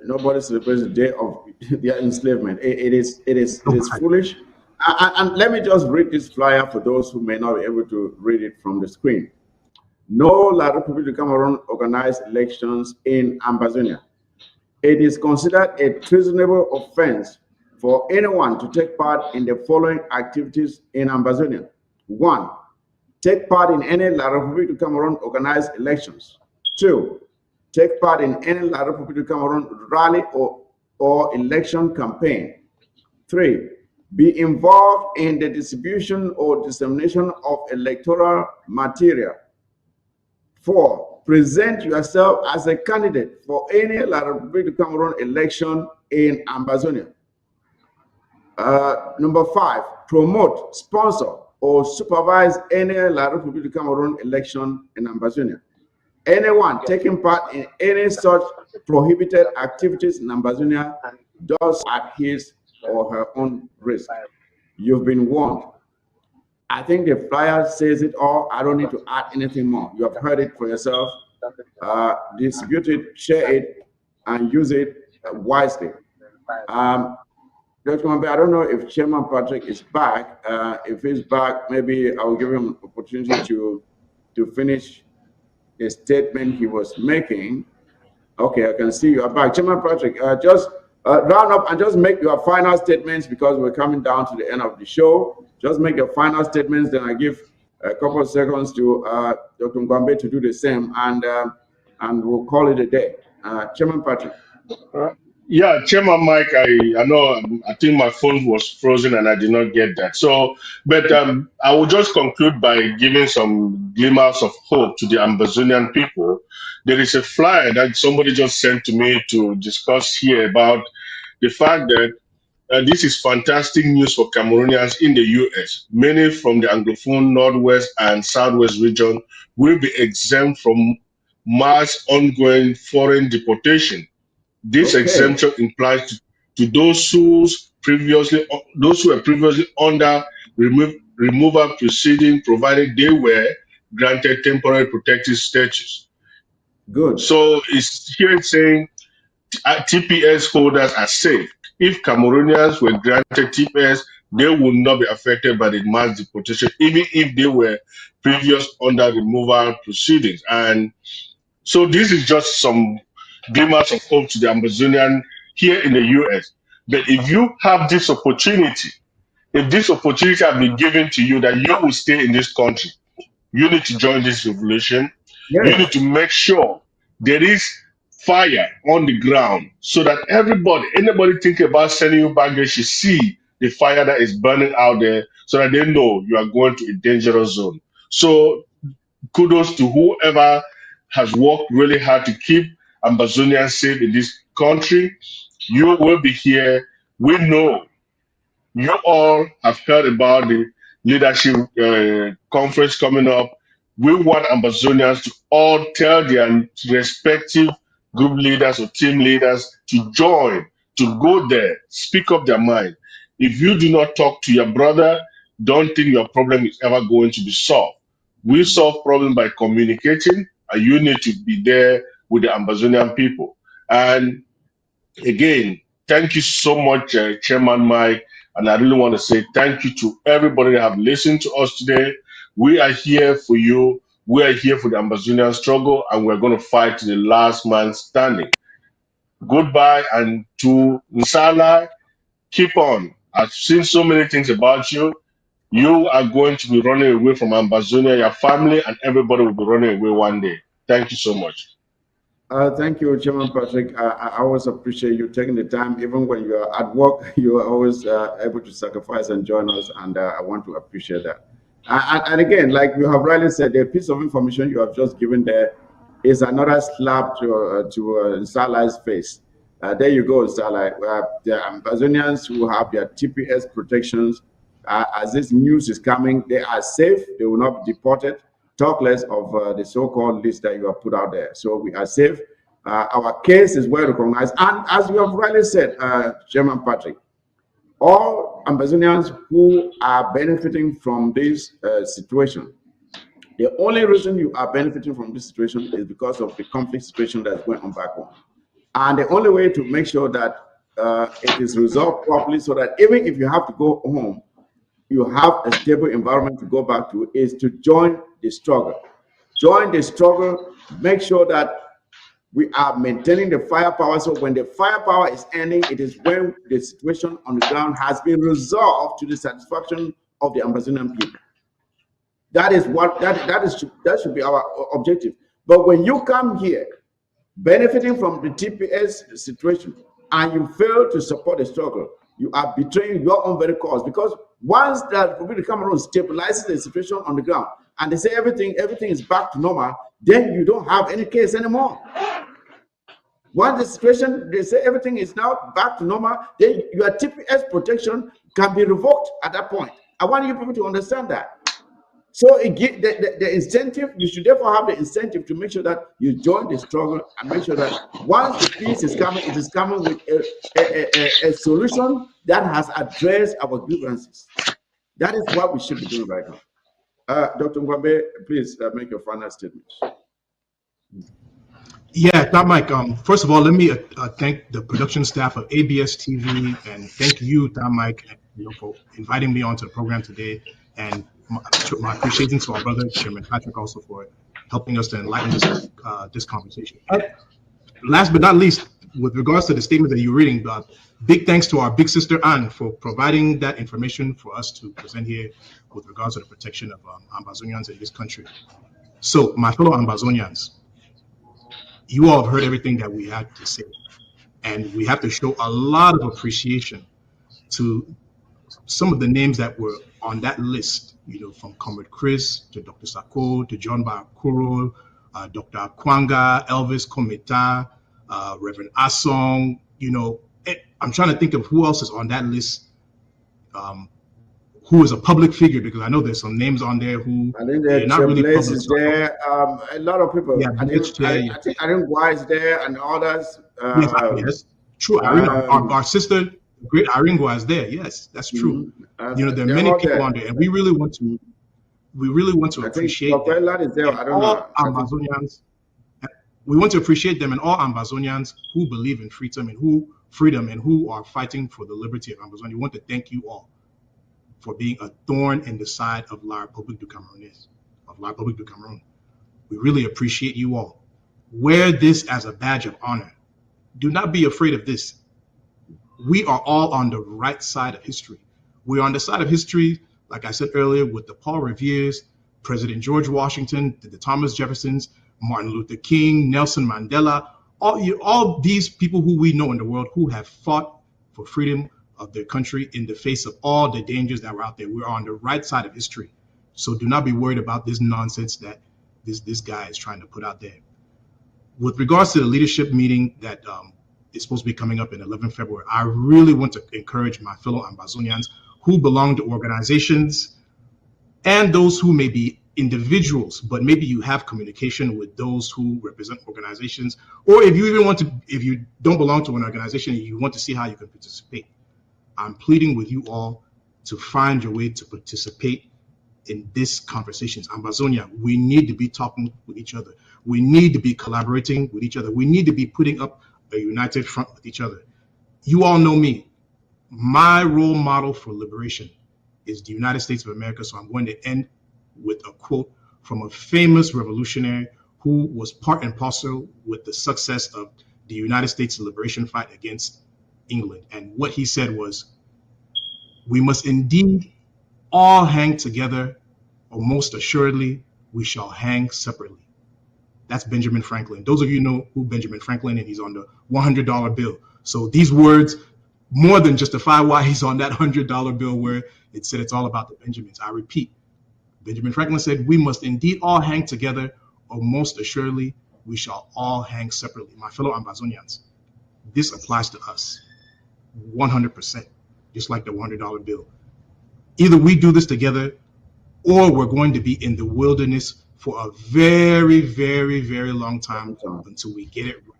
Nobody celebrates the day of their enslavement. It is foolish. And let me just read this flyer for those who may not be able to read it from the screen. No La Republic of Cameroon organized elections in Ambazonia. It is considered a treasonable offense for anyone to take part in the following activities in Ambazonia. 1. Take part in any La Republic of Cameroon organized elections. 2. Take part in any La Republic of Cameroon rally or election campaign. 3. Be involved in the distribution or dissemination of electoral material. 4. Present yourself as a candidate for any La Republic of Cameroon election in Ambazonia. Number 5. Promote, sponsor, or supervise any La Republic of Cameroon election in Ambazonia. Anyone taking part in any such prohibited activities in Ambazonia does at his or her own risk. You've been warned. I think the flyer says it all. I don't need to add anything more. You have heard it for yourself. Distribute it, share it, and use it wisely. Dr. Mambe, I don't know if Chairman Patrick is back. If he's back, maybe I'll give him an opportunity to finish the statement he was making. Okay, I can see you are back. Chairman Patrick, just round up and just make your final statements, because we're coming down to the end of the show. Just make your final statements, then I give a couple of seconds to Dr. Ngwambe to do the same, and we'll call it a day. Chairman Patrick. Yeah, Chairman Mike, I know, I think my phone was frozen and I did not get that. So, but I will just conclude by giving some glimmers of hope to the Ambazonian people. There is a flyer that somebody just sent to me to discuss here about the fact that this is fantastic news for Cameroonians in the US. Many from the Anglophone Northwest and Southwest region will be exempt from mass ongoing foreign deportation. This exemption applies to those who were previously under removal proceeding, provided they were granted temporary protective status. Good. So it's here saying TPS holders are safe. If Cameroonians were granted TPS, they will not be affected by the mass deportation, even if they were previous under removal proceedings. And so this is just some glimmers of hope to the Amazonian here in the US. But if you have this opportunity, if this opportunity has been given to you that you will stay in this country, you need to join this revolution. Yes. You need to make sure there is fire on the ground so that anybody thinking about sending you back, they should see the fire that is burning out there so that they know you are going to a dangerous zone. So kudos to whoever has worked really hard to keep Ambazonians safe in this country. You will be here. We know you all have heard about the leadership conference coming up. We want Ambazonians to all tell their respective group leaders or team leaders to join, to go there, speak up their mind. If you do not talk to your brother, don't think your problem is ever going to be solved. We solve problems by communicating, and you need to be there with the Ambazonian people. And again, thank you so much, Chairman Mike. And I really want to say thank you to everybody that have listened to us today. We are here for you. We are here for the Ambazonian struggle, and we're going to fight to the last man standing. Goodbye, and to Nsala, keep on. I've seen so many things about you. You are going to be running away from Ambazonia. Your family and everybody will be running away one day. Thank you so much. Thank you, Chairman Patrick. I always appreciate you taking the time, even when you are at work. You are always able to sacrifice and join us, and I want to appreciate that. And again, like you have rightly said, the piece of information you have just given there is another slap to Salah's face. There you go, Salah. The Amazonians who have their TPS protections, as this news is coming, they are safe. They will not be deported. Talk less of the so-called list that you have put out there. So we are safe. Our case is well recognized. And as you have rightly said, Chairman Patrick, all Ambazonians who are benefiting from this situation, the only reason you are benefiting from this situation is because of the conflict situation that's going on back home. And the only way to make sure that it is resolved properly so that even if you have to go home, you have a stable environment to go back to is to join the struggle. Join the struggle, make sure that we are maintaining the firepower. So when the firepower is ending, it is when the situation on the ground has been resolved to the satisfaction of the Amazonian people. That is what that should be our objective. But when you come here benefiting from the TPS situation and you fail to support the struggle, you are betraying your own very cause. Because once that Republic of Cameroon stabilizes the situation on the ground and they say everything is back to normal, then you don't have any case anymore. Once the situation, they say everything is now back to normal, then your TPS protection can be revoked at that point. I want you people to understand that. So again, the incentive, you should therefore have the incentive to make sure that you join the struggle and make sure that once the peace is coming, it is coming with a solution that has addressed our grievances. That is what we should be doing right now. Dr. Ngwabe, please make your final statement. Yeah, Tom Mike. First of all, let me thank the production staff of ABS TV and thank you, Tom Mike, for inviting me onto the program today. And my appreciation to our brother Chairman Patrick also for helping us to enlighten this conversation. Last but not least, with regards to the statement that you're reading, big thanks to our big sister Anne for providing that information for us to present here with regards to the protection of Ambazonians in this country. So, my fellow Ambazonians, you all have heard everything that we had to say, and we have to show a lot of appreciation to some of the names that were on that list, from Comrade Chris to Dr. Sako to John Bakuro, Dr. Kwanga, Elvis Kometa, Reverend Asong. I'm trying to think of who else is on that list, who is a public figure, because I know there's some names on there who I think that not really public. Is there. A lot of people. Yeah, I think Gua is there and others. Yes, true. Our sister, great Iringwa, is there. Yes, that's true. There are many people on there, and we really want to appreciate them. Is there. I don't know. Ambazonians. We want to appreciate them and all Ambazonians who believe in freedom and who are fighting for the liberty of Ambazonia. We want to thank you all for being a thorn in the side of La République du Cameroun. We really appreciate you all. Wear this as a badge of honor. Do not be afraid of this. We are all on the right side of history. We're on the side of history, like I said earlier, with the Paul Revere's, President George Washington, the Thomas Jeffersons, Martin Luther King, Nelson Mandela, all these people who we know in the world who have fought for freedom of their country in the face of all the dangers that were out there. We're on the right side of history. So do not be worried about this nonsense that this guy is trying to put out there. With regards to the leadership meeting that is supposed to be coming up in 11 February, I really want to encourage my fellow Ambazonians who belong to organizations and those who may be individuals, but maybe you have communication with those who represent organizations, or if you don't belong to an organization and you want to see how you can participate, I'm pleading with you all to find your way to participate in these conversations. Ambazonia, we need to be talking with each other. We need to be collaborating with each other. We need to be putting up a united front with each other. You all know me. My role model for liberation is the United States of America. So I'm going to end with a quote from a famous revolutionary who was part and parcel with the success of the United States liberation fight against England. And what he said was, "We must indeed all hang together, or most assuredly, we shall hang separately." That's Benjamin Franklin. Those of you know who Benjamin Franklin is, he's on the $100 bill. So these words more than justify why he's on that $100 bill where it said it's all about the Benjamins. I repeat, Benjamin Franklin said, "We must indeed all hang together, or most assuredly, we shall all hang separately." My fellow Ambazonians, this applies to us 100%, just like the $100 bill. Either we do this together, or we're going to be in the wilderness for a very, very, very long time until we get it right.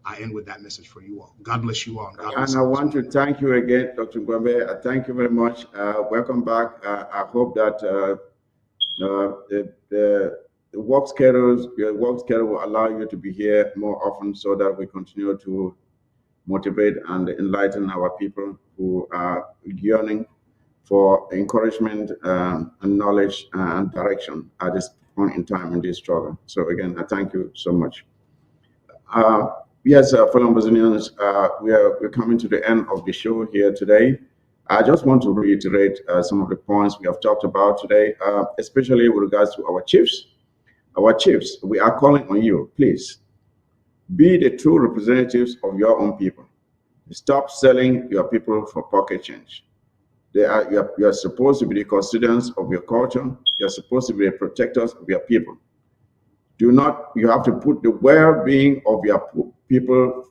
I end with that message for you all. God bless you all. And I want to thank you again, Dr. Ngwembe. Thank you very much. Welcome back. I hope that the work schedule will allow you to be here more often so that we continue to motivate and enlighten our people who are yearning for encouragement and knowledge and direction at this point in time in this struggle. So again, I thank you so much. Yes, fellow Ambazonians, we're coming to the end of the show here today. I just want to reiterate some of the points we have talked about today, especially with regards to our chiefs. Our chiefs, we are calling on you, please, be the true representatives of your own people. Stop selling your people for pocket change. You are supposed to be the custodians of your culture. You're supposed to be the protectors of your people. You have to put the well-being of your people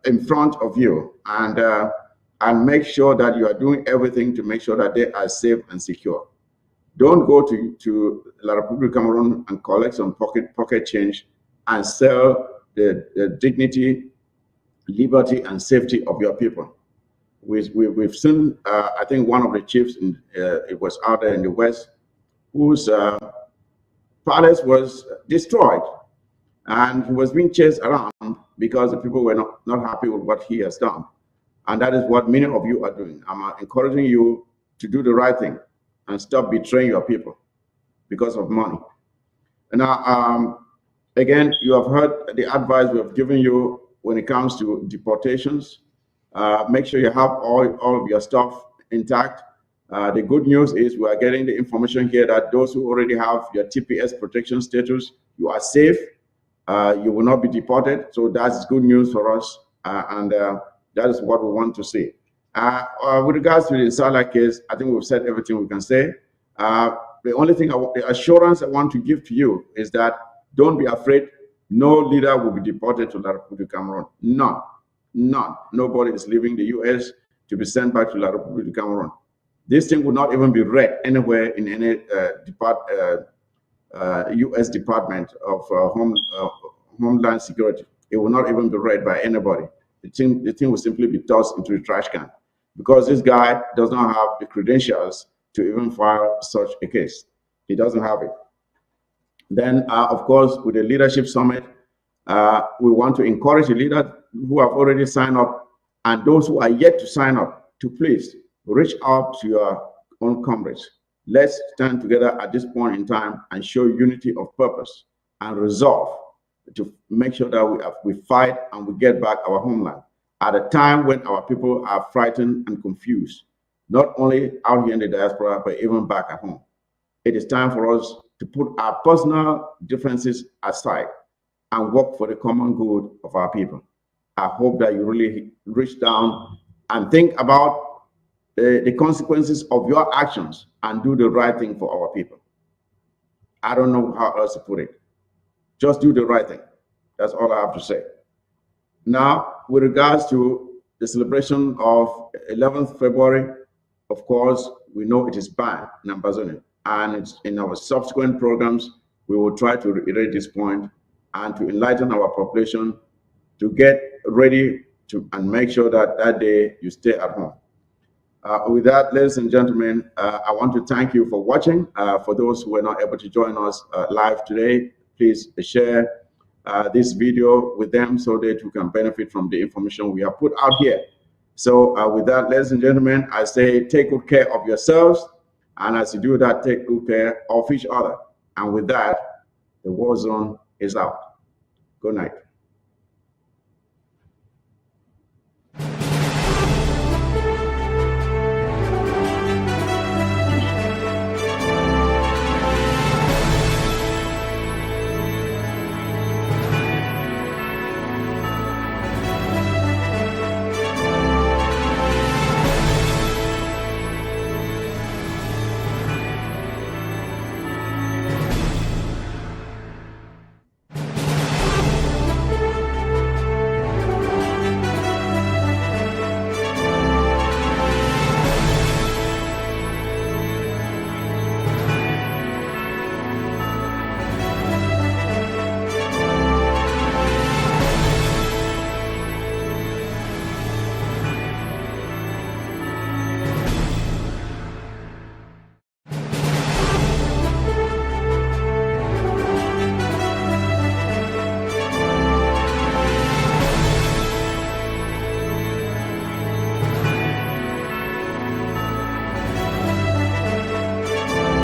in front of you and make sure that you are doing everything to make sure that they are safe and secure. Don't go to La Republic Cameroon and collect some pocket change and sell the dignity, liberty, and safety of your people. We've seen, I think one of the chiefs, it was out there in the West, whose palace was destroyed, and he was being chased around because the people were not happy with what he has done. And that is what many of you are doing. I'm encouraging you to do the right thing and stop betraying your people because of money. And now, again, you have heard the advice we have given you when it comes to deportations. Make sure you have all of your stuff intact. The good news is we are getting the information here that those who already have your TPS protection status, you are safe. You will not be deported. So that's good news for us. And that is what we want to see. With regards to the Insala case, I think we've said everything we can say. The only thing, the assurance I want to give to you is that don't be afraid. No leader will be deported to La Republic Cameroon. None. Nobody is leaving the US to be sent back to La Republic Cameroon. This thing would not even be read anywhere in any US Department of Homeland Security. It will not even be read by anybody. The thing will simply be tossed into the trash can because this guy does not have the credentials to even file such a case. He doesn't have it. Then, of course, with the leadership summit, we want to encourage the leaders who have already signed up and those who are yet to sign up to please reach out to your own comrades. Let's stand together at this point in time and show unity of purpose and resolve to make sure that we fight and we get back our homeland at a time when our people are frightened and confused, not only out here in the diaspora, but even back at home. It is time for us to put our personal differences aside and work for the common good of our people. I hope that you really reach down and think about the consequences of your actions and do the right thing for our people. I don't know how else to put it. Just do the right thing. That's all I have to say. Now, with regards to the celebration of 11th February, of course, we know it is banned in Ambazonia. And it's in our subsequent programs, we will try to reiterate this point and to enlighten our population to get ready to and make sure that that day you stay at home. With that, ladies and gentlemen, I want to thank you for watching. For those who were not able to join us live today, please share this video with them so that you can benefit from the information we have put out here. So with that, ladies and gentlemen, I say take good care of yourselves. And as you do that, take good care of each other. And with that, the war zone is out. Good night.